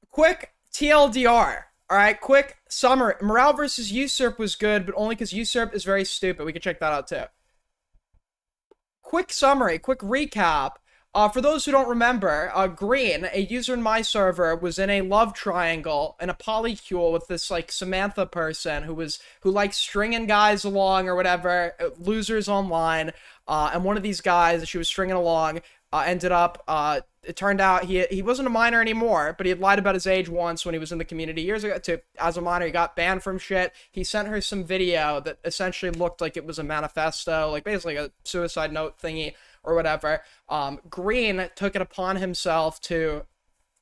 quick TLDR. All right, quick summary. Morale versus Usurp was good, but only because Usurp is very stupid. We can check that out too. Quick summary, quick recap. For those who don't remember, Green, a user in my server, was in a love triangle in a polycule with this like Samantha person who likes stringing guys along or whatever, losers online. And one of these guys that she was stringing along ended up. It turned out he wasn't a minor anymore, but he had lied about his age once when he was in the community years ago. As a minor, he got banned from shit. He sent her some video that essentially looked like it was a manifesto, like basically a suicide note thingy or whatever. Green took it upon himself to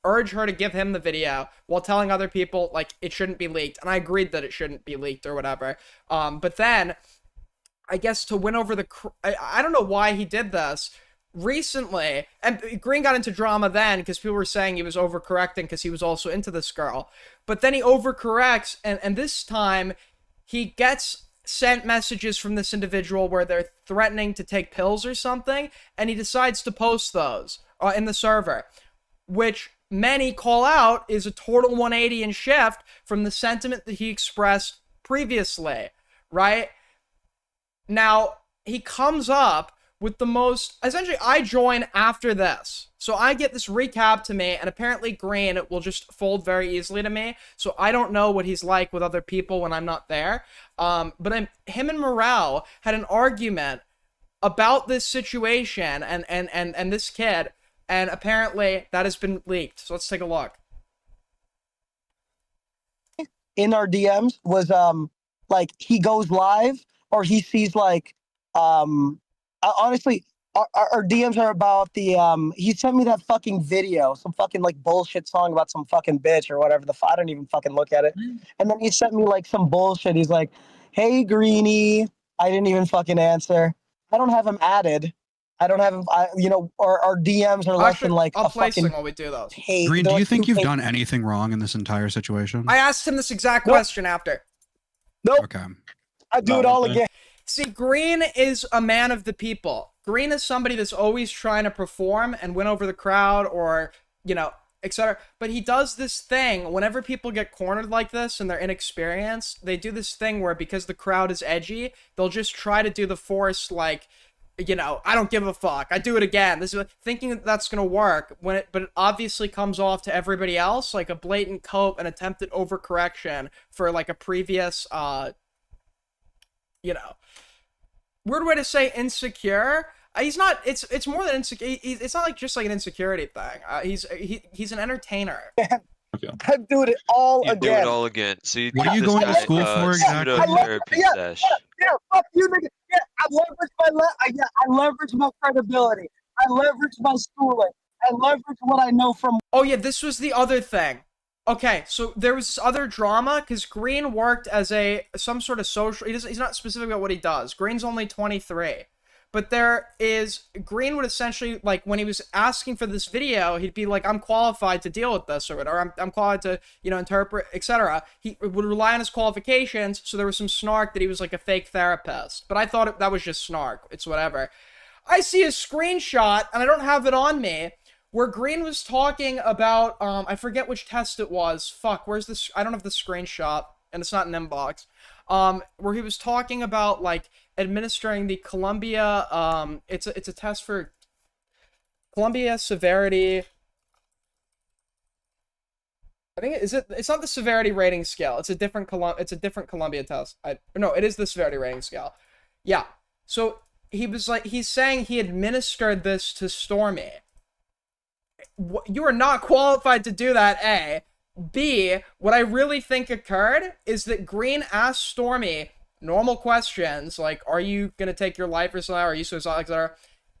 urge her to give him the video while telling other people like it shouldn't be leaked, and I agreed that it shouldn't be leaked or whatever. But then, I guess to win over I don't know why he did this. Recently, and Green got into drama then because people were saying he was overcorrecting because he was also into this girl. But then he overcorrects, and this time he gets sent messages from this individual where they're threatening to take pills or something, and he decides to post those in the server, which many call out is a total 180 and shift from the sentiment that he expressed previously, right? Now, he comes up with the most, essentially, I join after this. So I get this recap to me, and apparently Green will just fold very easily to me. So I don't know what he's like with other people when I'm not there. But him and Morale had an argument about this situation and this kid, and apparently that has been leaked. So let's take a look. In our DMs was like he goes live or he sees like honestly, our DMs are about the he sent me that fucking video, some fucking like bullshit song about some fucking bitch or whatever the I don't even fucking look at it. And then he sent me like some bullshit. He's like, hey Greenie, I didn't even fucking answer. I don't have him added. I don't have him. Our DMs are less than like I'll a play fucking while we do those. Hate. Green, do you think you've done anything wrong in this entire situation? I asked him this exact question after. Nope. Okay. I do it all again. See, Green is a man of the people. Green is somebody that's always trying to perform and win over the crowd, or, you know, etc. But he does this thing whenever people get cornered like this and they're inexperienced. They do this thing where, because the crowd is edgy, they'll just try to do the force, like, you know, I don't give a fuck, I do it again. This is thinking that that's gonna work but it obviously comes off to everybody else like a blatant cope and attempted overcorrection for like a previous you know, weird way to say insecure. He's not. It's more than insecure. It's not like just like an insecurity thing. He's an entertainer. I'm doing it all again. Do it all again. So you what are you going to school for exactly? Yeah, fuck you, nigga. Yeah, I leverage my credibility. I leverage my schooling. I leverage what I know from. Oh yeah, this was the other thing. Okay, so there was this other drama because Green worked as some sort of social. He's not specific about what he does. Green's only 23. But Green would essentially, like, when he was asking for this video, he'd be like, I'm qualified to deal with this, or I'm qualified to, you know, interpret, etc. He would rely on his qualifications, so there was some snark that he was, like, a fake therapist. But I thought that was just snark. It's whatever. I see a screenshot, and I don't have it on me, where Green was talking about, I forget which test it was. Fuck, where's this? I don't have the screenshot, and it's not an inbox. Where he was talking about, like, administering the Columbia, it's a test for Columbia severity. I think it's not the severity rating scale. It's a different Columbia test. No, it is the severity rating scale. Yeah. So he's saying he administered this to Stormy. You are not qualified to do that, A. B, what I really think occurred is that Green asked Stormy normal questions, like, are you gonna take your life or something, are you suicidal, etc.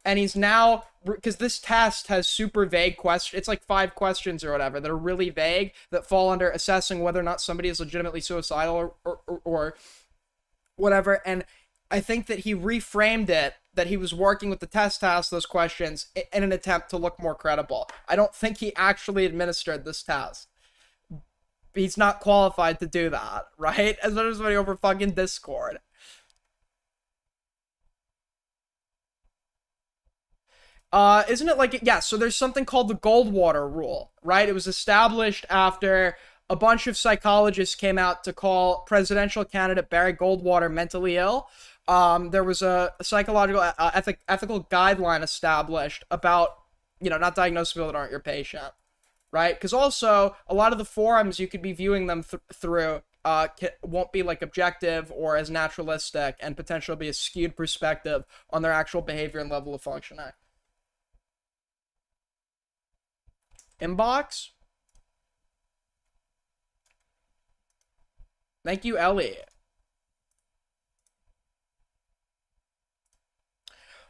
And he's now, because this test has super vague questions, it's like 5 questions or whatever that are really vague, that fall under assessing whether or not somebody is legitimately suicidal or whatever. And I think that he reframed it, that he was working with the test to ask those questions in an attempt to look more credible. I don't think he actually administered this test. He's not qualified to do that, right? As much as somebody over fucking Discord. Isn't it like, yeah, so there's something called the Goldwater rule, right? It was established after a bunch of psychologists came out to call presidential candidate Barry Goldwater mentally ill. There was a psychological ethical guideline established about, you know, not diagnosing people that aren't your patient. Right? Because also, a lot of the forums you could be viewing them through won't be, like, objective or as naturalistic, and potentially be a skewed perspective on their actual behavior and level of functioning. Inbox? Thank you, Ellie.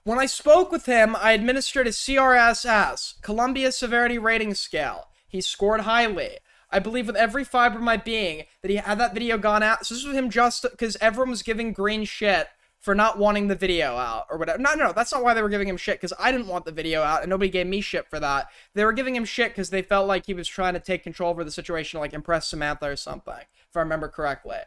When I spoke with him, I administered a CRSS, Columbia Severity Rating Scale. He scored highly. I believe with every fiber of my being that he had that video gone out. So this was him just because everyone was giving Green shit for not wanting the video out or whatever. No, that's not why they were giving him shit, because I didn't want the video out and nobody gave me shit for that. They were giving him shit because they felt like he was trying to take control over the situation, like impress Samantha or something, if I remember correctly.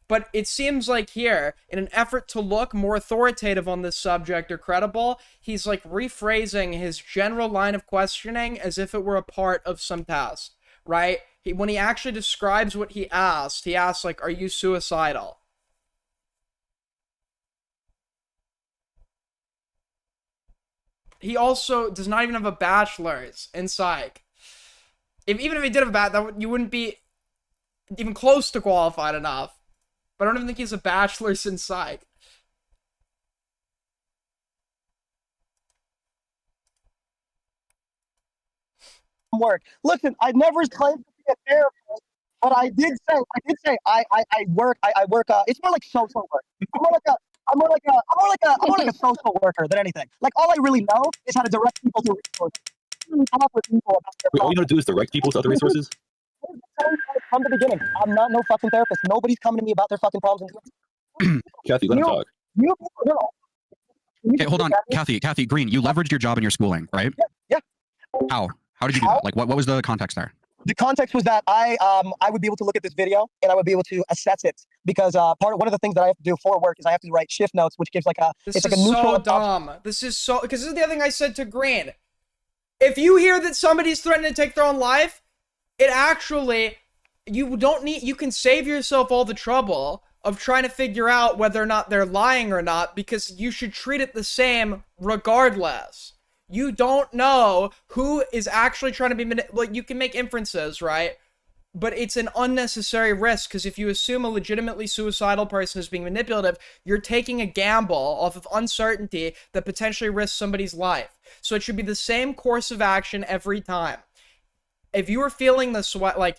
But it seems like here, in an effort to look more authoritative on this subject or credible, he's like rephrasing his general line of questioning as if it were a part of some test, right? When he actually describes what he asks like, are you suicidal? He also does not even have a bachelor's in psych. Even if he did have a bachelor's, you wouldn't be even close to qualified enough. But I don't even think he has a bachelor's in psych. Work. Listen, I never claimed to be a therapist, but I did say I work. It's more like social work. I'm more like a social worker than anything. Like, all I really know is how to direct people to resources. Come up with people about their Wait, all you know to do is direct people to other resources? From the beginning, I'm not no fucking therapist. Nobody's coming to me about their fucking problems. Kathy, let him talk. Okay, hold on, Kathy Green. You leveraged your job in your schooling, right? Yeah. How did you do that? Like, what was the context there? The context was that I would be able to look at this video and I would be able to assess it because one of the things that I have to do for work is I have to write shift notes, which gives like a This is so dumb. This is so, because this is the other thing I said to Green. If you hear that somebody's threatening to take their own life, it actually, you can save yourself all the trouble of trying to figure out whether or not they're lying or not, because you should treat it the same regardless. You don't know who is actually trying to be like, you can make inferences, right? But it's an unnecessary risk, because if you assume a legitimately suicidal person is being manipulative, you're taking a gamble off of uncertainty that potentially risks somebody's life. So it should be the same course of action every time. If you were feeling this way, like,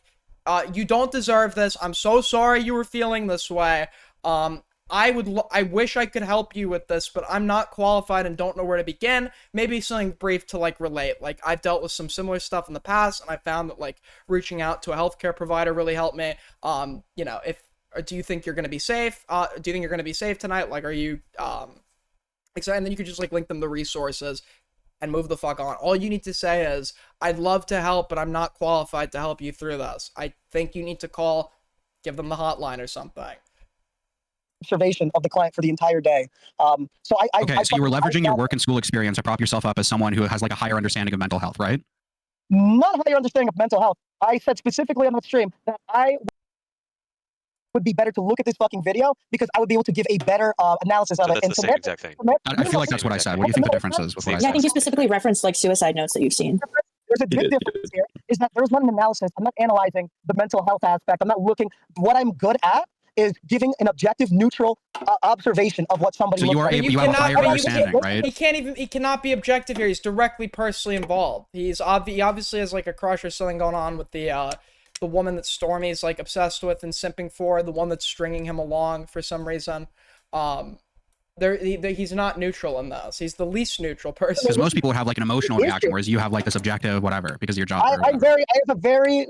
you don't deserve this, I'm so sorry you were feeling this way, I wish I could help you with this, but I'm not qualified and don't know where to begin. Maybe something brief to like relate. Like, I've dealt with some similar stuff in the past, and I found that like reaching out to a healthcare provider really helped me. You know, do you think you're gonna be safe? Do you think you're gonna be safe tonight? Like, are you excited? And then you could just like link them the resources and move the fuck on. All you need to say is, I'd love to help, but I'm not qualified to help you through this. I think you need to call, give them the hotline or something. Observation of the client for the entire day. So you were leveraging your work and school experience to prop yourself up as someone who has like a higher understanding of mental health, right? Not a higher understanding of mental health. I said specifically on the stream that I would be better to look at this fucking video because I would be able to give a better analysis of it. That's the same exact thing. I feel like that's what I said. What do you think the difference is with what I said? I think you specifically referenced like suicide notes that you've seen. There's a big difference here, is that there's not an analysis. I'm not analyzing the mental health aspect. I'm not looking. What I'm good at is giving an objective, neutral observation of what somebody looks like. You have a higher understanding, right? He cannot be objective here. He's directly personally involved. He obviously has like a crush or something going on with the woman that Stormy's like obsessed with and simping for, the one that's stringing him along for some reason. He's not neutral in this. He's the least neutral person. Because most people have like an emotional reaction, whereas you have like this objective whatever because of your job. I have a very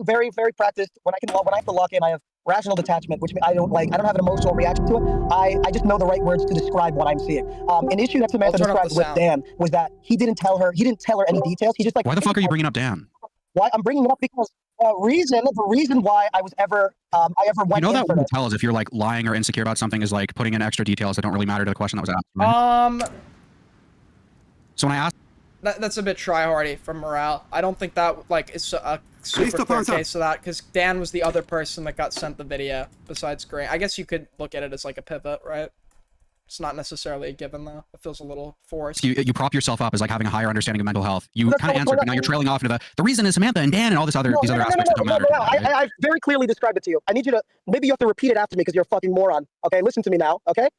practiced, when I have to lock in, I have rational detachment, which I don't have an emotional reaction to it. I just know the right words to describe what I'm seeing. An issue that Samantha described with Dan was that he didn't tell her any details. He just like, why the fuck are you bringing up Dan? Why I'm bringing it up because the reason why I ever went, you know, that wouldn't tell us if you're like lying or insecure about something is like putting in extra details that don't really matter to the question that was asked. Right? So when I asked, that's a bit try-hardy from morale. I don't think that like is a super clear case of that, because Dan was the other person that got sent the video besides Grant. I guess you could look at it as like a pivot, right? It's not necessarily a given, though. It feels a little forced. You prop yourself up as like having a higher understanding of mental health. You kind of answered, but now you're trailing off into the reason is Samantha and Dan and all this other these other aspects that don't matter. I very clearly described it to you. I need you to, maybe you have to repeat it after me because you're a fucking moron. Okay, listen to me now. Okay,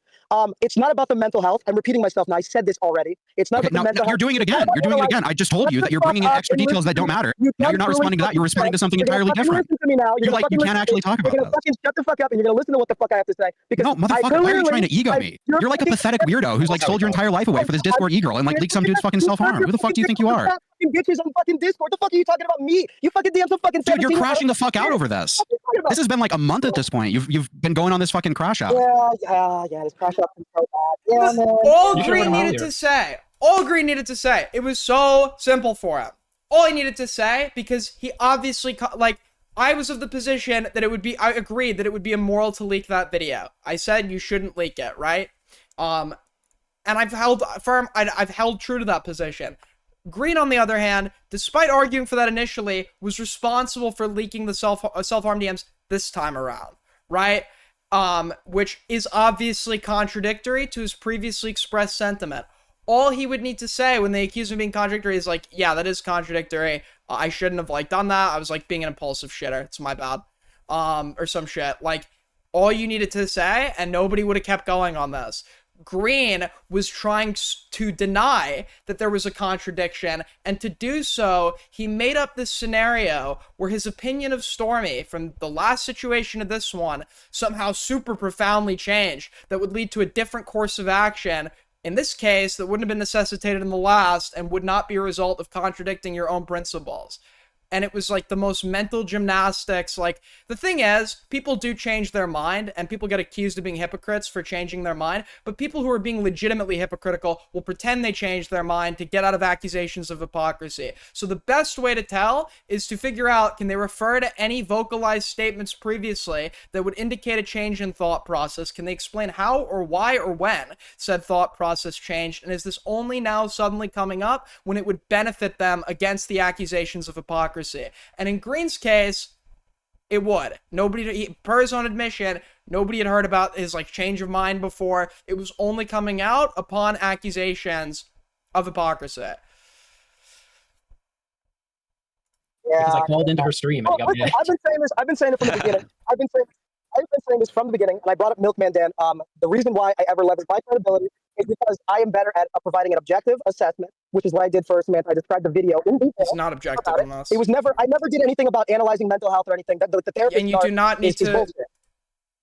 it's not about the mental health. I'm repeating myself now. I said this already. It's not about the mental health. You're doing it again. You're doing it again. I just told you that you're bringing in extra details that don't matter. Now you're not responding to that. You're responding to something entirely different. Listen to me now. You're like, you can't actually talk about this. Shut the fuck up and you're gonna listen to what the fuck I have to say. Because no, motherfucker, why are you trying to ego me? You're like a pathetic weirdo who's like sold your entire life away for this Discord e-girl and like leaked some dude's fucking self-harm. Who the fuck do you think you are? Bitches on fucking Discord. The fuck are you talking about me? You fucking damn some fucking. Dude, you're crashing the fuck out over this. This has been like a month at this point. You've been going on this fucking crash out. Yeah, this crash out is so bad. Yeah, man. All Green needed to say. It was so simple for him. All he needed to say, because he obviously like. I was of the position that I agreed that it would be immoral to leak that video. I said you shouldn't leak it, right? And I've held firm. I've held true to that position. Green, on the other hand, despite arguing for that initially, was responsible for leaking the self-harm DMs this time around, right? Which is obviously contradictory to his previously expressed sentiment. All he would need to say when they accuse him of being contradictory is like, yeah, that is contradictory. I shouldn't have like done that. I was like being an impulsive shitter. It's my bad. Or some shit. Like, all you needed to say, and nobody would have kept going on this. Green was trying to deny that there was a contradiction, and to do so, he made up this scenario where his opinion of Stormy from the last situation to this one somehow super profoundly changed that would lead to a different course of action. In this case, that wouldn't have been necessitated in the last and would not be a result of contradicting your own principles. and it was like the most mental gymnastics. Like, the thing is, people do change their mind, and people get accused of being hypocrites for changing their mind, but people who are being legitimately hypocritical will pretend they changed their mind to get out of accusations of hypocrisy. So the best way to tell is to figure out, can they refer to any vocalized statements previously that would indicate a change in thought process? Can they explain how or why or when said thought process changed? And is this only now suddenly coming up when it would benefit them against the accusations of hypocrisy? And in Green's case, it would. Nobody, per his own admission, nobody had heard about his like change of mind before. It was only coming out upon accusations of hypocrisy. Yeah. Because I called into her stream. And I've been saying this. I've been saying it from the beginning. I've been saying this from the beginning, and I brought up Milkman Dan. The reason why I ever leveraged my credibility is because I am better at providing an objective assessment, which is what I did for Samantha. I described the video in detail. It's not objective unless... It was never. I never did anything about analyzing mental health or anything. The therapist and you do not need to. Bullshit.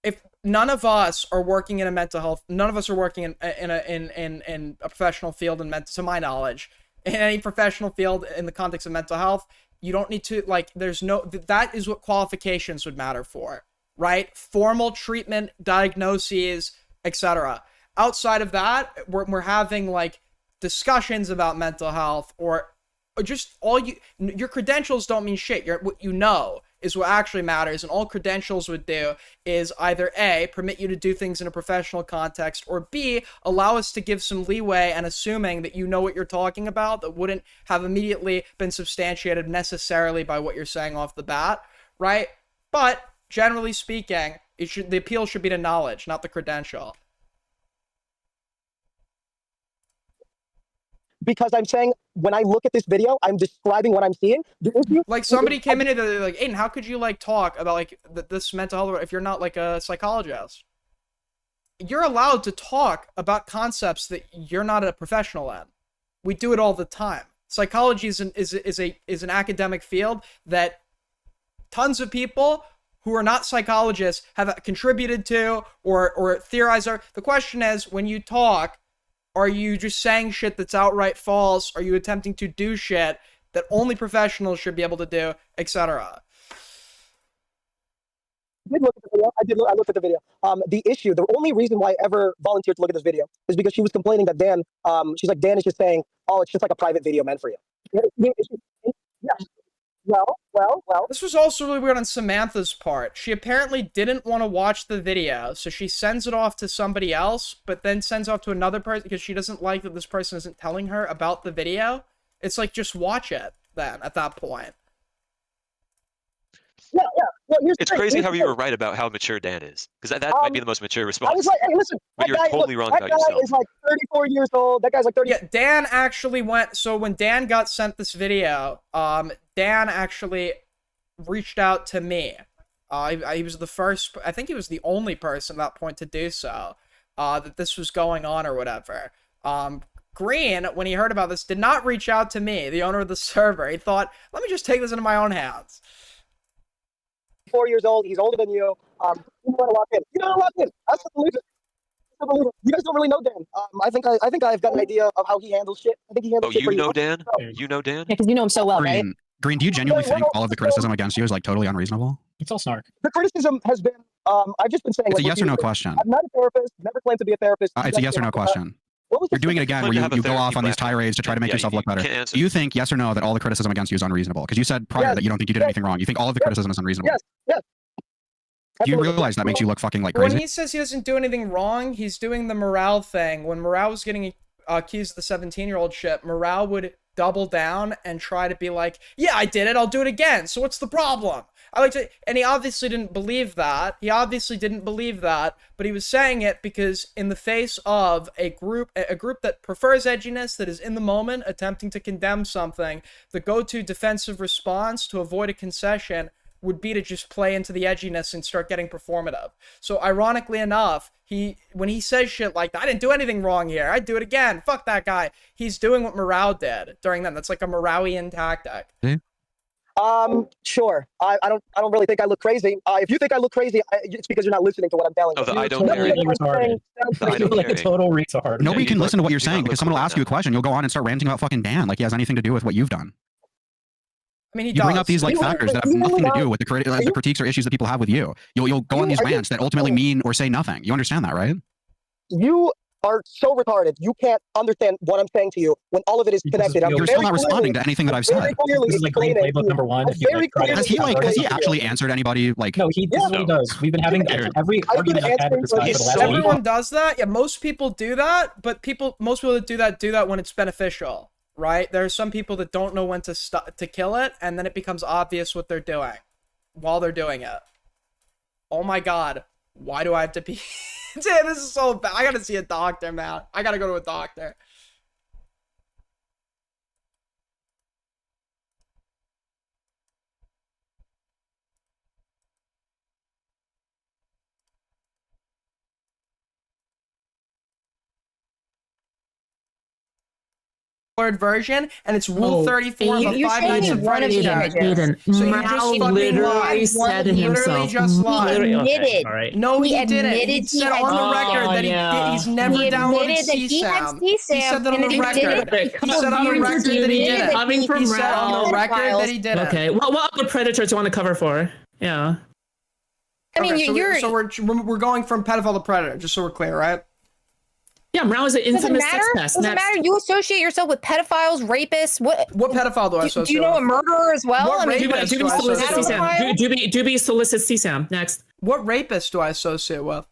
If none of us are working in a mental health, none of us are working in a professional field to my knowledge, in any professional field in the context of mental health, you don't need to like. There's no. That is what qualifications would matter for, right? Formal treatment, diagnoses, etc. Outside of that, we're having like discussions about mental health or just your credentials don't mean shit. What you know is what actually matters, and all credentials would do is either A, permit you to do things in a professional context, or B, allow us to give some leeway and assuming that you know what you're talking about that wouldn't have immediately been substantiated necessarily by what you're saying off the bat, right? But generally speaking, the appeal should be to knowledge, not the credential. Because I'm saying when I look at this video, I'm describing what I'm seeing. Like somebody came in and they're like, Aiden, how could you like talk about like this mental health if you're not like a psychologist? You're allowed to talk about concepts that you're not a professional in. We do it all the time. Psychology is an academic field that tons of people who are not psychologists have contributed to or theorized. The question is, when you talk, are you just saying shit that's outright false? Are you attempting to do shit that only professionals should be able to do, etc.? I did look at the video. I looked at the video. The only reason why I ever volunteered to look at this video is because she was complaining that Dan, she's like, Dan is just saying, oh, it's just like a private video meant for you. Yeah. Well. This was also really weird on Samantha's part. She apparently didn't want to watch the video, so she sends it off to somebody else, but then sends off to another person because she doesn't like that this person isn't telling her about the video. It's like, just watch it then, at that point. Yeah. Well, it's crazy how you were right about how mature Dan is, because that might be the most mature response. I was like, hey, listen, but you're totally wrong about yourself. That guy is like 34 years old. That guy's like 30. Yeah, Dan actually went. So when Dan got sent this video, Dan actually reached out to me. He was the first. I think he was the only person at that point to do so. That this was going on or whatever. Green, when he heard about this, did not reach out to me, the owner of the server. He thought, let me just take this into my own hands. 4 years old. He's older than you. You want to walk in. You don't walk in. That's the loser. You guys don't really know Dan. I think I've got an idea of how he handles shit. I think he handles shit. You know Dan? You know Dan? Yeah, because you know him so well, right? Green, do you genuinely think all of the criticism against you is like totally unreasonable? It's all snark. The criticism has been, I've just been saying. It's a yes or no question. I'm not a therapist. Never claimed to be a therapist. It's a yes or no question. You're doing it again where you go off on these tirades to try to make yourself look better. Do you think, yes or no, that all the criticism against you is unreasonable? Because you said prior that you don't think you did anything wrong. You think all of the criticism is unreasonable? Yes. Do you realize that makes you look fucking like crazy? When he says he doesn't do anything wrong, he's doing the morale thing. When Morale was getting accused of the 17-year-old shit, Morale would double down and try to be like, yeah, I did it, I'll do it again, so what's the problem? And he obviously didn't believe that. But he was saying it because in the face of a group that prefers edginess, that is in the moment attempting to condemn something, the go-to defensive response to avoid a concession would be to just play into the edginess and start getting performative. So ironically enough, when he says shit like, I didn't do anything wrong here, I'd do it again, fuck that guy, he's doing what Morale did during them. That's like a Morawian tactic. Sure. I don't really think I look crazy. If you think I look crazy, it's because you're not listening to what I'm telling you. Oh, I don't care. You like a total retard. Nobody can listen to what you're saying because someone will ask you a question. You'll go on and start ranting about fucking Dan like he has anything to do with what you've done. I mean, you bring up these like factors that have nothing to do with the critiques or issues that people have with you. You'll go on these rants that ultimately mean or say nothing. You understand that, right? You are so retarded. You can't understand what I'm saying to you when all of it is connected. You're still not responding to anything that I've said. This is like green playbook number one. Has he actually answered anybody? Like, no, he definitely does. We've been having every argument I've had with this guy for the last week. Everyone does that. Yeah, most people do that, but most people that do that when it's beneficial, right? There are some people that don't know when to kill it, and then it becomes obvious what they're doing while they're doing it. Oh my god, why do I have to be? Dude, this is so bad. I gotta see a doctor, man. I gotta go to a doctor. Version, and it's Rule 34 of a 5 Nights at Freddy's character. So you just literally said himself. Just lied. Admitted. No, he didn't. He said on the record that he's never downloaded CSAM. He said that on the record. He said on the record that he did it. Coming from he said on the record that he did it. Okay. What other predators do you want to cover for? Yeah. I mean, so we're going from pedophile to predator, just so we're clear, right? Yeah, Morale is an infamous sex pest. Doesn't matter. You associate yourself with pedophiles, rapists. What pedophile do I associate? Do you know a murderer as well? What Doobie solicits CSAM. Next. What rapist do I associate with?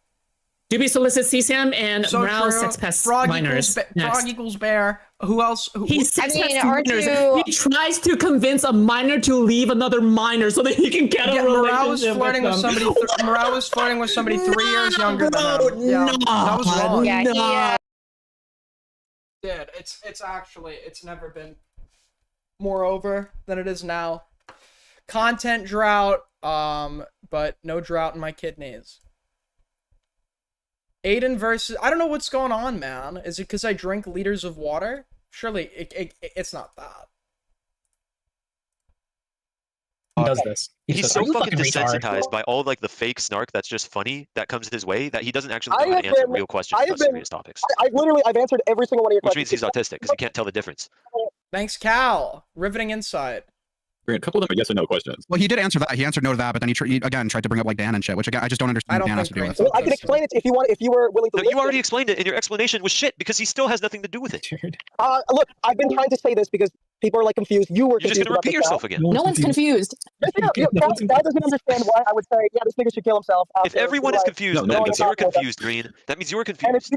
Doobie solicits CSAM and Morale sex pest minors. Frog equals bear. Who else? He minors. He tries to convince a minor to leave another minor so that he can get a relationship. Morale was flirting with somebody. Morale was flirting with somebody 3 years younger than him. Yeah, that was wrong. Yeah, Dude, it's actually never been more over than it is now. Content drought, but no drought in my kidneys. Aiden versus... I don't know what's going on, man. Is it because I drink liters of water? Surely it's not that. He does this. He's so fucking desensitized by all like the fake snark that's just funny that comes his way that he doesn't actually know how to answer real questions about serious topics. I've answered every single one of your questions. questions. Which means he's autistic because he can't tell the difference. Thanks, Cal. Riveting insight. A couple of them are yes or no questions. Well, he did answer that. He answered no to that, but then he again tried to bring up like Dan and shit, which again I just don't understand what Dan has to do with. Well, I can explain it if you want. If you were willing to. No, you already explained it, and your explanation was shit because he still has nothing to do with it. Look, I've been trying to say this because people are like confused. You were. You're just gonna repeat yourself again. No one's confused. That doesn't understand why I would say, yeah, this nigga should kill himself. If everyone is confused, that means you're confused, Green. That means you're confused. And it's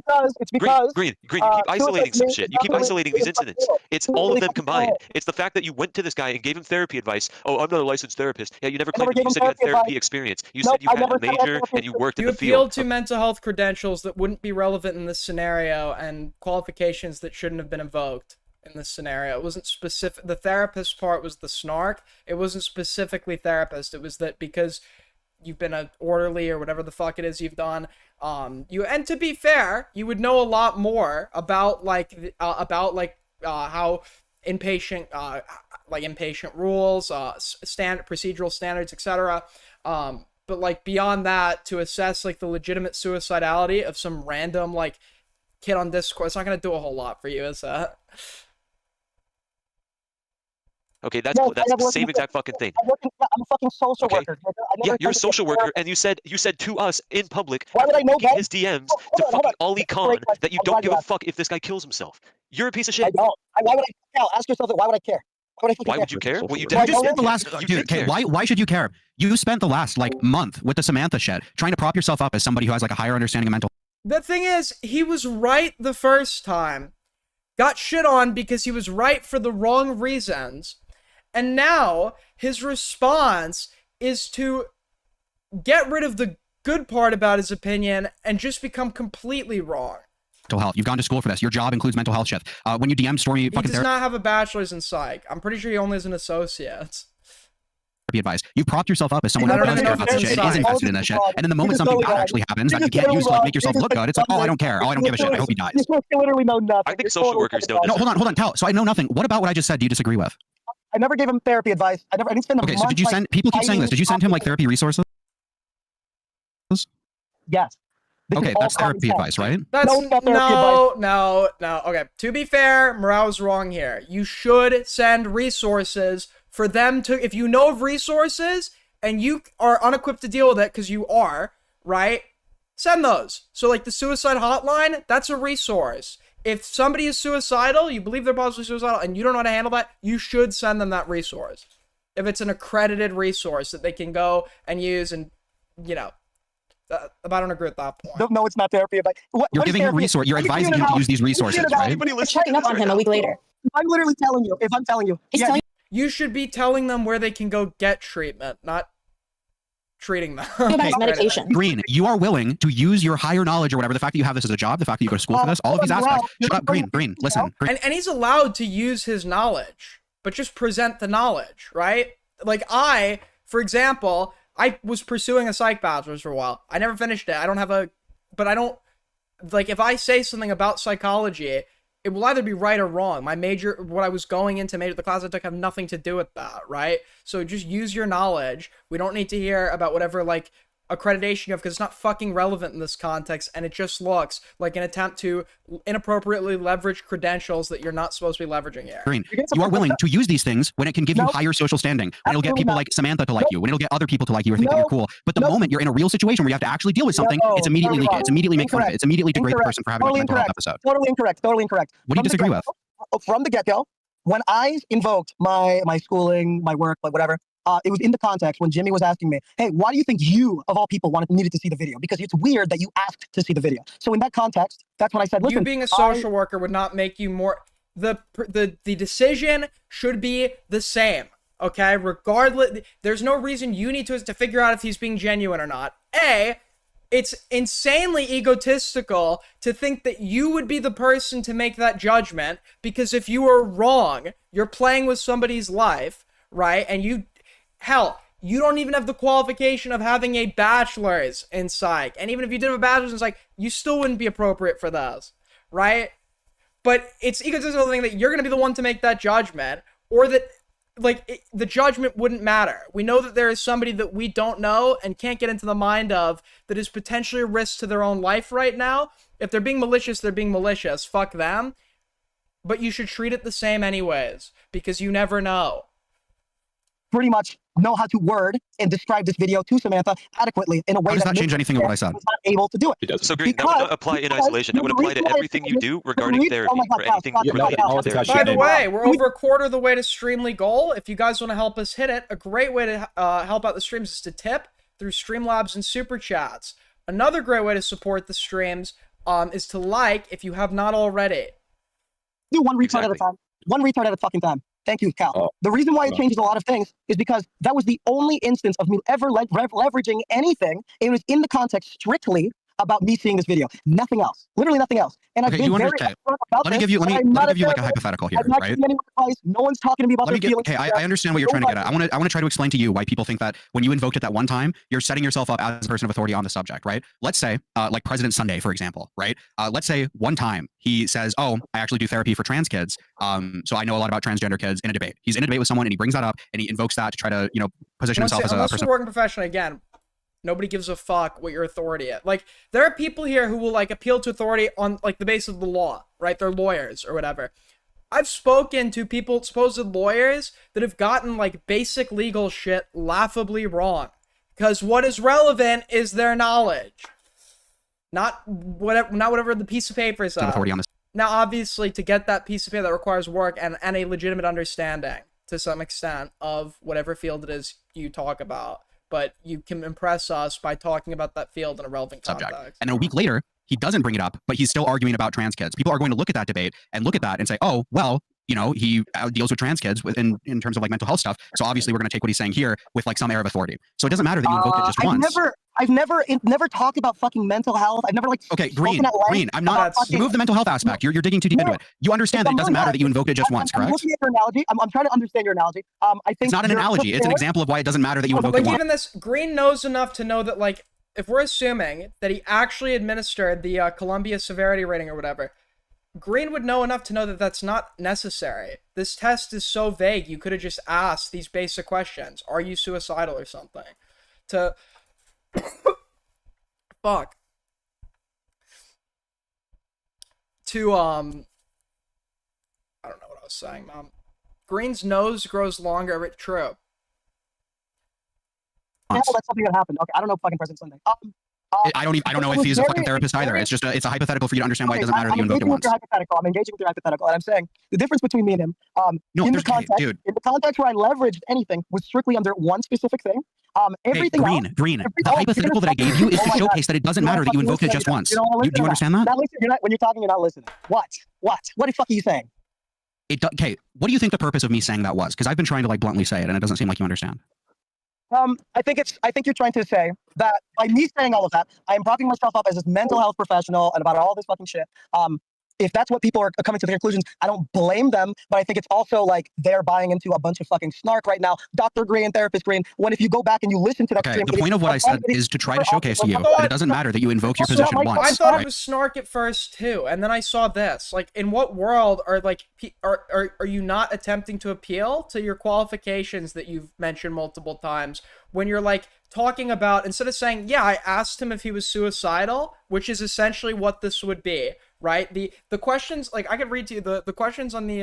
because Green. You keep isolating some shit. You keep isolating these incidents. It's all of them combined. It's the fact that you went to this guy and gave him therapy advice. Oh, I'm not a licensed therapist. Yeah, you never claimed you said you had therapy experience. You said you had a major and you worked in the field. You appealed to mental health credentials that wouldn't be relevant in this scenario and qualifications that shouldn't have been invoked in this scenario. It wasn't specific. The therapist part was the snark. It wasn't specifically therapist. It was that because you've been an orderly or whatever the fuck it is you've done. And to be fair, you would know a lot more about how inpatient rules, procedural standards, etc. But like beyond that, to assess like the legitimate suicidality of some random like kid on Discord, it's not gonna do a whole lot for you, is that? Okay, that's the same exact fucking thing. I'm a fucking social worker. Yeah, you're a social worker, and you said to us in public, why would I know that? His DMs to fucking Ollie Khan that you don't give a fuck if this guy kills himself. You're a piece of shit. I don't. Why would I? Ask yourself that. Why would I care? Why would you care? Well, you did. You spent the last dude. Okay, why should you care? You spent the last like month with the Samantha shit trying to prop yourself up as somebody who has like a higher understanding of mental. The thing is, he was right the first time. Got shit on because he was right for the wrong reasons. And now his response is to get rid of the good part about his opinion and just become completely wrong. Mental health. You've gone to school for this. Your job includes mental health shit. When you DM Stormy, he does not have a bachelor's in psych. I'm pretty sure he only has an associate. Advice. You propped yourself up as someone who does care about this shit and is invested in this shit. And then the moment something bad actually happens that you can't use to like make yourself look good, it's like, oh, I don't care. Oh, I don't give a shit. I hope he dies. You literally know nothing. I think social workers don't. No, hold on. Tell. So I know nothing. What about what I just said? Do you disagree with? I never gave him therapy advice. I didn't spend a month. Okay, so did you send? People keep saying this. Did you send him like therapy resources? Yes. Okay, that's therapy advice, right? That's no. Okay, to be fair, Morale was wrong here. You should send resources for them to, if you know of resources and you are unequipped to deal with it because you are, right? Send those. So like the suicide hotline, that's a resource. If somebody is suicidal, you believe they're possibly suicidal, and you don't know how to handle that, you should send them that resource. If it's an accredited resource that they can go and use, and, you know, I don't agree with that point. No, it's not therapy. But you're giving him resource. You're advising him to use these resources, right? Checking up on him a week later. I'm literally telling you. If I'm telling you, you should be telling them where they can go get treatment, not treating them. Okay, medication. Green, you are willing to use your higher knowledge or whatever, the fact that you have this as a job, the fact that you go to school for this, all of these aspects. Shut up, Green, listen. Green. And he's allowed to use his knowledge, but just present the knowledge, right? Like for example, I was pursuing a psych bachelor's for a while. I never finished it. If I say something about psychology, it will either be right or wrong. My major, what I was going into major, the class I took, have nothing to do with that, right? So just use your knowledge. We don't need to hear about whatever, like, accreditation you have, because it's not fucking relevant in this context, and it just looks like an attempt to inappropriately leverage credentials that you're not supposed to be leveraging here. Green, you are willing to use these things when it can give you higher social standing, when it'll get people like Samantha to like you, when it'll get other people to like you or think that you're cool. But the moment you're in a real situation where you have to actually deal with something, it's immediately leak it. It's immediately make fun of it. It's immediately degrade the person for having a mental health episode. Totally incorrect. What do you disagree with? From the get-go, when I invoked my schooling, my work, like whatever, it was in the context when Jimmy was asking me, hey, why do you think you, of all people, needed to see the video? Because it's weird that you asked to see the video. So in that context, that's when I said, listen. You being a social worker would not make you more... The decision should be the same, okay? Regardless, there's no reason you need to figure out if he's being genuine or not. It's insanely egotistical to think that you would be the person to make that judgment, because if you are wrong, you're playing with somebody's life, right? And you don't even have the qualification of having a bachelor's in psych. And even if you did have a bachelor's in psych, you still wouldn't be appropriate for those, right? But it's egotistical to think that you're going to be the one to make that judgment, or that, the judgment wouldn't matter. We know that there is somebody that we don't know and can't get into the mind of that is potentially a risk to their own life right now. If they're being malicious, they're being malicious. Fuck them. But you should treat it the same anyways, because you never know. Pretty much know how to word and describe this video to Samantha adequately in a way that does not change anything of what I said. Was not able to do it. So Green, that would not apply in isolation. That would apply to everything you do regarding therapy. By the way, we're over a quarter of the way to Streamly goal. If you guys want to help us hit it, a great way to help out the streams is to tip through Streamlabs and Super Chats. Another great way to support the streams is to like if you have not already. Do one retard at a time. One retard at a fucking time. Thank you, Cal. The reason why it changes a lot of things is because that was the only instance of me ever leveraging anything. It was in the context strictly about me seeing this video. Nothing else. Literally nothing else. And I've been very upfront about let me give you like a hypothetical here, right? No one's talking to me about their feelings. Okay, I understand what you're trying to get at. I want to try to explain to you why people think that when you invoked it that one time, you're setting yourself up as a person of authority on the subject, right? Let's say, like President Sunday, for example, right? Let's say one time he says, oh, I actually do therapy for trans kids. So I know a lot about transgender kids in a debate. He's in a debate with someone and he brings that up and he invokes that to try to, position himself as a person. You're working professionally, again, nobody gives a fuck what your authority is. Like, there are people here who will, appeal to authority on, the basis of the law, right? They're lawyers or whatever. I've spoken to people, supposed lawyers, that have gotten, basic legal shit laughably wrong. Because what is relevant is their knowledge. Not whatever the piece of paper is. Now, obviously, to get that piece of paper, that requires work and a legitimate understanding, to some extent, of whatever field it is you talk about. But you can impress us by talking about that field in a relevant context. And a week later, he doesn't bring it up, but he's still arguing about trans kids. People are going to look at that debate and look at that and say, oh, well, he deals with trans kids in terms of mental health stuff. So obviously we're going to take what he's saying here with some air of authority. So it doesn't matter that you invoke it just once. I've never talked about fucking mental health. I've never Okay, Green, I'm not. Remove the mental health aspect. You're digging too deep into it. You understand that it doesn't matter that you invoked it just once, correct? I'm looking at your analogy. I'm trying to understand your analogy. I think it's not an analogy. It's an example of why it doesn't matter that you invoke it once. Even this, Green knows enough to know that if we're assuming that he actually administered the Columbia severity rating or whatever, Green would know enough to know that that's not necessary. This test is so vague. You could have just asked these basic questions. Are you suicidal or something? Fuck. I don't know what I was saying, Mom. Green's nose grows longer. But true. That's something that happened. Okay, I don't know fucking President Sunday. I don't know if he's a fucking therapist either. It's just it's a hypothetical for you to understand why it doesn't matter that you invoked it once. I'm engaging with your hypothetical, and I'm saying the difference between me and him. No, in the context where I leveraged anything was strictly under one specific thing. Everything Green. The hypothetical that I gave you is to showcase that it doesn't matter that you invoked it just once. Do you understand that? When you're talking, you're not listening. What the fuck are you saying? Okay, what do you think the purpose of me saying that was? Because I've been trying to like bluntly say it, and it doesn't seem like you understand. I think you're trying to say that by me saying all of that, I am propping myself up as this mental health professional and about all this fucking shit. If that's what people are coming to the conclusions, I don't blame them, but I think it's also like they're buying into a bunch of fucking snark right now. Dr. Green, Therapist Green, when if you go back and you listen to that stream, the point of what I said is to try to showcase to you that it doesn't matter that you invoke your position once. I thought it was snark at first too, and then I saw this. Like, in what world are like are you not attempting to appeal to your qualifications that you've mentioned multiple times when you're like talking about, instead of saying, yeah, I asked him if he was suicidal, which is essentially what this would be. Right? The questions, like, I could read to you the questions on the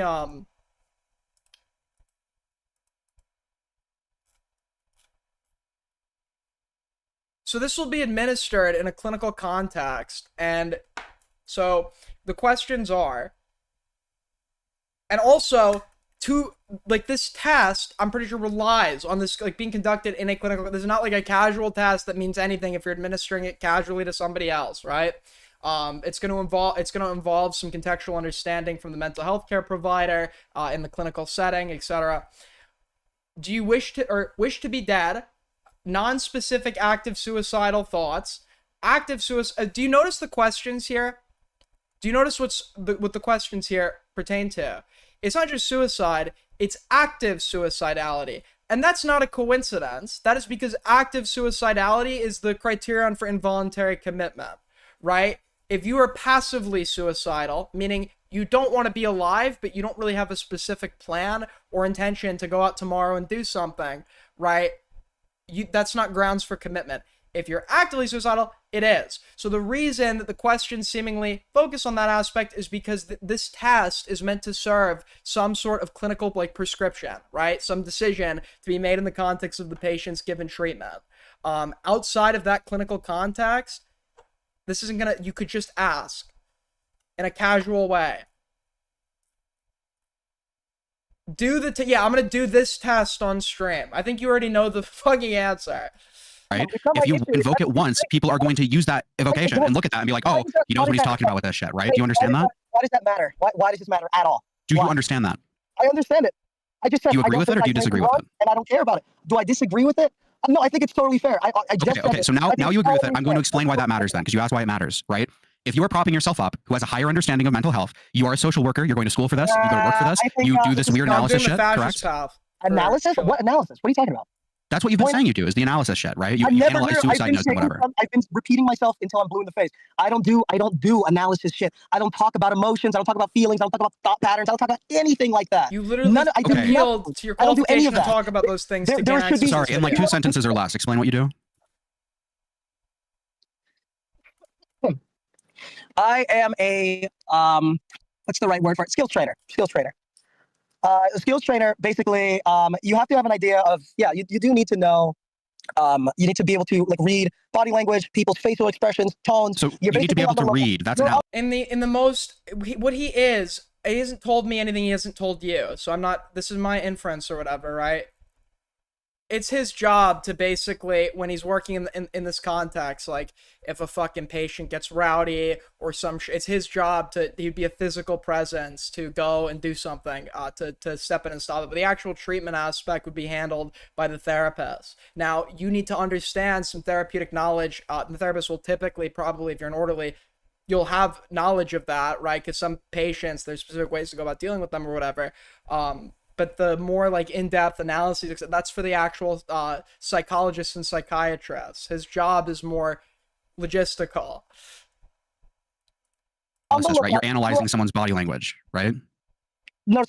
so this will be administered in a clinical context, and so the questions are, and also like, this test, I'm pretty sure relies on this like being conducted in a clinical. This is not like a casual test that means anything if you're administering it casually to somebody else, right? It's going to involve some contextual understanding from the mental health care provider in the clinical setting, etc. Do you wish to be dead? Non-specific active suicidal thoughts. Active suicide. Do you notice the questions here? Do you notice what the questions here pertain to? It's not just suicide, it's active suicidality. And that's not a coincidence. That is because active suicidality is the criterion for involuntary commitment, right? If you are passively suicidal, meaning you don't want to be alive, but you don't really have a specific plan or intention to go out tomorrow and do something, right? That's not grounds for commitment. If you're actively suicidal, it is. So the reason that the questions seemingly focus on that aspect is because this test is meant to serve some sort of clinical like prescription, right? Some decision to be made in the context of the patient's given treatment. Outside of that clinical context, this isn't gonna, you could just ask in a casual way. Yeah, I'm gonna do this test on stream. I think you already know the fucking answer. Right? If you invoke it once, people are going to use that evocation and look at that and be like, oh, he knows what he's talking about with this shit, right? Do you understand that? Why does that matter? Why does this matter at all? Do you understand that? I understand it. I just said, do you agree with it or do you disagree with it? And I don't care about it. Do I disagree with it? No, I think it's totally fair. Okay, so now you agree with it. I'm going to explain why that matters then, because you asked why it matters, right? If you are propping yourself up, who has a higher understanding of mental health, you are a social worker, you're going to school for this, you go to work for this, you do this weird analysis shit, correct? Analysis? What analysis? What are you talking about? That's what you've been saying you do, is the analysis shit, right? You analyze suicide notes and whatever. I've been repeating myself until I'm blue in the face. I don't do analysis shit. I don't talk about emotions. I don't talk about feelings. I don't talk about thought patterns. I don't talk about anything like that. You literally appealed to your qualification to talk about those things. Sorry, in like 2 sentences or less, explain what you do. I am a what's the right word for it? Skills trainer. A skills trainer, basically, you have to have an idea of, you do need to know, you need to be able to like read body language, people's facial expressions, tones. So you need to be able to read. That's an what he hasn't told me anything he hasn't told you. So I'm not, this is my inference or whatever, right? It's his job to basically, when he's working in this context, like if a fucking patient gets rowdy or it's his job he'd be a physical presence to go and do something, to step in and stop it. But the actual treatment aspect would be handled by the therapist. Now, you need to understand some therapeutic knowledge. The therapist will typically, probably, if you're an orderly, you'll have knowledge of that, right? Because some patients, there's specific ways to go about dealing with them or whatever. But the more like in-depth analyses, that's for the actual psychologists and psychiatrists. His job is more logistical. Right? You're analyzing someone's body language, right? No,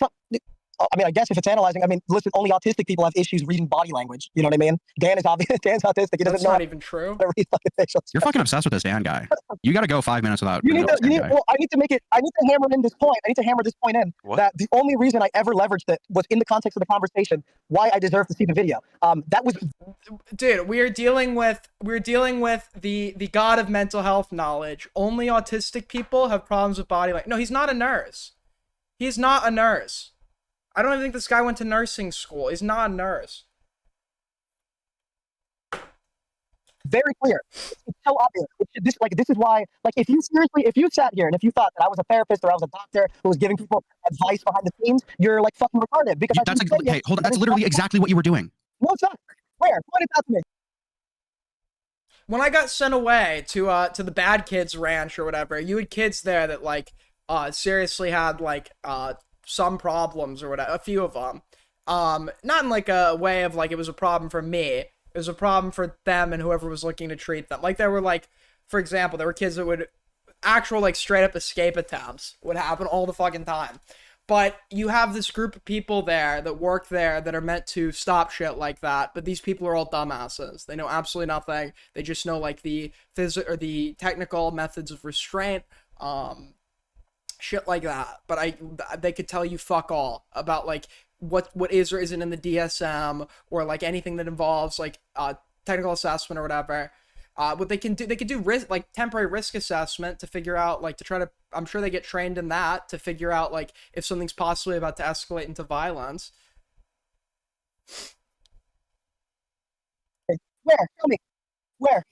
I mean, I guess if it's analyzing, I mean, listen, only autistic people have issues reading body language. You know what I mean? Dan is obvious. Dan's autistic. He doesn't know. That's not even true. You're fucking obsessed with this Dan guy. You got to go 5 minutes without. Well, I need to make it. I need to hammer in this point. I need to hammer this point in that the only reason I ever leveraged it was in the context of the conversation. Why I deserve to see the video. That was. Dude, we're dealing with the god of mental health knowledge. Only autistic people have problems with body language. No, he's not a nurse. He's not a nurse. I don't even think this guy went to nursing school. He's not a nurse. Very clear. It's so obvious. This is why, like, if you sat here and if you thought that I was a therapist or I was a doctor who was giving people advice behind the scenes, you're like fucking retarded. Because hey, hold on. That's literally exactly what you were doing. No, it's not. Where? Point it out to me. When I got sent away to the bad kids ranch or whatever, you had kids there that like seriously had like some problems or whatever, a few of them. Not in like a way of like it was a problem for me. It was a problem for them and whoever was looking to treat them. Like there were like, for example, there were kids that would actual like straight up escape attempts would happen all the fucking time. But you have this group of people there that work there that are meant to stop shit like that. But these people are all dumbasses. They know absolutely nothing. They just know like the the technical methods of restraint, shit like that. But they could tell you fuck all about like what is or isn't in the DSM or like anything that involves like technical assessment or whatever. What they could do risk, like temporary risk assessment to figure out like to try to, I'm sure they get trained in that to figure out like if something's possibly about to escalate into violence. Where? Tell me. Where?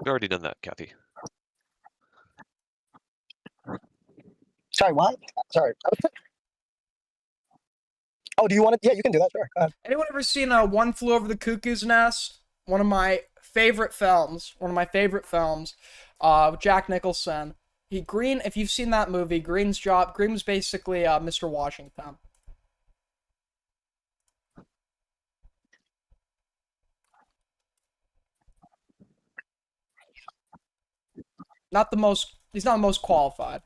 We've already done that, Kathy. Sorry, what? Sorry. Oh, do you want to? Yeah, you can do that. Sure. Go ahead. Anyone ever seen One Flew Over the Cuckoo's Nest? One of my favorite films. With Jack Nicholson. Green. If you've seen that movie, Green was basically Mr. Washington. He's not the most qualified.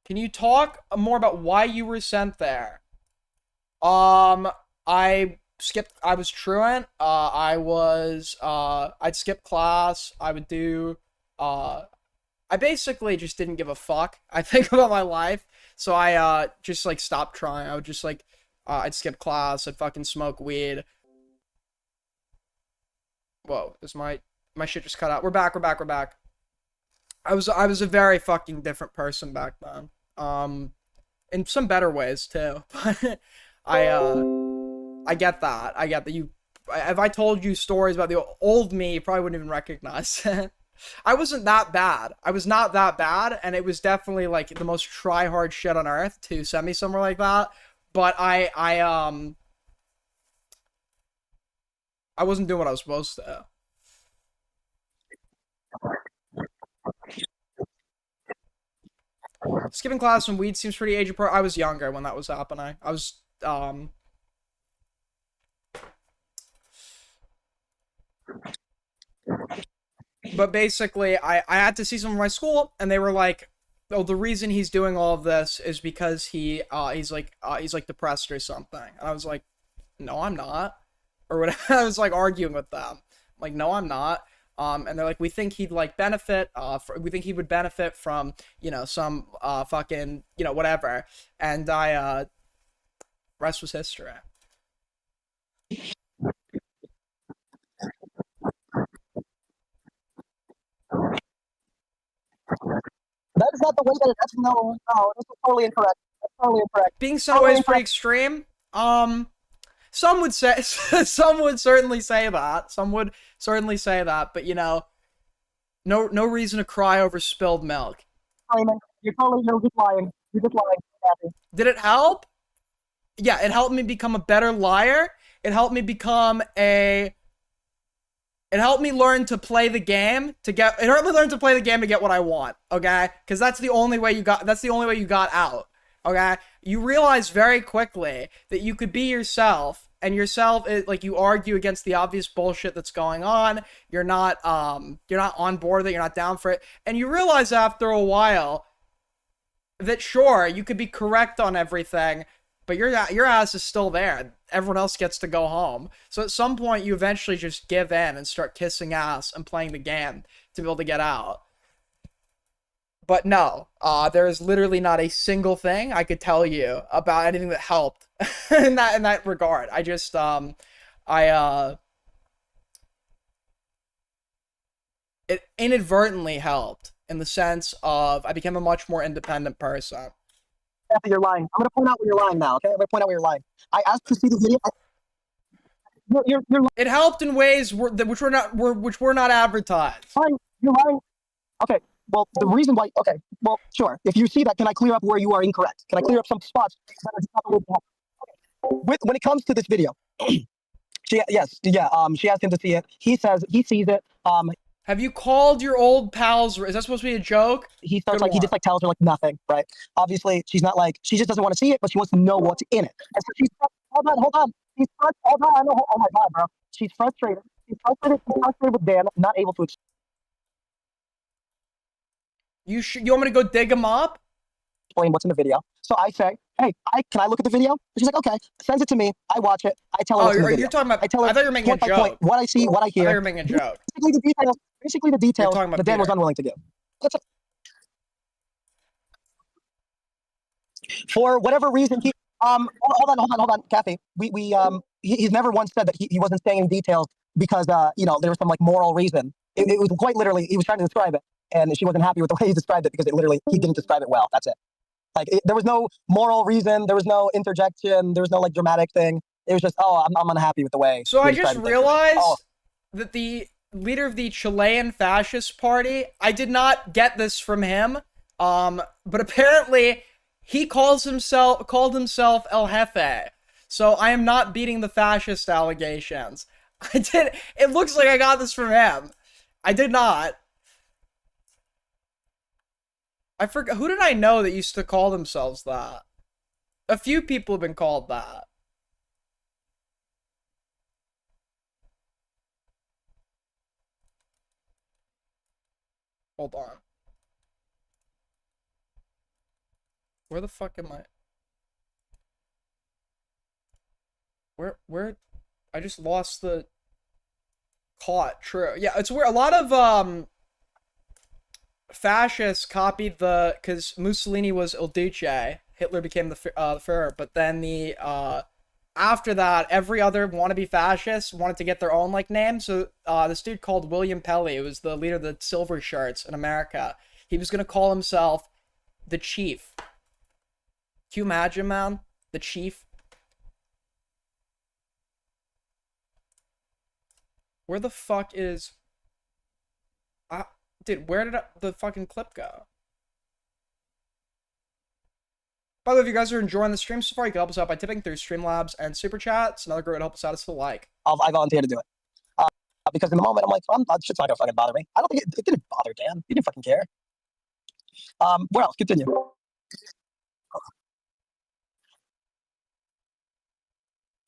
Can you talk more about why you were sent there? I was truant. I'd skip class. I basically just didn't give a fuck, I think, about my life. So I just like stopped trying. I would just like I'd skip class. I'd fucking smoke weed. Whoa, is my shit just cut out? We're back. I was a very fucking different person back then. In some better ways too. But I get that. If I told you stories about the old me, you probably wouldn't even recognize it. I wasn't that bad. I was not that bad, and it was definitely like the most try-hard shit on earth to send me somewhere like that. But I wasn't doing what I was supposed to. Skipping class and weed seems pretty age appropriate. I was younger when that was happening. I was but basically I had to see someone from my school, and they were like, oh, the reason he's doing all of this is because he's like depressed or something. And I was like, no, I'm not. Or whatever. I was like arguing with them. I'm like, no, I'm not. And they're like, we think he'd like benefit, we think he would benefit from, you know, some fucking, you know, whatever. And rest was history. That is not the way that it is. No, this is totally incorrect. That's totally incorrect. Being sent away is pretty extreme. Some would say, some would certainly say that. Some would certainly say that, but you know, no reason to cry over spilled milk. You're just lying. You're just lying. Did it help? Yeah, it helped me become a better liar. It helped me become a It helped me learn to play the game to get. It helped me learn to play the game to get what I want. Okay, because that's the only way you got. That's the only way you got out. Okay, you realize very quickly that you could be yourself, and yourself is like you argue against the obvious bullshit that's going on. You're not on board with it. You're not down for it, and you realize after a while that sure you could be correct on everything, but your ass is still there. Everyone else gets to go home. So at some point, you eventually just give in and start kissing ass and playing the game to be able to get out. But no, there is literally not a single thing I could tell you about anything that helped in that regard. I just it inadvertently helped in the sense of I became a much more independent person. You're lying. I'm going to point out where you're lying now, okay? I'm going to point out where you're lying. I asked to see the video. It helped in ways which were not advertised. You're lying. Okay. Well, the reason why. Okay. Well, sure. If you see that, can I clear up where you are incorrect? Can I clear up some spots that are not the way to happen? When it comes to this video, she asked him to see it. He says he sees it. Have you called your old pals? Is that supposed to be a joke? He starts he just tells her nothing, right? Obviously, she's not she just doesn't want to see it, but she wants to know what's in it. And so she's hold on. She's frustrated. Hold on, I know. Oh my god, bro. She's frustrated. She's frustrated with Dan, not able to. You want me to go dig him up? Explain what's in the video. So I say, hey, can I look at the video? She's like, okay, sends it to me. I watch it. I tell her what's in the video. You're talking about. I tell her I thought you were making a joke. Point, what I see, what I hear. I thought you were making a joke. Basically the details that Dan was unwilling to give. For whatever reason, he hold on, Kathy. He's never once said that he wasn't saying any details because there was some moral reason. It was quite literally he was trying to describe it, and she wasn't happy with the way he described it because he didn't describe it well. That's it. There was no moral reason. There was no interjection. There was no dramatic thing. It was just, I'm unhappy with the way. So I just realized that the leader of the Chilean fascist party, I did not get this from him, but apparently he called himself El Jefe. So I am not beating the fascist allegations. It looks like I got this from him. I did not. I forgot, who did I know that used to call themselves that? A few people have been called that. Hold on. Where the fuck am I? Where? I just lost the... Caught, true. Yeah, it's where a lot of, fascists copied because Mussolini was Il Duce, Hitler became the Führer, but then after that, every other wannabe fascist wanted to get their own name. So this dude called William Pelly, who was the leader of the Silver Shirts in America, he was gonna call himself the Chief. Can you imagine, man? The Chief. Where the fuck is... Dude, where did the fucking clip go? By the way, if you guys are enjoying the stream so far, you can help us out by tipping through Streamlabs and Super Chats. Another great way to help us out is to like. I volunteer to do it. Because in the moment, I'm like, shit's not gonna fucking bother me. I don't think it didn't bother Dan. He didn't fucking care. Where else? Continue.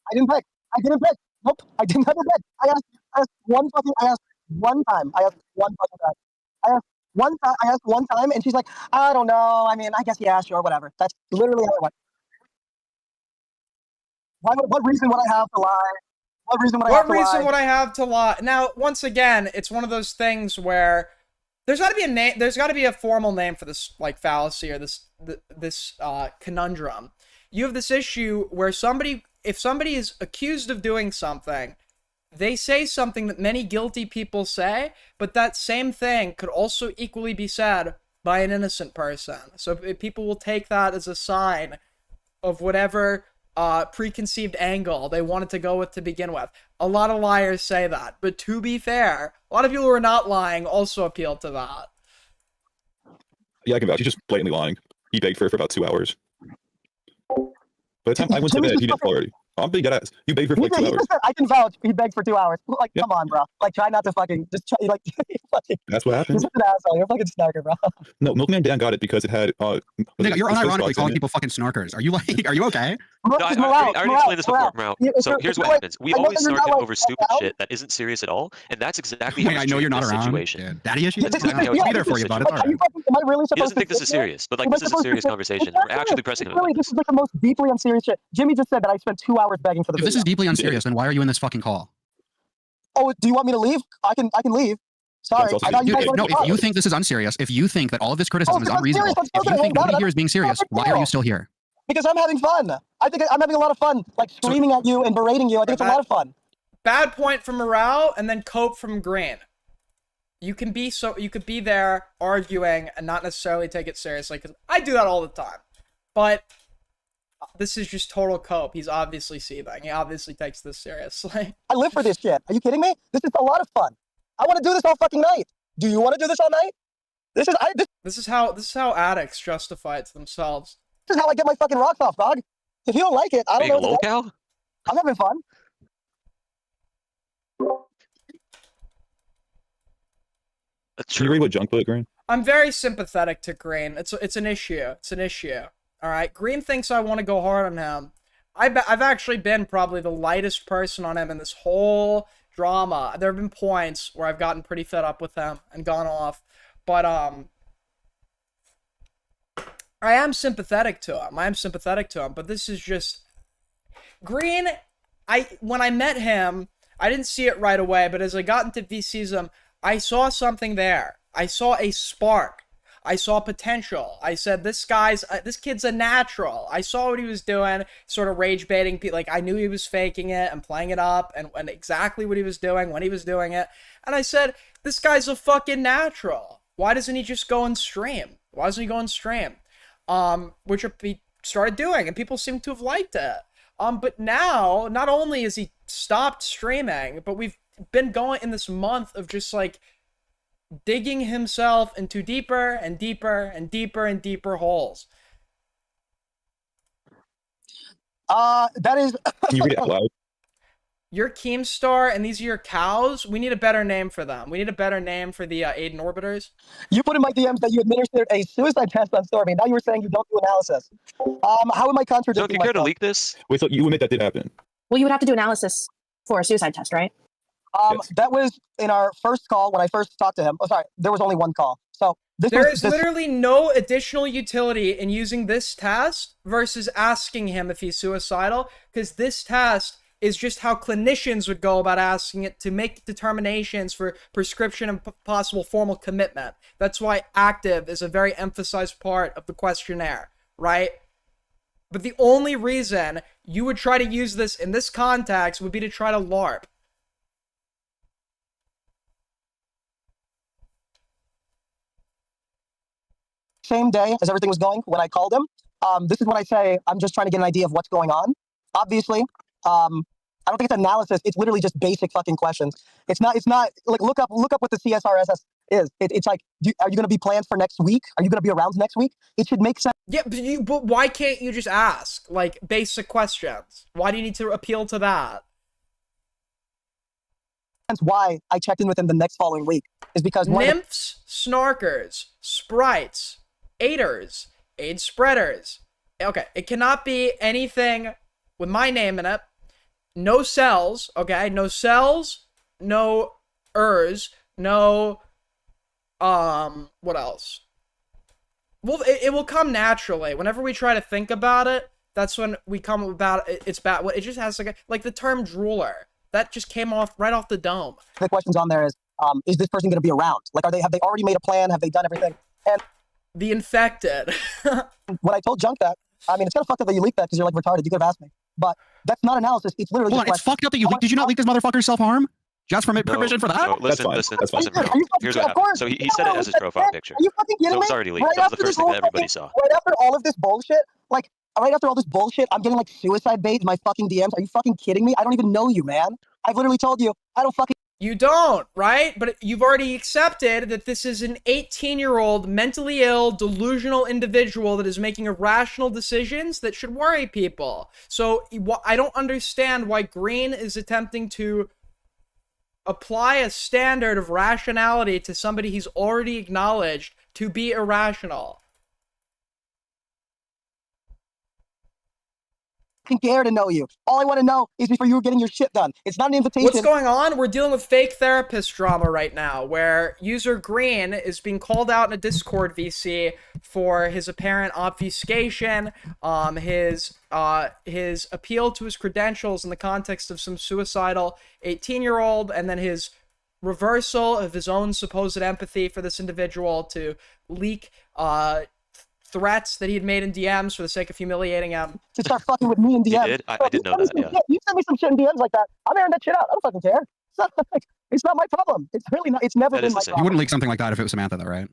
I didn't pick. Nope. I didn't have a pick. I asked one time. I asked one fucking time. I asked one time, and she's like, I don't know. I mean, I guess yeah, sure, whatever. That's literally how it went. What reason would I have to lie? What reason would I have to lie? Now, once again, it's one of those things where there's got to be a name. There's got to be a formal name for this fallacy or this conundrum. You have this issue where if somebody is accused of doing something, they say something that many guilty people say, but that same thing could also equally be said by an innocent person. So people will take that as a sign of whatever preconceived angle they wanted to go with to begin with. A lot of liars say that, but to be fair, a lot of people who are not lying also appeal to that. Yeah, I can vouch. He's just blatantly lying. He begged for it for about 2 hours. By the time I went to bed, he didn't fall already. I'm being dead ass. You begged for like 2 hours. I can vouch. He begged for 2 hours. Like, come on, bro. Like, try not to fucking just try. Like, fucking, that's what happened. You're an asshole. You're a fucking snarker, bro. No, Milkman Dan got it because it had. Nigga, you're unironically calling people fucking snarkers. Are you like? Are you okay? No, I already explained this before, Mao. So here's what happens. We always snark over stupid shit that isn't serious at all, and that's exactly how I know you're not around. Situation. Yeah. Daddy issues? That's exactly how it's be there for you, bud. It's all right. Am I really He doesn't think this is serious, but like this is a serious conversation. We're actually pressing him. Really, this is like the most deeply unserious shit. Jimmy just said that I spent 2 hours begging for the If this is deeply unserious, then why are you in this fucking call? Oh, do you want me to leave? I can leave. Sorry. If you think this is unserious, if you think that all of this criticism is unreasonable, if you think nobody here is being serious, why are you still here? Because I'm having fun. I think I'm having a lot of fun, like screaming at you and berating you. I think it's a lot of fun. Bad point from Morale, and then cope from Green. You could be there arguing and not necessarily take it seriously, because I do that all the time. But this is just total cope. He's obviously seething. He obviously takes this seriously. I live for this shit. Are you kidding me? This is a lot of fun. I want to do this all fucking night. Do you want to do this all night? This is how addicts justify it to themselves. This is how I get my fucking rocks off, dog. If you don't like it, I don't know. Locale? I'm having fun. Can you read what Junk put, Green? I'm very sympathetic to Green. It's an issue. It's an issue. All right. Green thinks I want to go hard on him. I've actually been probably the lightest person on him in this whole drama. There have been points where I've gotten pretty fed up with him and gone off, but I am sympathetic to him. But this is just Green. When I met him, I didn't see it right away, but as I got into VCism, I saw something there. I saw a spark. I saw potential. I said, this kid's a natural. I saw what he was doing, sort of rage baiting. Like, I knew he was faking it and playing it up and exactly what he was doing when he was doing it. And I said, this guy's a fucking natural. Why doesn't he just go and stream? Which he started doing, and people seem to have liked it. But now, not only has he stopped streaming, but we've been going in this month of just like digging himself into deeper and deeper and deeper and deeper holes. That is. Can you read it out loud? Your Keemstar and these are your cows. We need a better name for them. We need a better name for the Aiden Orbiters. You put in my DMs that you administered a suicide test on Stormy. Now you were saying you don't do analysis. How am I contradicting? Don't you care to leak this? Wait, so you admit that did happen? Well, you would have to do analysis for a suicide test, right? Yes. That was in our first call when I first talked to him. Oh, sorry, there was only one call. So there is literally no additional utility in using this test versus asking him if he's suicidal, because this test is just how clinicians would go about asking it to make determinations for prescription and possible formal commitment. That's why active is a very emphasized part of the questionnaire, right? But the only reason you would try to use this in this context would be to try to LARP. Same day as everything was going, when I called him, this is when I say I'm just trying to get an idea of what's going on. Obviously, I don't think it's analysis. It's literally just basic fucking questions. It's not like look up what the CSRSS is. It's like, are you going to be planned for next week? Are you going to be around next week? It should make sense. Yeah, but why can't you just ask like basic questions? Why do you need to appeal to that? That's why I checked in with him the next following week. Is because nymphs, snarkers, sprites, aiders, aid spreaders. Okay, it cannot be anything with my name in it. No cells, okay? No cells, no ers, no, what else? Well, it will come naturally. Whenever we try to think about it, that's when we come about it. It's bad. It just has like the term drooler. That just came right off the dome. The questions on there is this person going to be around? Like, have they already made a plan? Have they done everything? And the infected. When I told Junk that, I mean, it's kind of fucked up that you leaked that because you're like retarded. You could have asked me. But that's not analysis. It's literally. Hold on, it's fucked up that you leaked. Did you not leak this motherfucker's self-harm? Just from permission for that? No, listen. Here's what happened. So he said it as his profile picture. Are you fucking kidding me? It's already leaked. That was the first thing that everybody saw. Right after all of this bullshit, I'm getting like suicide bait in my fucking DMs. Are you fucking kidding me? I don't even know you, man. I've literally told you I don't fucking You don't, right? But you've already accepted that this is an 18-year-old mentally ill, delusional individual that is making irrational decisions that should worry people. So I don't understand why Green is attempting to apply a standard of rationality to somebody he's already acknowledged to be irrational. Care to know you. All I want to know is before you were getting your shit done. It's not an invitation. What's going on? We're dealing with fake therapist drama right now, where user Green is being called out in a Discord VC for his apparent obfuscation, his appeal to his credentials in the context of some suicidal 18-year-old, and then his reversal of his own supposed empathy for this individual to leak threats that he had made in DMs for the sake of humiliating him. To start fucking with me in DMs. You did? I didn't know that, yeah. You send me some shit in DMs like that, I'm airing that shit out. I don't fucking care. It's not my problem. It's really not. It's never been my problem. You wouldn't leak something like that if it was Samantha, though, right?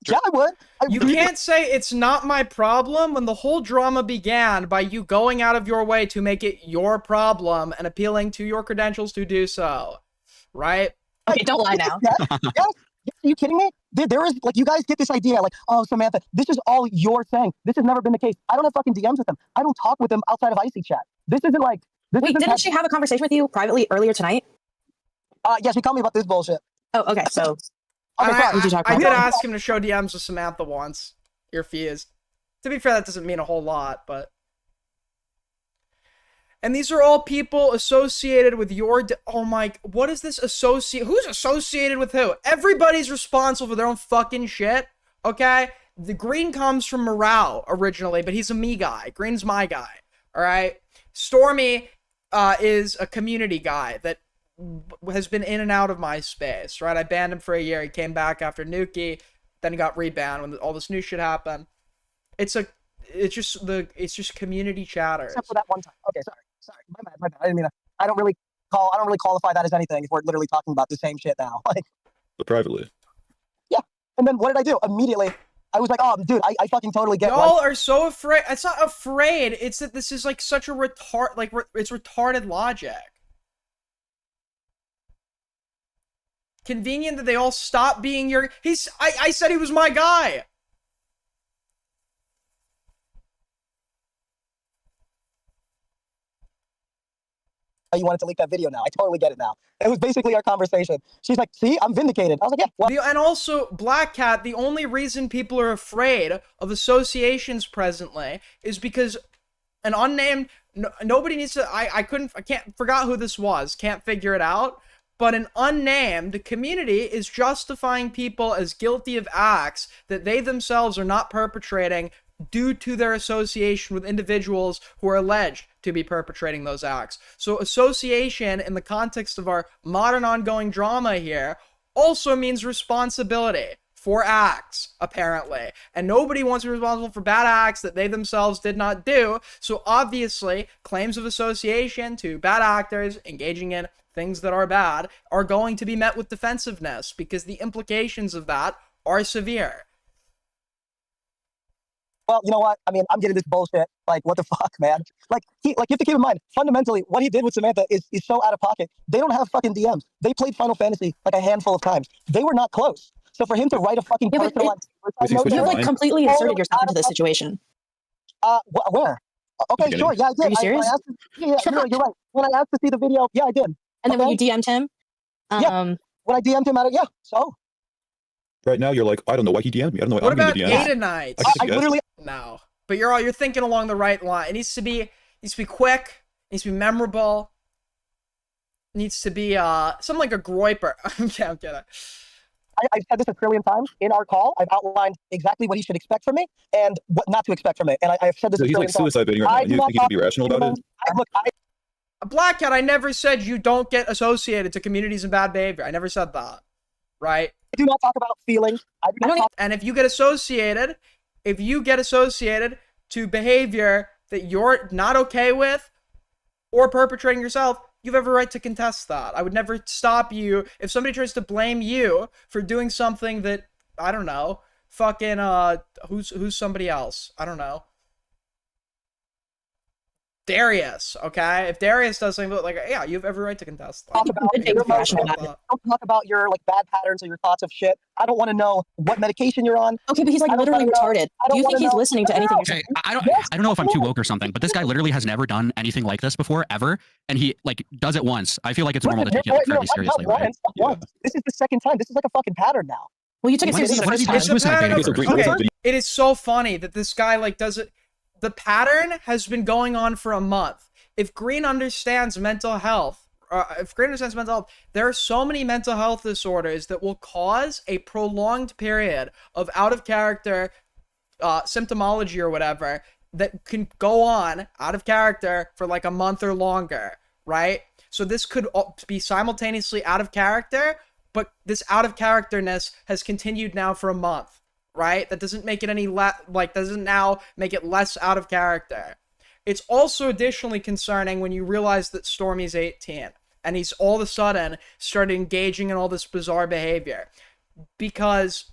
Yeah, I would. You can't say it's not my problem when the whole drama began by you going out of your way to make it your problem and appealing to your credentials to do so. Right? Okay, don't lie now. Yes. Are you kidding me? There is, like, you guys get this idea, like, oh, Samantha, this is all your thing. This has never been the case. I don't have fucking DMs with them. I don't talk with them outside of Icy chat. This isn't like... Wait, didn't she have a conversation with you privately earlier tonight? Yeah, she called me about this bullshit. Oh, okay, so... I did ask him to show DMs with Samantha once. Your fees. To be fair, that doesn't mean a whole lot, but... And these are all people associated with your... Oh my... What is this associate... Who's associated with who? Everybody's responsible for their own fucking shit, okay? The Green comes from Morale originally, but he's a me guy. Green's my guy, alright? Stormy is a community guy that has been in and out of my space, right? I banned him for a year. He came back after Nuki, then he got rebanned when all this new shit happened. It's just community chatter. Except for that one time. Okay, sorry. My bad. I didn't mean to. I don't really qualify that as anything if we're literally talking about the same shit now. Like, but privately. Yeah. And then what did I do? Immediately, I was like, oh, dude, I fucking totally get it. Y'all are so afraid. It's not afraid. It's that this is like such a it's retarded logic. Convenient that they all stop being your... I said he was my guy. You wanted to leak that video now. I totally get it now. It was basically our conversation. She's like, see, I'm vindicated. I was like, yeah. What? And also, Black Cat, the only reason people are afraid of associations presently is because an unnamed... nobody needs to... I forgot who this was. Can't figure it out. But an unnamed community is justifying people as guilty of acts that they themselves are not perpetrating due to their association with individuals who are alleged to be perpetrating those acts. So association in the context of our modern ongoing drama here also means responsibility for acts, apparently. And nobody wants to be responsible for bad acts that they themselves did not do. So obviously, claims of association to bad actors engaging in things that are bad are going to be met with defensiveness because the implications of that are severe. Well, you know what? I mean, I'm getting this bullshit. Like, what the fuck, man? Like, you have to keep in mind, fundamentally, what he did with Samantha is so out of pocket. They don't have fucking DMs. They played Final Fantasy like a handful of times. They were not close. So for him to write a fucking personalized... You like completely inserted yourself into this situation. Where? Okay, sure. Yeah, I did. Are you serious? You're right. When I asked to see the video, yeah, I did. And then when you DM'd him? Yeah. When I DM'd him yeah. So? Right now, you're like, I don't know why he DM'd me. I don't know why what I'm about going to DM. Ada Nights? I literally... No. But you're thinking along the right line. It needs to be quick. It needs to be memorable. It needs to be something like a Groiper. I'm kidding. I've said this a trillion times in our call. I've outlined exactly what he should expect from me and what not to expect from me. And I've said this. So he's like suicide baiting right now. You think he can be rational about it? Black Cat, I never said you don't get associated to communities and bad behavior. I never said that. Right? I do not talk about feelings. And if you get associated to behavior that you're not okay with or perpetrating yourself, you have every right to contest that. I would never stop you if somebody tries to blame you for doing something that, I don't know, fucking, who's somebody else? I don't know. Deorios, okay? If Deorios does something like, yeah, you have every right to contest. Talk about your emotions. Don't talk about your like bad patterns or your thoughts of shit. I don't want to know what medication you're on. Okay, but he's like literally retarded. Do you think he's listening to anything you're saying? I don't know if I'm too woke or something, but this guy literally has never done anything like this before, ever. And he like does it once. I feel like it's normal to take it fairly seriously, right? This is the second time. This is like a fucking pattern now. Well, you took it seriously the first time. Okay. It is so funny that this guy like does it. The pattern has been going on for a month. If Green understands mental health, there are so many mental health disorders that will cause a prolonged period of out of character symptomology or whatever that can go on out of character for like a month or longer, right? So this could be simultaneously out of character, but this out of characterness has continued now for a month, right? That doesn't make it any doesn't now make it less out of character. It's also additionally concerning when you realize that Stormy's 18 and he's all of a sudden started engaging in all this bizarre behavior. Because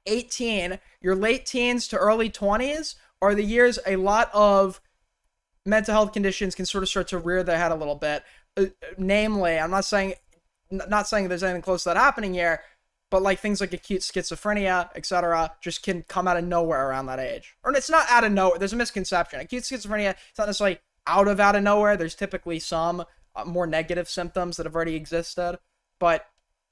18, your late teens to early 20s are the years a lot of mental health conditions can sort of start to rear their head a little bit. Namely, I'm not saying there's anything close to that happening here, but like things like acute schizophrenia, etc., just can come out of nowhere around that age. Or it's not out of nowhere. There's a misconception. Acute schizophrenia, it's not necessarily out of nowhere. There's typically some more negative symptoms that have already existed, but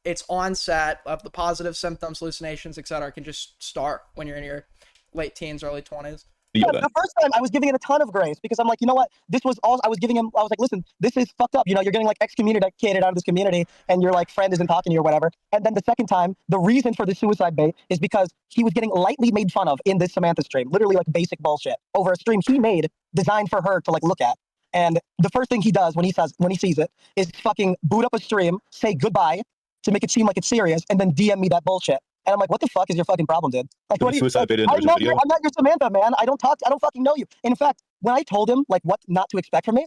its onset of the positive symptoms, hallucinations, etc., can just start when you're in your late teens, early 20s. Yeah, the first time I was giving it a ton of grace because I'm like, you know what? This was all I was giving him. I was like, listen, this is fucked up. You know, you're getting like excommunicated out of this community and your like friend isn't talking to you or whatever. And then the second time, the reason for the suicide bait is because he was getting lightly made fun of in this Samantha stream, literally like basic bullshit over a stream he made designed for her to like look at. And the first thing he does when he sees it is fucking boot up a stream, say goodbye to make it seem like it's serious, and then DM me that bullshit. And I'm like, what the fuck is your fucking problem, dude? Like, what are you? I'm not your Samantha, man. I don't fucking know you. And in fact, when I told him like what not to expect from me,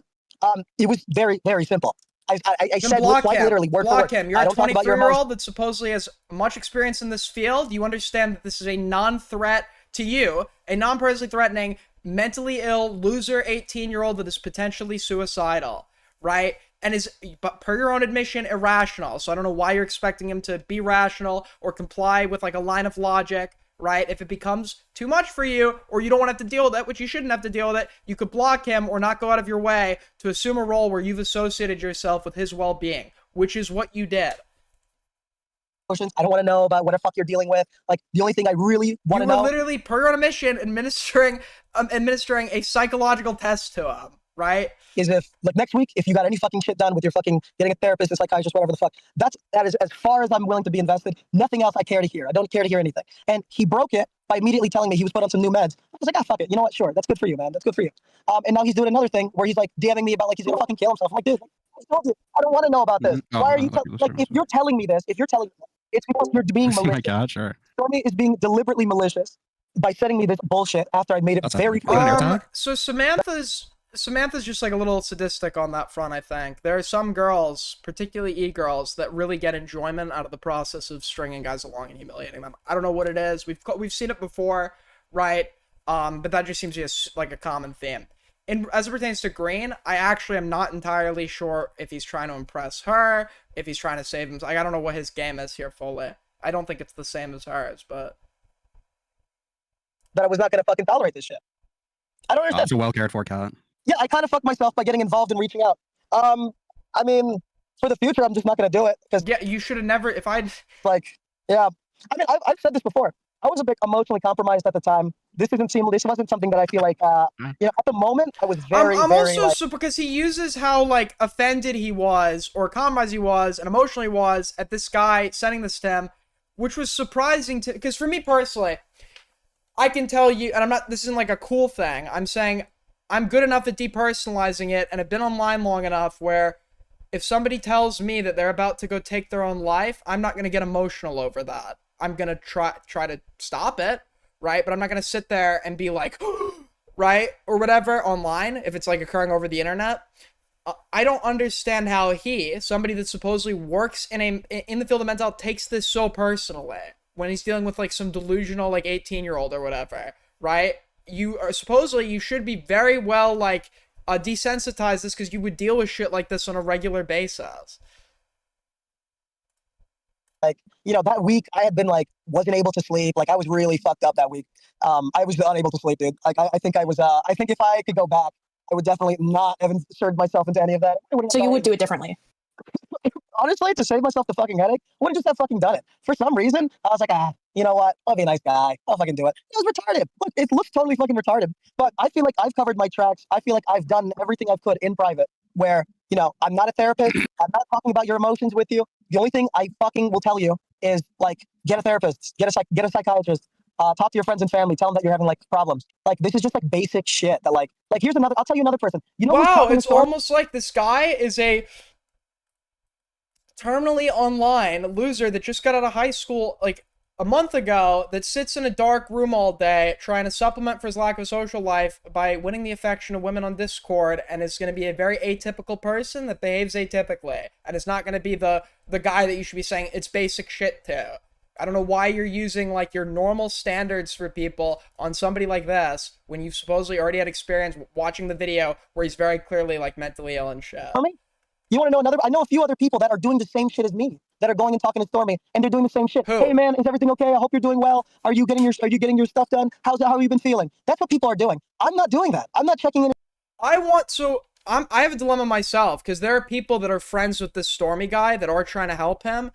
it was very, very simple. I said quite literally word for word. Block him. You're a 23-year-old that supposedly has much experience in this field. You understand that this is a non-threat to you, a non-personally threatening, mentally ill, loser 18-year-old that is potentially suicidal, right? And is, but per your own admission, irrational. So I don't know why you're expecting him to be rational or comply with like a line of logic, right? If it becomes too much for you or you don't want to have to deal with it, which you shouldn't have to deal with it, you could block him or not go out of your way to assume a role where you've associated yourself with his well-being, which is what you did. I don't want to know about what the fuck you're dealing with. Like, the only thing I really want to know. You were literally, per your own admission, administering a psychological test to him. Right? Is if like next week, if you got any fucking shit done with your fucking getting a therapist, a psychiatrist, whatever the fuck, that is as far as I'm willing to be invested. Nothing else I care to hear. I don't care to hear anything. And he broke it by immediately telling me he was put on some new meds. I was like, fuck it. You know what? Sure. That's good for you, man. That's good for you. And now he's doing another thing where he's like DMing me about like he's gonna fucking kill himself. I'm like, dude, I told you, I don't want to know about this. Why are you like if you're telling me this, it's because you're being malicious. Oh my god, sure. Stormy is being deliberately malicious by sending me this bullshit after I made it very clear. So Samantha's just like a little sadistic on that front, I think. There are some girls, particularly e-girls, that really get enjoyment out of the process of stringing guys along and humiliating them. I don't know what it is. We've seen it before, right? But that just seems to be like a common theme. And as it pertains to Green, I actually am not entirely sure if he's trying to impress her, if he's trying to save him. I don't know what his game is here fully. I don't think it's the same as hers, but... That I was not going to fucking tolerate this shit. I don't understand. It's a well cared for cat. Yeah, I kind of fucked myself by getting involved and reaching out. I mean, for the future, I'm just not going to do it. Yeah, you should have never, if I'd... Like, yeah. I mean, I've said this before. I was a bit emotionally compromised at the time. This wasn't something that I feel like, at the moment, I was very, I'm very... also, because he uses how, like, offended he was, or compromised he was, and emotionally was, at this guy sending this to him, which was surprising to... Because for me personally, I can tell you, and this isn't like a cool thing, I'm saying... I'm good enough at depersonalizing it and have been online long enough where if somebody tells me that they're about to go take their own life, I'm not going to get emotional over that. I'm going to try to stop it, right? But I'm not going to sit there and be like, right? Or whatever online, if it's like occurring over the internet. I don't understand how somebody that supposedly works in the field of mental health, takes this so personally when he's dealing with like some delusional like 18-year-old or whatever, right? You should be very well like desensitize this because you would deal with shit like this on a regular basis. Like, you know, that week I had been like, wasn't able to sleep. Like, I was really fucked up that week. I was unable to sleep, dude. Like, I think I was, I think if I could go back, I would definitely not have inserted myself into any of that. So you would do it differently? Honestly, to save myself the fucking headache, I would have just have fucking done it. For some reason, I was like, you know what? I'll be a nice guy. I'll fucking do it. It was retarded. Look, it looks totally fucking retarded. But I feel like I've covered my tracks. I feel like I've done everything I could in private where, you know, I'm not a therapist. I'm not talking about your emotions with you. The only thing I fucking will tell you is, like, get a therapist, get a psychiatrist, talk to your friends and family, tell them that you're having, like, problems. Like, this is just, like, basic shit that, like, here's another, I'll tell you another person. You know, wow, it's almost like this guy is a terminally online loser that just got out of high school, like, a month ago, that sits in a dark room all day trying to supplement for his lack of social life by winning the affection of women on Discord, and is going to be a very atypical person that behaves atypically, and is not going to be the guy that you should be saying it's basic shit to. I don't know why you're using, like, your normal standards for people on somebody like this when you've supposedly already had experience watching the video where he's very clearly, like, mentally ill and shit. You want to know another? I know a few other people that are doing the same shit as me, that are going and talking to Stormy, and they're doing the same shit. Who? Hey man, is everything okay? I hope you're doing well. Are you getting your stuff done? How have you been feeling? That's what people are doing. I'm not doing that. I'm not checking in. I have a dilemma myself, because there are people that are friends with this Stormy guy that are trying to help him.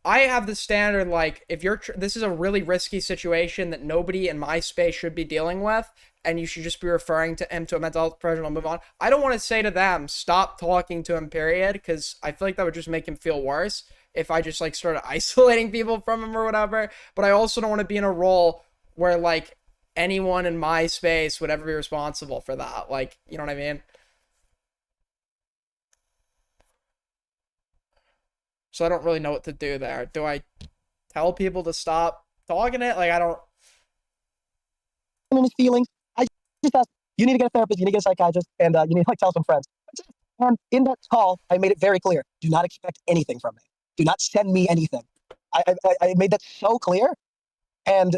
I have the standard, like, if this is a really risky situation that nobody in my space should be dealing with, and you should just be referring to him to a mental health professional and move on. I don't want to say to them, stop talking to him, period, because I feel like that would just make him feel worse if I just, like, started isolating people from him or whatever. But I also don't want to be in a role where, like, anyone in my space would ever be responsible for that. Like, you know what I mean? So I don't really know what to do there. Do I tell people to stop talking it? Like, I don't... In his feelings, I just asked, you need to get a therapist, you need to get a psychiatrist, and you need to, like, tell some friends. And in that call, I made it very clear, do not expect anything from me. Do not send me anything. I made that so clear, and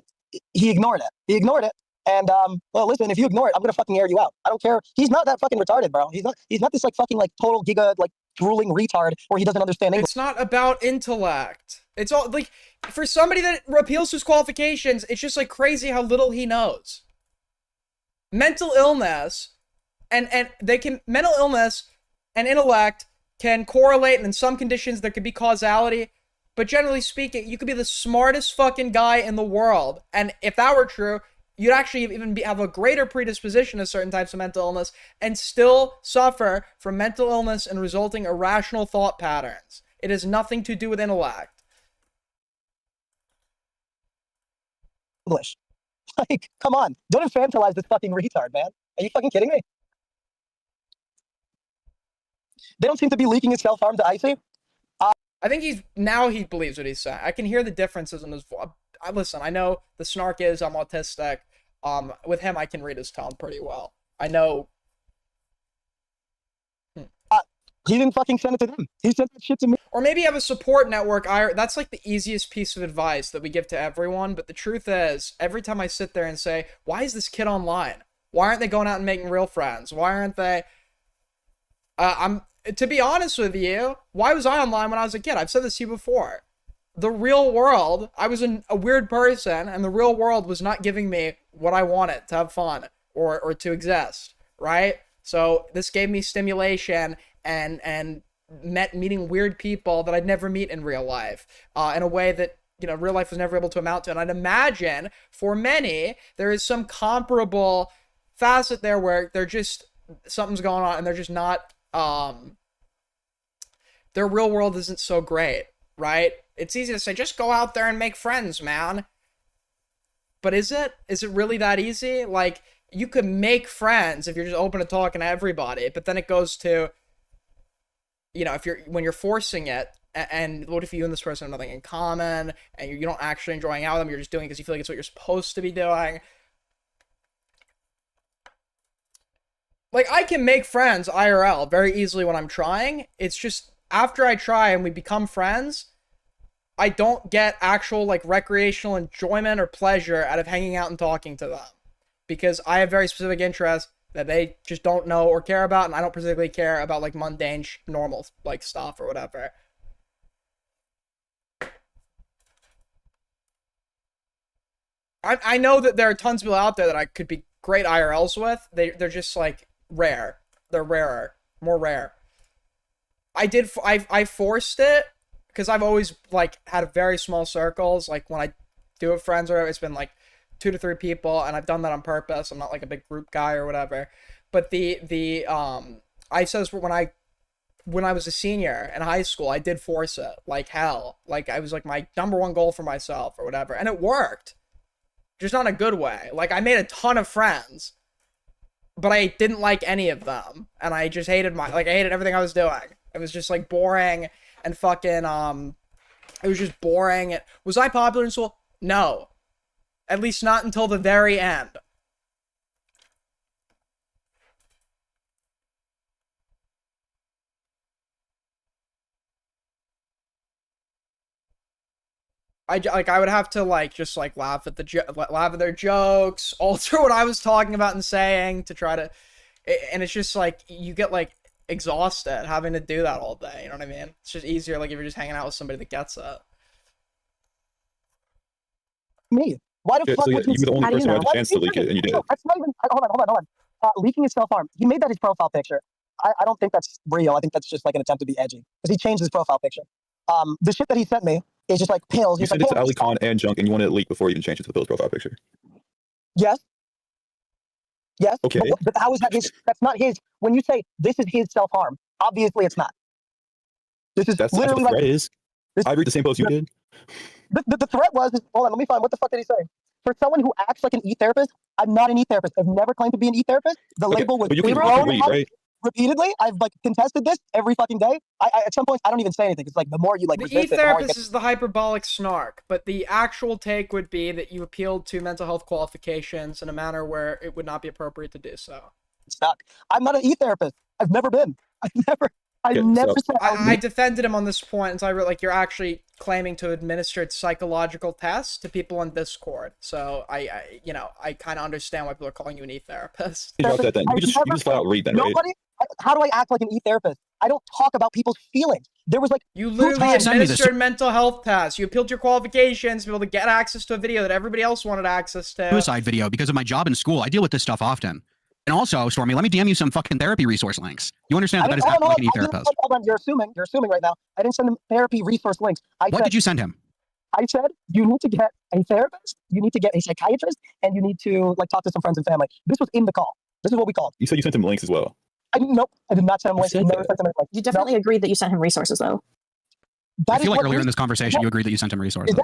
he ignored it. And well, listen, if you ignore it, I'm gonna fucking air you out. I don't care. He's not that fucking retarded, bro. He's not this, like, fucking, like, total giga, like, drooling retard where he doesn't understand English. It's not about intellect. It's all, like, for somebody that appeals to his qualifications, it's just, like, crazy how little he knows. Mental illness mental illness and intellect can correlate, and in some conditions there could be causality, but generally speaking, you could be the smartest fucking guy in the world, and if that were true, you'd actually even have a greater predisposition to certain types of mental illness and still suffer from mental illness and resulting irrational thought patterns. It has nothing to do with intellect. English. Like, come on. Don't infantilize this fucking retard, man. Are you fucking kidding me? They don't seem to be leaking his self-harm to Icy. I think he believes what he's saying. I can hear the differences in his voice. Listen, I know the snark is I'm autistic. With him, I can read his tone pretty well. I know. He didn't fucking send it to them. He sent that shit to me. Or maybe have a support network. That's like the easiest piece of advice that we give to everyone. But the truth is, every time I sit there and say, why is this kid online? Why aren't they going out and making real friends? Why aren't they... To be honest with you, why was I online when I was a kid? I've said this to you before. The real world, I was a weird person, and the real world was not giving me what I wanted to have fun or to exist, right? So this gave me stimulation and meeting weird people that I'd never meet in real life in a way that, you know, real life was never able to amount to. And I'd imagine for many, there is some comparable facet there where they're just, something's going on and they're just not, their real world isn't so great, right? It's easy to say, just go out there and make friends, man. But is it? Is it really that easy? Like, you could make friends if you're just open to talking to everybody, but then it goes to, you know, when you're forcing it, and what if you and this person have nothing in common, and you don't actually enjoy hanging out with them, you're just doing it because you feel like it's what you're supposed to be doing. Like, I can make friends IRL very easily when I'm trying. It's just, after I try and we become friends, I don't get actual, like, recreational enjoyment or pleasure out of hanging out and talking to them. Because I have very specific interests that they just don't know or care about, and I don't particularly care about like mundane, normal like stuff or whatever. I know that there are tons of people out there that I could be great IRLs with. They're just like rare. They're rarer, more rare. I forced it because I've always like had very small circles. Like when I do have friends or it's been like 2 to 3 people, and I've done that on purpose. I'm not like a big group guy or whatever. But I says when I was a senior in high school, I did force it like hell. Like I was like my #1 goal for myself or whatever, and it worked. Just not in a good way. Like I made a ton of friends, but I didn't like any of them, and I just hated I hated everything I was doing. It was just like boring and fucking it was just boring. Was I popular in school? No. At least not until the very end. I would have to just laugh at their jokes, alter what I was talking about and saying to try to, and it's just like you get like exhausted having to do that all day. You know what I mean? It's just easier like if you're just hanging out with somebody that gets it. Me? Why the fuck? So would you were the only person who had the chance to leak it, and you did. That's not even. Hold on. Leaking is self-harm. He made that his profile picture. I don't think that's real. I think that's just like an attempt to be edgy because he changed his profile picture. The shit that he sent me is just like pills. You sent it to Ali Khan and Junk, and you wanted it leaked before you even changed it to the Bill's profile picture. Yes. Yes. Okay. But how is that his? That's not his. When you say this is his self-harm, obviously it's not. That's literally what the threat is. I read the same post you did. The threat was, hold on, let me find, what the fuck did he say? For someone who acts like an e-therapist, I'm not an e-therapist. I've never claimed to be an e-therapist. The label was read, right? repeatedly. I've like contested this every fucking day. At some point, I don't even say anything. It's like the more you like resist it, the e-therapist is the hyperbolic snark, but the actual take would be that you appealed to mental health qualifications in a manner where it would not be appropriate to do so. It's not. I'm not an e-therapist. I've never been. I defended him on this point until I wrote like you're actually claiming to administer psychological tests to people on Discord. So I kind of understand why people are calling you an e-therapist. You just flat out read that, nobody, right? How do I act like an e-therapist? I don't talk about people's feelings. There was like you literally administered mental health tests. You appealed to your qualifications to be able to get access to a video that everybody else wanted access to. Suicide video because of my job in school. I deal with this stuff often. And also, Stormy, let me DM you some fucking therapy resource links. You understand that is not like an e-therapist. Hold on, you're assuming right now. I didn't send him therapy resource links. What did you send him? I said, you need to get a therapist, you need to get a psychiatrist, and you need to like talk to some friends and family. This was in the call. This is what we called. You said you sent him links as well. Nope, I did not send him links. Never sent him links. You definitely agreed that you sent him resources, though. I feel like earlier in this conversation, you agreed that you sent him resources.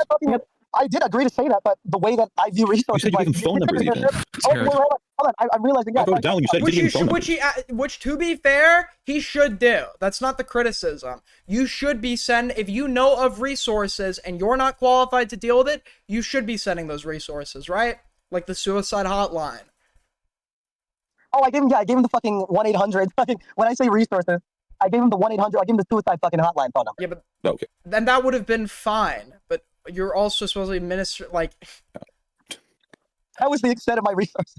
I did agree to say that, but the way that I view resources, you said you gave him phone numbers even. Hold on. I'm realizing that. I wrote it down. You said you gave him phone numbers. Which, to be fair, he should do. That's not the criticism. You should be if you know of resources and you're not qualified to deal with it, you should be sending those resources, right? Like the suicide hotline. Oh, I gave him the fucking 1-800. When I say resources, I gave him the 1-800. I gave him the suicide fucking hotline phone number. Yeah, but then that would have been fine. But you're also supposed to administer like. That was the extent of my resources.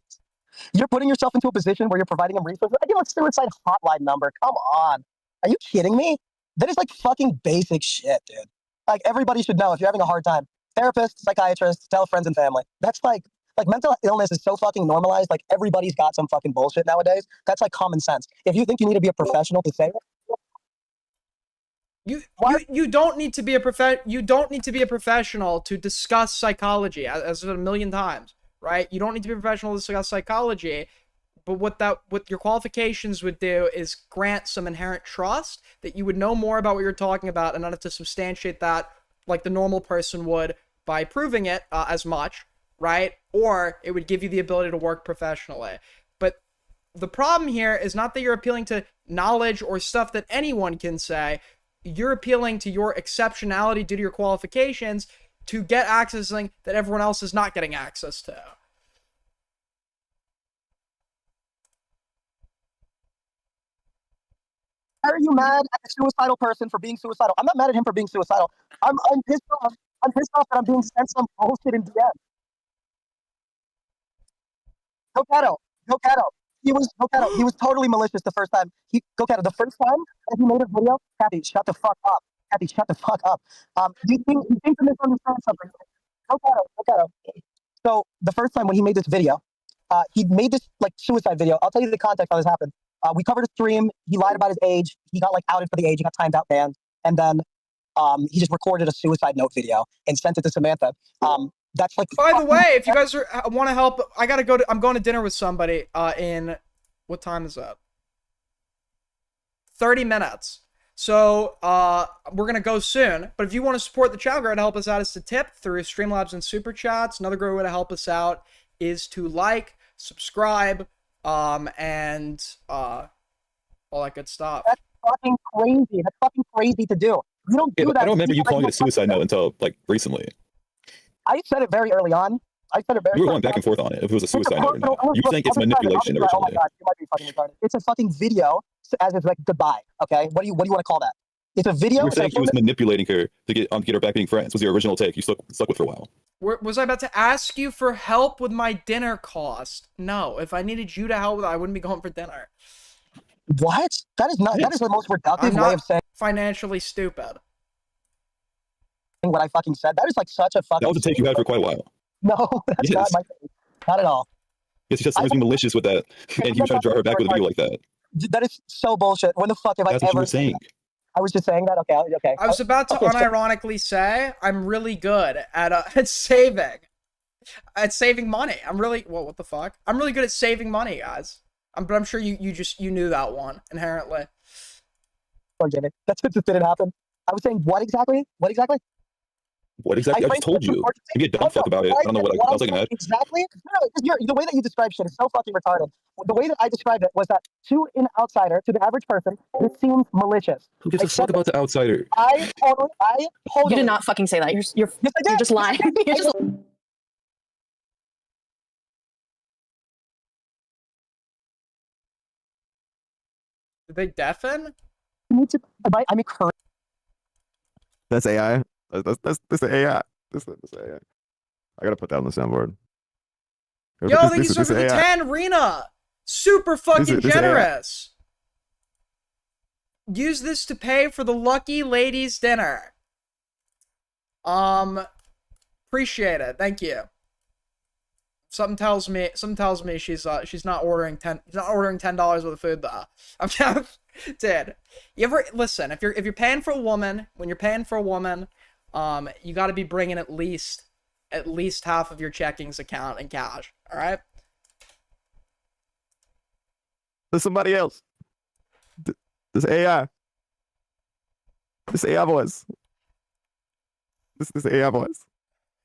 You're putting yourself into a position where you're providing him resources. I gave him a suicide hotline number. Come on, are you kidding me? That is like fucking basic shit, dude. Like everybody should know if you're having a hard time. Therapist, psychiatrist, tell friends and family. That's like mental illness is so fucking normalized. Like everybody's got some fucking bullshit nowadays. That's like common sense. If you think you need to be a professional to say it. You don't need to be a professional to discuss psychology, as a million times, right? You don't need to be a professional to discuss psychology, but what your qualifications would do is grant some inherent trust that you would know more about what you're talking about and not have to substantiate that like the normal person would by proving it as much, right? Or it would give you the ability to work professionally. But the problem here is not that you're appealing to knowledge or stuff that anyone can say. You're appealing to your exceptionality due to your qualifications to get access to something that everyone else is not getting access to. Are you mad at a suicidal person for being suicidal? I'm not mad at him for being suicidal. I'm pissed off. I'm pissed off that I'm being sent some bullshit in DM. Go Cato. He was he was totally malicious the first time. The first time that he made a video, Kathy, shut the fuck up. Kathy, shut the fuck up. You think to misunderstand something. Look at him. So the first time when he made this video, he made this like suicide video. I'll tell you the context how this happened. We covered a stream. He lied about his age. He got like outed for the age. He got timed out, banned, and then he just recorded a suicide note video and sent it to Samantha. That's like. By the way, if you guys want to help, I gotta go. I'm going to dinner with somebody. In what time is that? 30 minutes. So we're gonna go soon. But if you want to support the channel, go ahead and help us out is to tip through Streamlabs and Super Chats. Another great way to help us out is to like, subscribe, and all that good stuff. That's fucking crazy. That's fucking crazy to do. You don't do that. I don't remember you calling it a suicide note until like recently. I said it very early on. We were going back and forth on it if it was a suicide note or not. You think it's manipulation originally. Oh my god, you might be fucking retarded. It's a fucking video as it's like goodbye. Okay, what do you want to call that? It's a video. You were saying he was manipulating her to get her back being friends. Was your original take? You stuck with for a while. Was I about to ask you for help with my dinner cost? No. If I needed you to help with it, I wouldn't be going for dinner. What? That is not. That is the most reductive way of saying financially stupid. What I fucking said. That is like such a fucking. That was a take you had for quite a while. No, that's not my take. Not at all. Yes, you just was being malicious with that, and you trying to draw her back with a video like that. That is so bullshit. When the fuck have That's I what ever? You were saying. I was just saying that. Okay. I was about to unironically say I'm really good at saving money. I'm really what the fuck? I'm really good at saving money, guys. But I'm sure you knew that one inherently. Forgive me. That's what just didn't happen. I was saying what exactly? What exactly? What exactly? I just told you. You be a dumb fuck about it. I don't know what else I can add. Exactly. No, the way that you describe shit is so fucking retarded. The way that I described it was that to an outsider, to the average person, it seems malicious. Who gives a fuck about the outsider? I totally. You did not fucking say that. You're just lying. You're just. Did they deafen? I mean, current. That's AI. That's AI. This AI. I gotta put that on the soundboard. Yo, thank you so much for the 10, Rena. Super fucking generous. Use this to pay for the lucky ladies' dinner. Appreciate it. Thank you. Something tells me she's not ordering $10 worth of food though. I'm dude. You ever listen? If you're paying for a woman, when you're paying for a woman, you got to be bringing at least half of your checkings account in cash. All right. There's somebody else. This AI. This AI voice. This AI voice.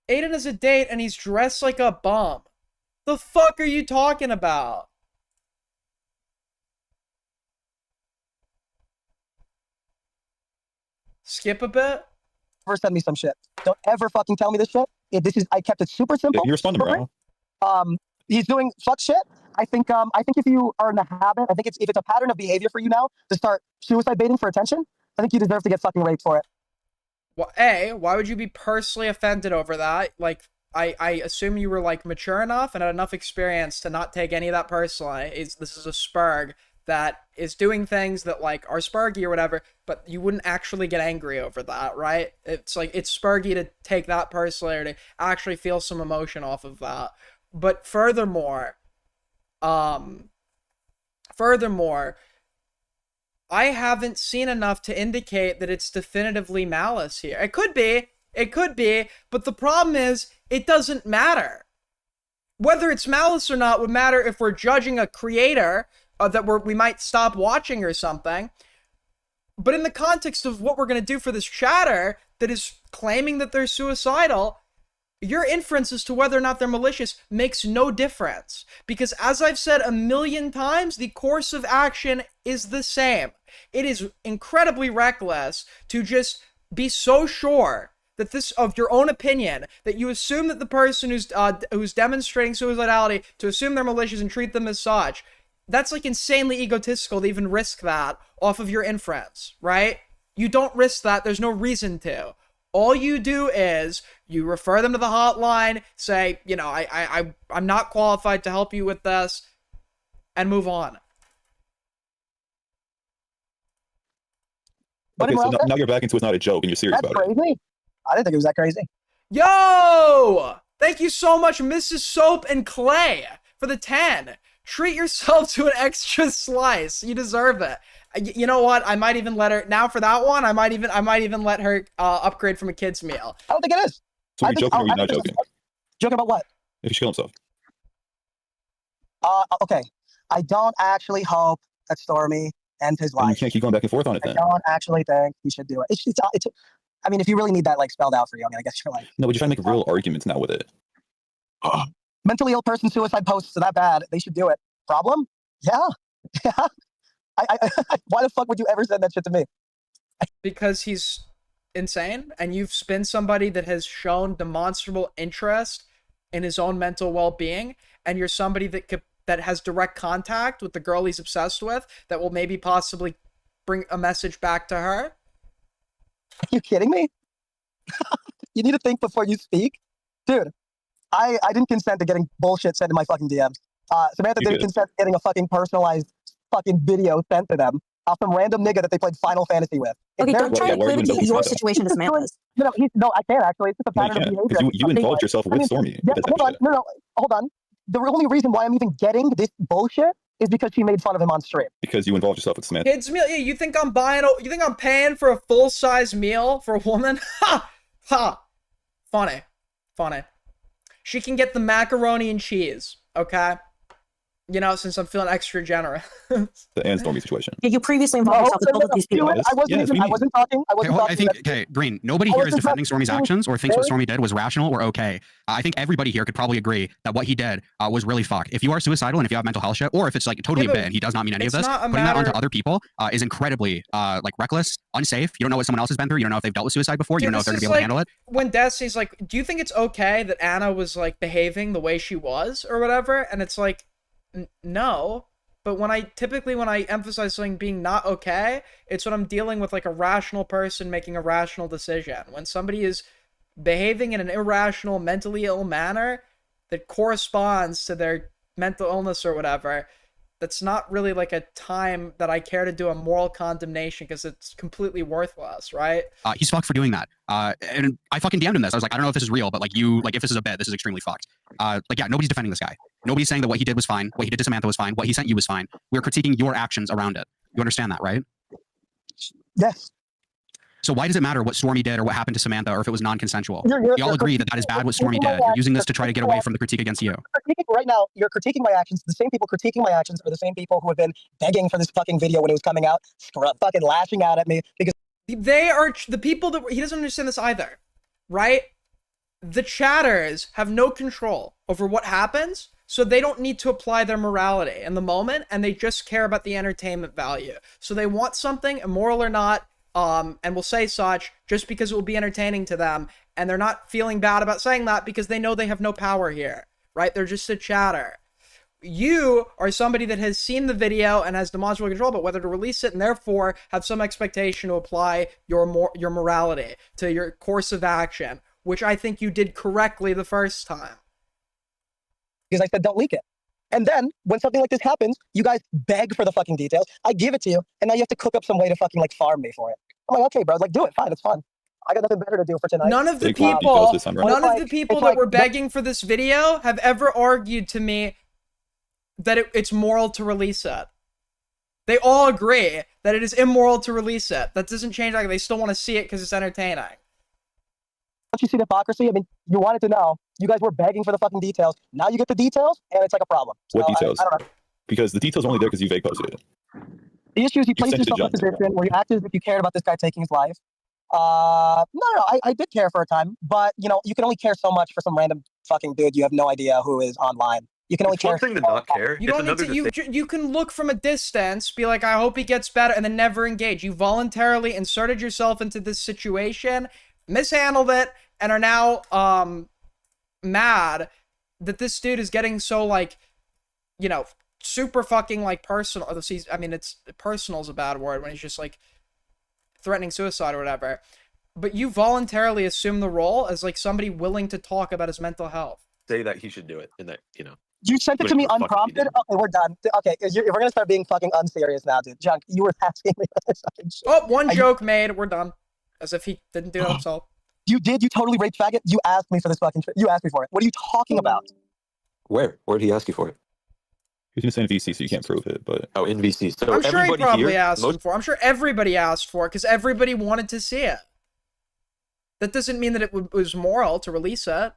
Aiden is a date and he's dressed like a bum. The fuck are you talking about? Skip a bit? Ever send me some shit. Don't ever fucking tell me this shit. I kept it super simple. You respond to me. He's doing fuck shit. I think if you are in the habit, if it's a pattern of behavior for you now to start suicide baiting for attention, I think you deserve to get fucking raped for it. Well, why would you be personally offended over that? Like, I assume you were like mature enough and had enough experience to not take any of that personally. This is a spurg that is doing things that like are spurgy or whatever, but you wouldn't actually get angry over that, right? It's like it's spurgy to take that personally or to actually feel some emotion off of that. But furthermore, I haven't seen enough to indicate that it's definitively malice here. It could be, but the problem is it doesn't matter. Whether it's malice or not would matter if we're judging a creator that we might stop watching or something. But in the context of what we're going to do for this chatter that is claiming that they're suicidal, your inference as to whether or not they're malicious makes no difference. Because as I've said a million times, the course of action is the same. It is incredibly reckless to just be so sure that of your own opinion, that you assume that the person who's demonstrating suicidality, to assume they're malicious and treat them as such. That's like insanely egotistical to even risk that off of your inference, right? You don't risk that. There's no reason to. All you do is you refer them to the hotline, say, I'm not qualified to help you with this. and move on. Okay, so now you're back into it's not a joke and you're serious That's about crazy. it. I didn't think it was that crazy. Yo! Thank you so much, Mrs. Soap and Clay, for the 10. Treat yourself to an extra slice. You deserve it. You know what? I might even let her now for that one. I might even let her upgrade from a kid's meal. I don't think it is. So you're joking or you're not joking? Joking about what? If he should kill himself. Okay. I don't actually hope that Stormy ends his life. And you can't keep going back and forth on it then. I don't actually think he should do it. It's I mean, if you really need that like spelled out for you, I mean, I guess you're like. No, but you're trying to make real arguments now with it. Mentally ill person suicide posts are that bad. They should do it. Problem? Yeah. Yeah. Why the fuck would you ever send that shit to me? Because he's insane, and you've been somebody that has shown demonstrable interest in his own mental well-being, and you're somebody that has direct contact with the girl he's obsessed with, that will maybe possibly bring a message back to her. Are you kidding me? You need to think before you speak. Dude, I didn't consent to getting bullshit sent in my fucking DMs. Samantha didn't consent to getting a fucking personalized fucking video sent to them off some random nigga that they played Final Fantasy with. Okay, don't try to equate it to your situation to Samantha's. No, I can't actually. It's just a pattern of behavior. You involved yourself with Stormy. Yeah, hold on. The only reason why I'm even getting this bullshit is because she made fun of him on stream. Because you involved yourself with Samantha. Kids meal? Yeah, you think I'm paying for a full-size meal for a woman? Ha! Ha! Funny. She can get the macaroni and cheese, okay? You know, since I'm feeling extra generous. The Anne Stormy situation. Yeah, you previously involved yourself with both of these people. I wasn't talking. Okay, Green, nobody here is defending Stormy's actions or thinks what Stormy did was rational or okay. I think everybody here could probably agree that what he did was really fucked. If you are suicidal and if you have mental health shit, or if it's like totally a bit and he does not mean any of this, putting that onto other people is incredibly like reckless, unsafe. You don't know what someone else has been through. You don't know if they've dealt with suicide before. You don't know if they're gonna be able to handle it. When Destiny's like, do you think it's okay that Anna was like behaving the way she was or whatever? And it's like, no, but when I emphasize something being not okay, it's when I'm dealing with like a rational person making a rational decision. When somebody is behaving in an irrational, mentally ill manner that corresponds to their mental illness or whatever, that's not really like a time that I care to do a moral condemnation because it's completely worthless, right? He's fucked for doing that. And I fucking DM'd him this. I was like, I don't know if this is real, but like if this is a bit, this is extremely fucked. Like, yeah, nobody's defending this guy. Nobody's saying that what he did was fine. What he did to Samantha was fine. What he sent you was fine. We're critiquing your actions around it. You understand that, right? Yes. So why does it matter what Stormy did or what happened to Samantha or if it was non-consensual? We all agree that that is bad what Stormy did. You're using this to try to get away from the critique against you. Right now, you're critiquing my actions. The same people critiquing my actions are the same people who have been begging for this fucking video when it was coming out, fucking lashing out at me because they are the people that he doesn't understand this either, right? The chatters have no control over what happens, so they don't need to apply their morality in the moment, and they just care about the entertainment value. So they want something, immoral or not, and will say such just because it will be entertaining to them, and they're not feeling bad about saying that because they know they have no power here, right? They're just a chatter. You are somebody that has seen the video and has demonstrable control about whether to release it, and therefore have some expectation to apply your morality to your course of action, which I think you did correctly the first time. Because I said don't leak it. And then, when something like this happens, you guys beg for the fucking details. I give it to you, and now you have to cook up some way to fucking, like, farm me for it. I'm like, okay, bro, like, do it. Fine, it's fun. I got nothing better to do for tonight. None of the people that were begging for this video have ever argued to me that it's moral to release it. They all agree that it is immoral to release it. That doesn't change. Like, they still want to see it because it's entertaining. Don't you see the hypocrisy? I mean, you wanted to know. You guys were begging for the fucking details. Now you get the details, and it's like a problem. So, what details? I don't know. Because the details are only there because you vague posted it. The issue is you placed yourself in a position where you acted as if you cared about this guy taking his life. No, I did care for a time, but, you know, you can only care so much for some random fucking dude you have no idea who is online. You can only care. One thing to not care. You don't need to. You can look from a distance, be like, I hope he gets better, and then never engage. You voluntarily inserted yourself into this situation, mishandled it, and are now mad that this dude is getting so, like, you know, super fucking like personal. I mean, it's personal is a bad word when he's just like threatening suicide or whatever. But you voluntarily assume the role as like somebody willing to talk about his mental health. Say that he should do it, and that, you know. You sent it to me unprompted? Okay, we're done. Okay, we're gonna start being fucking unserious now, dude. Junk, you were asking me this fucking shit. Oh, one joke made. We're done. As if he didn't do that himself. You did? You totally raped faggot? You asked me for this fucking shit. You asked me for it. What are you talking about? Where? Where did he ask you for it? He's just in VC, so you can't prove it. But in VC, so I'm sure he everybody probably here, asked him for it. I'm sure everybody asked for it because everybody wanted to see it. That doesn't mean that it was moral to release it.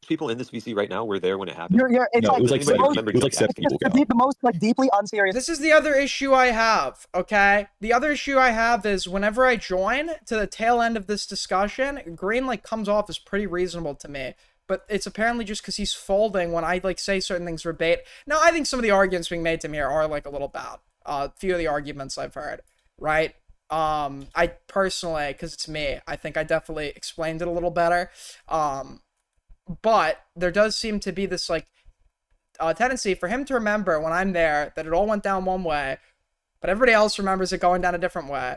people in this VC right now were there when it happened. It's it was like seven people. The most like deeply unserious. This is the other issue I have. Okay, the other issue I have is whenever I join to the tail end of this discussion, Green like comes off as pretty reasonable to me. But it's apparently just because he's folding when I like say certain things verbatim. Now I think some of the arguments being made to me are like a little bad. A few of the arguments I've heard, right? I personally, because it's me, I think I definitely explained it a little better. But there does seem to be this like tendency for him to remember when I'm there that it all went down one way, but everybody else remembers it going down a different way.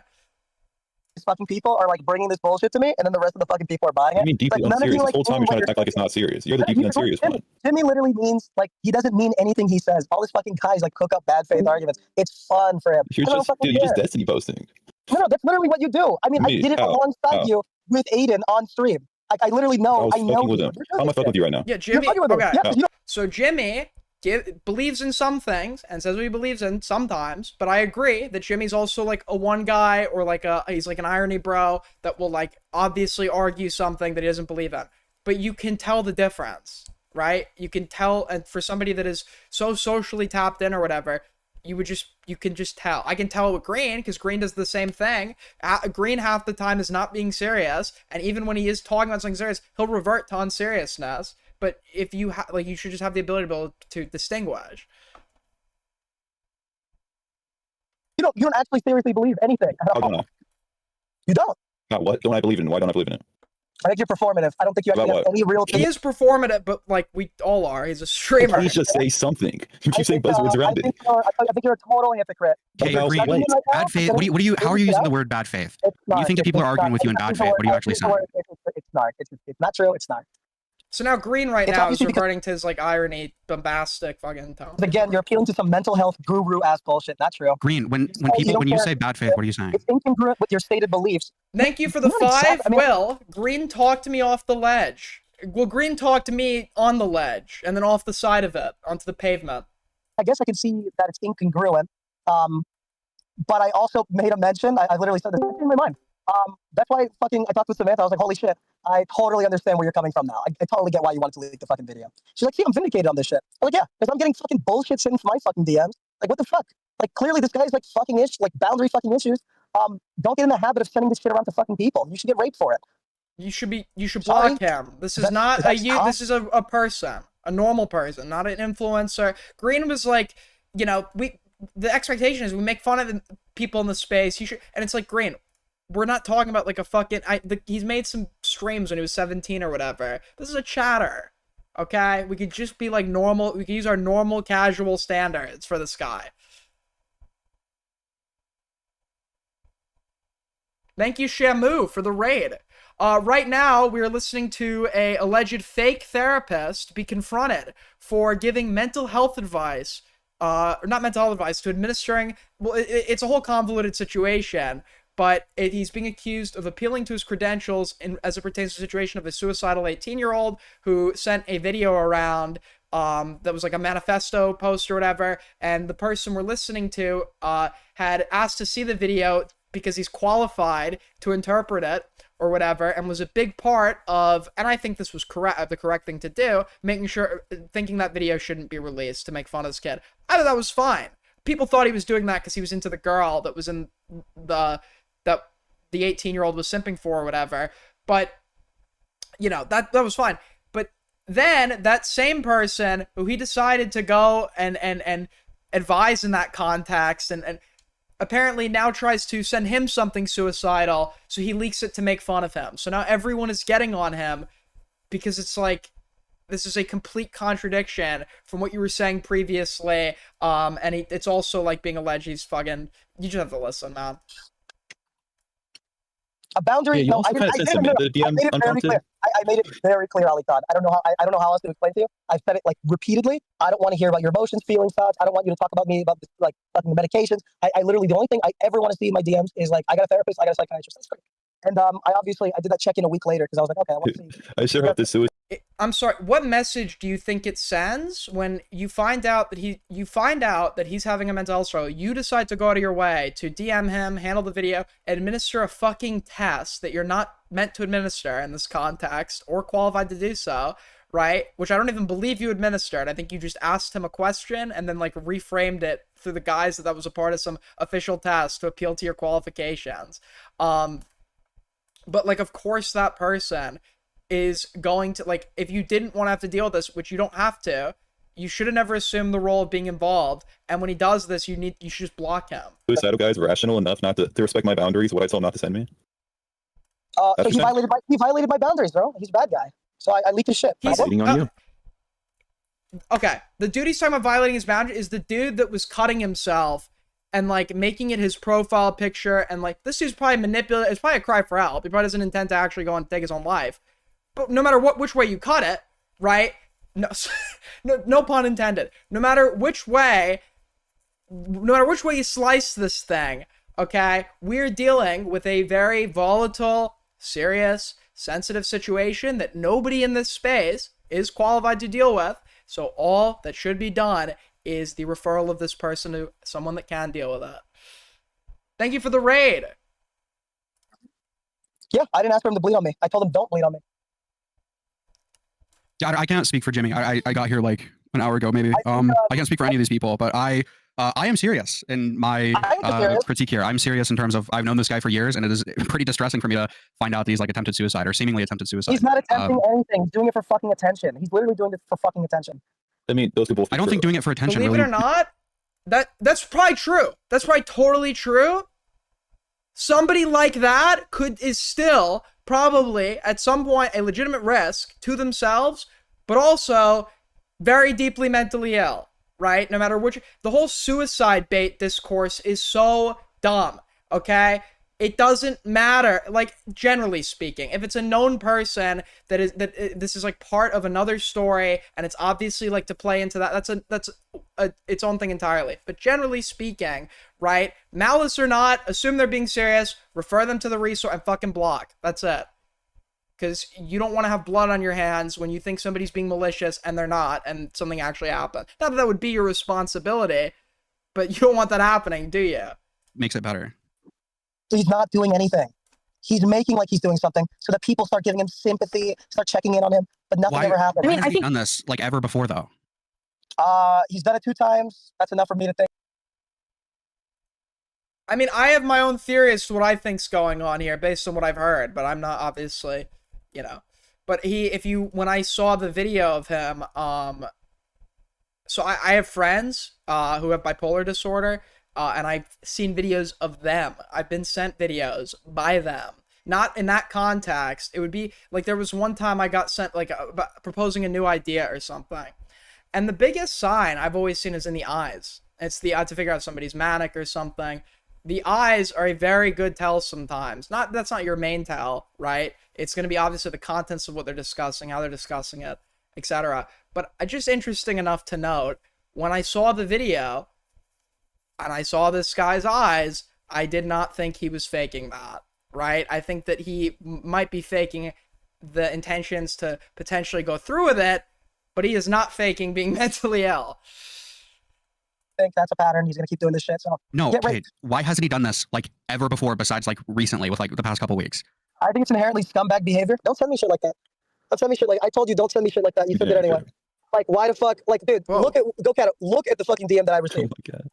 These fucking people are like bringing this bullshit to me, and then the rest of the fucking people are buying it. I mean, deeply like, unserious. You, the whole time you're trying to act like it's not serious. You're the deeply unserious one. Jimmy literally means like he doesn't mean anything he says. All these fucking guys like cook up bad faith arguments. It's fun for him. You're just destiny posting. No, that's literally what you do. I mean, I did it alongside you with Aiden on stream. Like, I literally know. I know with him. How am I fucking with you right now? Yeah, Jimmy. Okay. So Jimmy believes in some things and says what he believes in sometimes, but I agree that Jimmy's also like a one guy or like he's like an irony bro that will like obviously argue something that he doesn't believe in. But you can tell the difference, right? You can tell, and for somebody that is so socially tapped in or whatever, you can just tell. I can tell with Green because Green does the same thing. Green half the time is not being serious, and even when he is talking about something serious, he'll revert to unseriousness. But if you you should just have the ability to distinguish. You don't actually seriously believe anything. I don't know. You don't. Not what? Don't I believe in it? Why don't I believe in it? I think you're performative. I don't think you actually have any real. He is performative, but like we all are. He's a streamer. Please just say something. You keep saying buzzwords around it. I think you're a total hypocrite. Okay, Green, bad faith. What do you? How are you using the word bad faith? Do you think that people are arguing with you in bad faith? What are you actually saying? It's not. It's not true. It's not. So now Green right now is reverting to his like irony, bombastic fucking tone. Again, you're appealing to some mental health guru ass bullshit. Not true. Green, when you say bad faith, what are you saying? It's incongruent with your stated beliefs. Thank you for the 5. Will Green talk to me off the ledge? Will Green talk to me on the ledge and then off the side of it onto the pavement? I guess I can see that it's incongruent. But I also made a mention. I literally said this in my mind. That's why I talked with Samantha. I was like, holy shit, I totally understand where you're coming from now. I totally get why you wanted to leak the fucking video. She's like, see, I'm vindicated on this shit. I'm like, yeah, because I'm getting fucking bullshit sent from my fucking DMs. Like, what the fuck? Like, clearly this guy's like fucking like boundary fucking issues. Don't get in the habit of sending this shit around to fucking people. You should get raped for it. You should block him. This is not this is a person, a normal person, not an influencer. Green was like, the expectation is we make fun of the people in the space. And it's like, Green, we're not talking about like a fucking. He's made some streams when he was 17 or whatever. This is a chatter, okay? We could just be like normal. We could use our normal, casual standards for this guy. Thank you, Shamu, for the raid. Right now, we are listening to a alleged fake therapist be confronted for giving mental health advice. Or not mental health advice, to administering. Well, it's a whole convoluted situation. But he's being accused of appealing to his credentials as it pertains to the situation of a suicidal 18-year-old who sent a video around that was like a manifesto post or whatever, and the person we're listening to had asked to see the video because he's qualified to interpret it or whatever, and was a big part of, and I think this was the correct thing to do, thinking that video shouldn't be released to make fun of this kid. I thought that was fine. People thought he was doing that because he was into the girl that was in that the 18-year-old was simping for or whatever, but that was fine. But then that same person who he decided to go and advise in that context and apparently now tries to send him something suicidal, so he leaks it to make fun of him. So now everyone is getting on him because it's like, this is a complete contradiction from what you were saying previously, and it's also like being alleged he's fucking, you just have to listen, man. A boundary. Yeah, you also kind of said something. The DM unprompted. I made it very clear, Ali Khan. I don't know how else to explain to you. I've said it like repeatedly. I don't want to hear about your emotions, feelings, thoughts. I don't want you to talk about me about like fucking medications. I literally the only thing I ever want to see in my DMs is like I got a therapist, I got a psychiatrist. That's great. And I did that check in a week later because I was like, okay, I want to see. I sure hope this suicide. I'm sorry. What message do you think it sends when you find out that he's having a mental health struggle? You decide to go out of your way to DM him, handle the video, administer a fucking test that you're not meant to administer in this context or qualified to do so, right? Which I don't even believe you administered. I think you just asked him a question and then like reframed it through the guise that was a part of some official test to appeal to your qualifications. But like, of course, that person is going to, like, if you didn't want to have to deal with this, which you don't have to, you should have never assumed the role of being involved. And when he does this, you should just block him. Suicidal guy's rational enough not to respect my boundaries. What I told him not to send me. So he violated my boundaries, bro. He's a bad guy. So I leaked his shit. He's cheating on you. Okay, the dude he's talking about violating his boundary is the dude that was cutting himself and like making it his profile picture, and like this dude's probably manipulative. It's probably a cry for help. He probably doesn't intend to actually go and take his own life. But no matter which way you cut it, right? No pun intended. No matter which way you slice this thing, okay, we're dealing with a very volatile, serious, sensitive situation that nobody in this space is qualified to deal with. So all that should be done is the referral of this person to someone that can deal with it. Thank you for the raid. Yeah, I didn't ask for him to bleed on me. I told him don't bleed on me. Yeah, I can't speak for Jimmy. I got here like an hour ago, maybe. I can't speak for any of these people, but I am serious in my critique here. I'm serious in terms of I've known this guy for years, and it is pretty distressing for me to find out that he's like attempted suicide or seemingly attempted suicide. He's not attempting anything. He's doing it for fucking attention. He's literally doing it for fucking attention. I mean, those people. I don't think doing it for attention. Believe it or not, that's probably true. That's probably totally true. Somebody like that is still probably at some point a legitimate risk to themselves, but also very deeply mentally ill, right? No matter which, the whole suicide bait discourse is so dumb, okay? It doesn't matter, like, generally speaking, if it's a known person this is like part of another story and it's obviously like to play into that, that's its own thing entirely. But generally speaking, right, malice or not, assume they're being serious, refer them to the resource and fucking block. That's it. Because you don't want to have blood on your hands when you think somebody's being malicious and they're not, and something actually happened. Not that that would be your responsibility, but you don't want that happening, do you? Makes it better. He's not doing anything. He's making like he's doing something so that people start giving him sympathy, start checking in on him, but nothing ever happened. I mean, I think done this like ever before though. He's done it 2 times. That's enough for me to think. I mean, I have my own theory as to what I think's going on here based on what I've heard, but I'm not obviously, you know. But when I saw the video of him, so I have friends who have bipolar disorder. And I've seen videos of them. I've been sent videos by them. Not in that context. It would be like there was one time I got sent like proposing a new idea or something. And the biggest sign I've always seen is in the eyes. It's to figure out if somebody's manic or something. The eyes are a very good tell sometimes. That's not your main tell, right? It's going to be obviously the contents of what they're discussing, how they're discussing it, etc. But just interesting enough to note, when I saw the video, and I saw this guy's eyes, I did not think he was faking that, right? I think that he might be faking the intentions to potentially go through with it, but he is not faking being mentally ill. I think that's a pattern. He's going to keep doing this shit. So no, wait, why hasn't he done this like ever before besides like recently with like the past couple weeks? I think it's inherently scumbag behavior. Don't send me shit like that. Don't send me shit like I told you. Don't send me shit like that. You said it anyway. Like, why the fuck? Like, dude, look at the fucking DM that I received. Oh my God.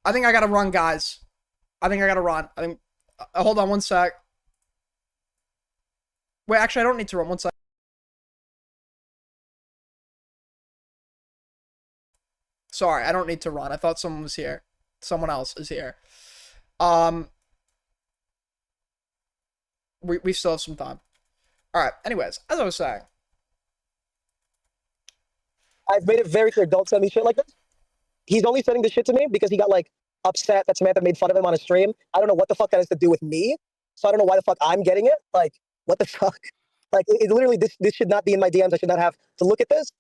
I think I gotta run, guys. I think I gotta run. Hold on one sec. Wait, actually, I don't need to run. One sec. Sorry, I don't need to run. I thought someone was here. Someone else is here. We still have some time. All right. Anyways, as I was saying, I've made it very clear. Don't send me shit like this. He's only sending this shit to me because he got like upset that Samantha made fun of him on a stream. I don't know what the fuck that has to do with me. So I don't know why the fuck I'm getting it. Like, what the fuck? Like, it literally, this should not be in my DMs. I should not have to look at this.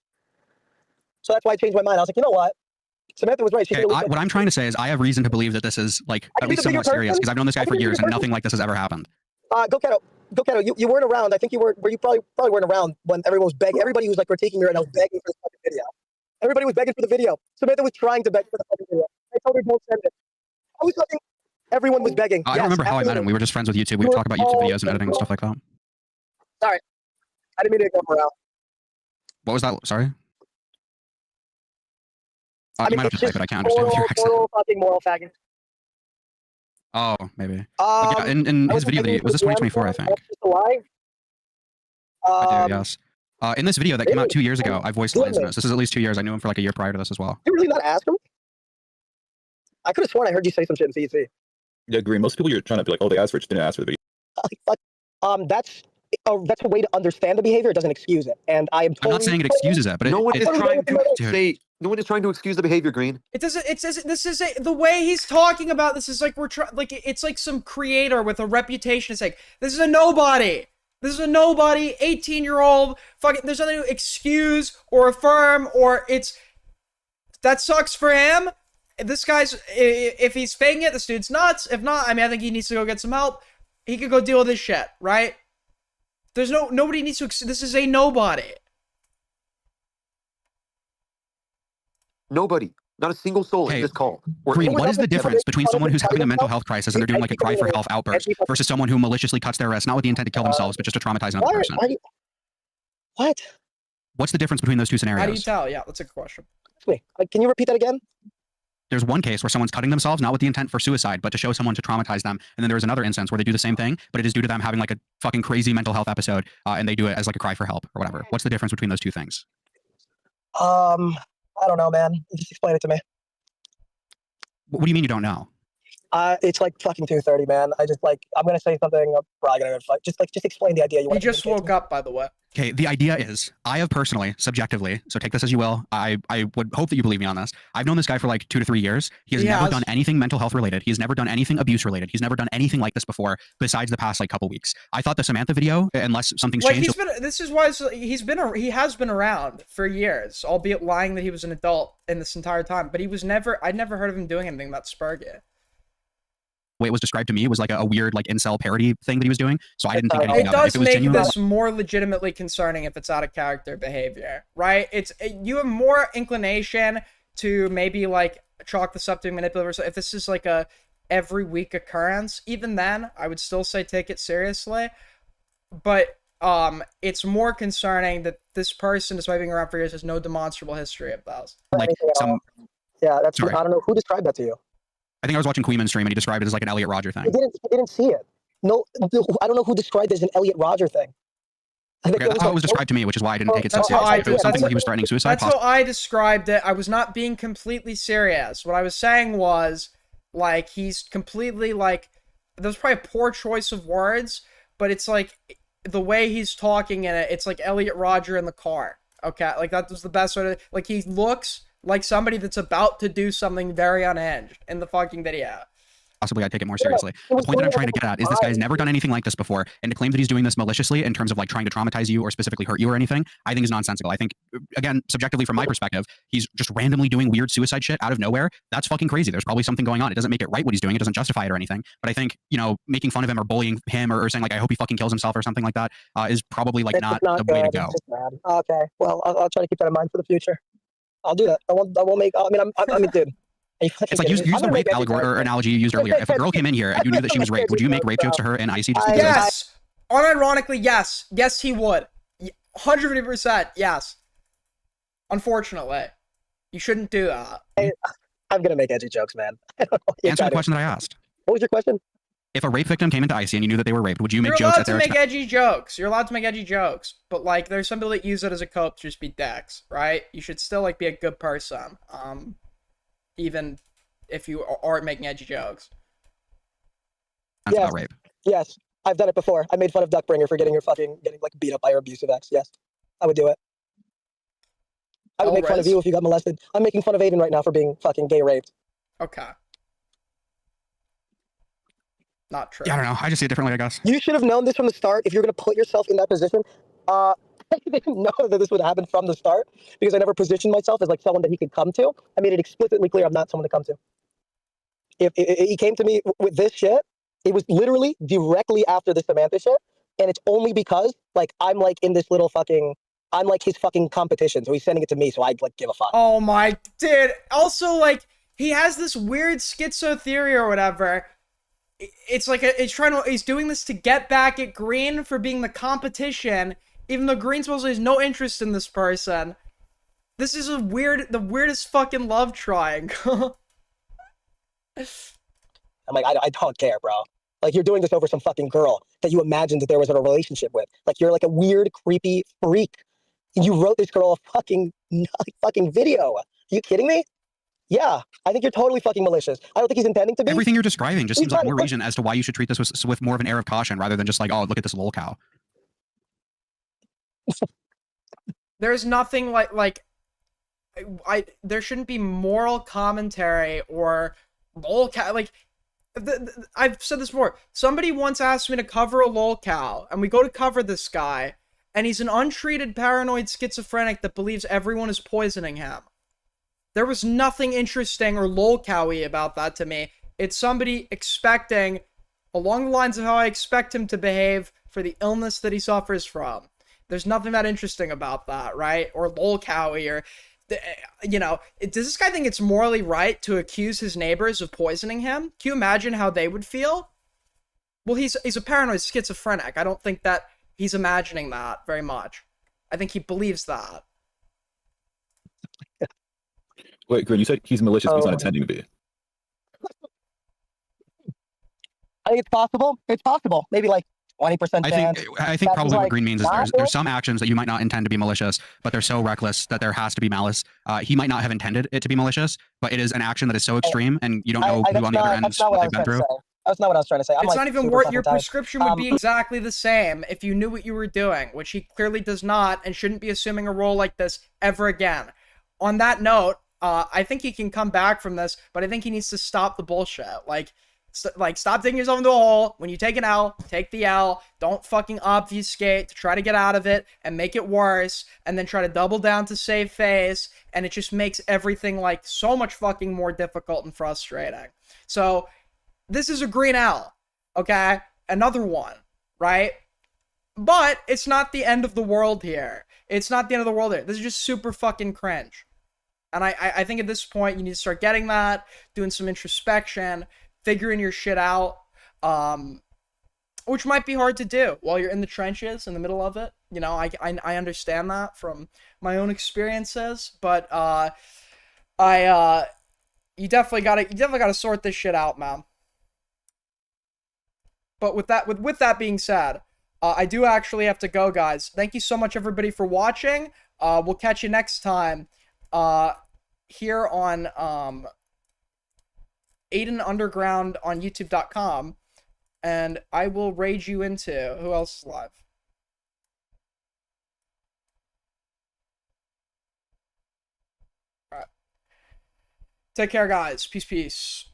So that's why I changed my mind. I was like, you know what? Samantha was right. What I'm trying to say is I have reason to believe that this is like at least somewhat serious because I've known this guy for years and nothing like this has ever happened. Go Keto. You weren't around. I think you probably weren't around when everyone was begging. Everybody was like critiquing her and I was begging for the fucking video. Everybody was begging for the video. Samantha was trying to beg for the fucking video. I told her don't send it. I was fucking. Everyone was begging. I don't remember how I met him. We were just friends with YouTube. We would talk about YouTube videos and editing and stuff like that. Sorry, I didn't mean to go around. What was that? Sorry. You might have to type it. I can't understand with your accent. Fucking moral faggot. Oh, maybe. Yeah, in his video, was this 2024? I think. I do. Yes. In this video that came out 2 years ago, I voiced lines in this. This is at least 2 years. I knew him for like a year prior to this as well. Did you really not ask him? I could have sworn I heard you say some shit in CEC. Yeah, I agree. Most people you're trying to be like, oh, they asked for it, just didn't ask for the video. That's a way to understand the behavior. It doesn't excuse it. And I am totally. I'm not saying it excuses it, but no one is trying to say. No one is trying to excuse the behavior, Green. It doesn't. It says this is the way he's talking about this is like it's like some creator with a reputation. It's like this is a nobody. This is a nobody. 18-year-old. Fucking. There's nothing to excuse or affirm or it's. That sucks for him. This guy's if he's faking it, this dude's nuts. If not, I mean, I think he needs to go get some help. He could go deal with this shit, right? There's nobody needs to. This is a nobody. Nobody. Not a single soul in this call. Green, what is the difference between someone who's having a mental health crisis and they're doing like a cry for help outburst versus someone who maliciously cuts their wrist, not with the intent to kill themselves, but just to traumatize another person? What? What's the difference between those two scenarios? How do you tell? Yeah, that's a good question. Wait, can you repeat that again? There's one case where someone's cutting themselves, not with the intent for suicide, but to show someone to traumatize them. And then there's another instance where they do the same thing, but it is due to them having like a fucking crazy mental health episode, and they do it as like a cry for help or whatever. What's the difference between those two things? I don't know, man. Just explain it to me. What do you mean you don't know? It's like fucking 2:30, man. I'm gonna say something. I'm probably gonna fight. Just explain the idea. He just woke up, by the way. Okay, the idea is, I have personally, subjectively, so take this as you will, I would hope that you believe me on this. I've known this guy for like 2 to 3 years. He has never done anything mental health related. He's never done anything abuse related. He's never done anything like this before, besides the past like couple weeks. I thought the Samantha video, unless something's changed. This is why he has been around for years, albeit lying that he was an adult in this entire time. But I'd never heard of him doing anything about Spurgate. Way it was described to me was like a weird like incel parody thing that he was doing, so I didn't think anything it of does it. It was make genuine. this more legitimately concerning if it's out of character behavior, right? You have more inclination to maybe like chalk this up to manipulative. So if this is like a every week occurrence, even then I would still say take it seriously. But it's more concerning that this person, despite being around for years, has no demonstrable history of those. Like that's. Sorry. I don't know who described that to you. I think I was watching Queeman's stream and he described it as like an Elliot Rodger thing. I didn't see it. No, I don't know who described it as an Elliot Rodger thing. Okay, that's how it was described to me, which is why I didn't take it so seriously. If it was something where he was threatening suicide. That's how I described it. I was not being completely serious. What I was saying was, like, he's completely like, there's probably a poor choice of words, but it's like the way he's talking in it. It's like Elliot Rodger in the car. Okay, like that was the best way to. Like he looks like somebody that's about to do something very unhinged in the fucking video. Possibly I'd take it more seriously. The point that I'm trying to get at is this guy's never done anything like this before, and to claim that he's doing this maliciously in terms of like trying to traumatize you or specifically hurt you or anything, I think is nonsensical. I think, again, subjectively from my perspective, he's just randomly doing weird suicide shit out of nowhere. That's fucking crazy. There's probably something going on. It doesn't make it right what he's doing. It doesn't justify it or anything. But I think, you know, making fun of him or bullying him or saying like, I hope he fucking kills himself or something like that is probably like not the way to go. Okay, well, I'll try to keep that in mind for the future. I'll do that. I won't make. I mean, dude. It's like use the rape allegory or analogy you used earlier. If a girl came in here and you knew that she was raped, would you make rape jokes to her and icy just because? Yes. Unironically, yes. Yes, he would. 150%. Yes. Unfortunately, you shouldn't do that. I'm gonna make edgy jokes, man. Answer the question that I asked. What was your question? If a rape victim came into Icy and you knew that they were raped, would you make jokes at their expense? You're allowed to make edgy jokes. You're allowed to make edgy jokes. But, like, there's some people that use it as a cope to just be dicks, right? You should still, like, be a good person. Even if you aren't making edgy jokes. Yes. About rape. Yes. I've done it before. I made fun of Duckbringer for getting like, beat up by her abusive ex. Yes. I would do it. I would make fun of you if you got molested. I'm making fun of Aiden right now for being fucking gay raped. Okay. not true. Yeah, I don't know. I just see it differently, I guess. You should have known this from the start. If you're going to put yourself in that position, I didn't know that this would happen from the start because I never positioned myself as like someone that he could come to. I made it explicitly clear I'm not someone to come to. If he came to me with this shit, it was literally directly after the Samantha shit, and it's only because like I'm like in this little fucking, I'm like his fucking competition, so he's sending it to me, so I like give a fuck. Oh my dude. Also, like, he has this weird schizo theory or whatever. It's like he's doing this to get back at Green for being the competition, even though Green supposedly has no interest in this person. This is the weirdest fucking love triangle. I'm like, I don't care, bro. Like, you're doing this over some fucking girl that you imagined that there was a relationship with. Like, you're like a weird, creepy freak. And you wrote this girl a fucking video. Are you kidding me? Yeah, I think you're totally fucking malicious. I don't think he's intending to be. Everything you're describing just seems like more reason as to why you should treat this with more of an air of caution rather than just like, oh, look at this lol cow. There's nothing like there shouldn't be moral commentary or lol cow. Like, I've said this before. Somebody once asked me to cover a lol cow, and we go to cover this guy, and he's an untreated paranoid schizophrenic that believes everyone is poisoning him. There was nothing interesting or lol-cowy about that to me. It's somebody expecting, along the lines of how I expect him to behave for the illness that he suffers from. There's nothing that interesting about that, right? Or lol-cowy, or, you know, does this guy think it's morally right to accuse his neighbors of poisoning him? Can you imagine how they would feel? Well, he's a paranoid schizophrenic. I don't think that he's imagining that very much. I think he believes that. Wait, Grin, you said he's malicious, but he's not intending to be. I think it's possible. It's possible. Maybe like 20% chance. I think probably what Green means is there's some actions that you might not intend to be malicious, but they're so reckless that there has to be malice. He might not have intended it to be malicious, but it is an action that is so extreme, and you don't know who on the other end what they've been through. That's not what I was trying to say. It's not even worth. Your prescription would be exactly the same if you knew what you were doing, which he clearly does not, and shouldn't be assuming a role like this ever again. On that note, I think he can come back from this, but I think he needs to stop the bullshit. Like, stop digging yourself into a hole. When you take an L, take the L. Don't fucking obfuscate to try to get out of it and make it worse, and then try to double down to save face, and it just makes everything, like, so much fucking more difficult and frustrating. So, this is a green L, okay? Another one, right? But it's not the end of the world here. It's not the end of the world here. This is just super fucking cringe. And I think at this point, you need to start getting that, doing some introspection, figuring your shit out, which might be hard to do while you're in the trenches, in the middle of it. You know, I understand that from my own experiences, but you definitely gotta sort this shit out, man. But with that being said, I do actually have to go, guys. Thank you so much, everybody, for watching. We'll catch you next time. Here on Aiden Underground on YouTube.com, and I will raid you into who else is live. All right. Take care, guys. Peace.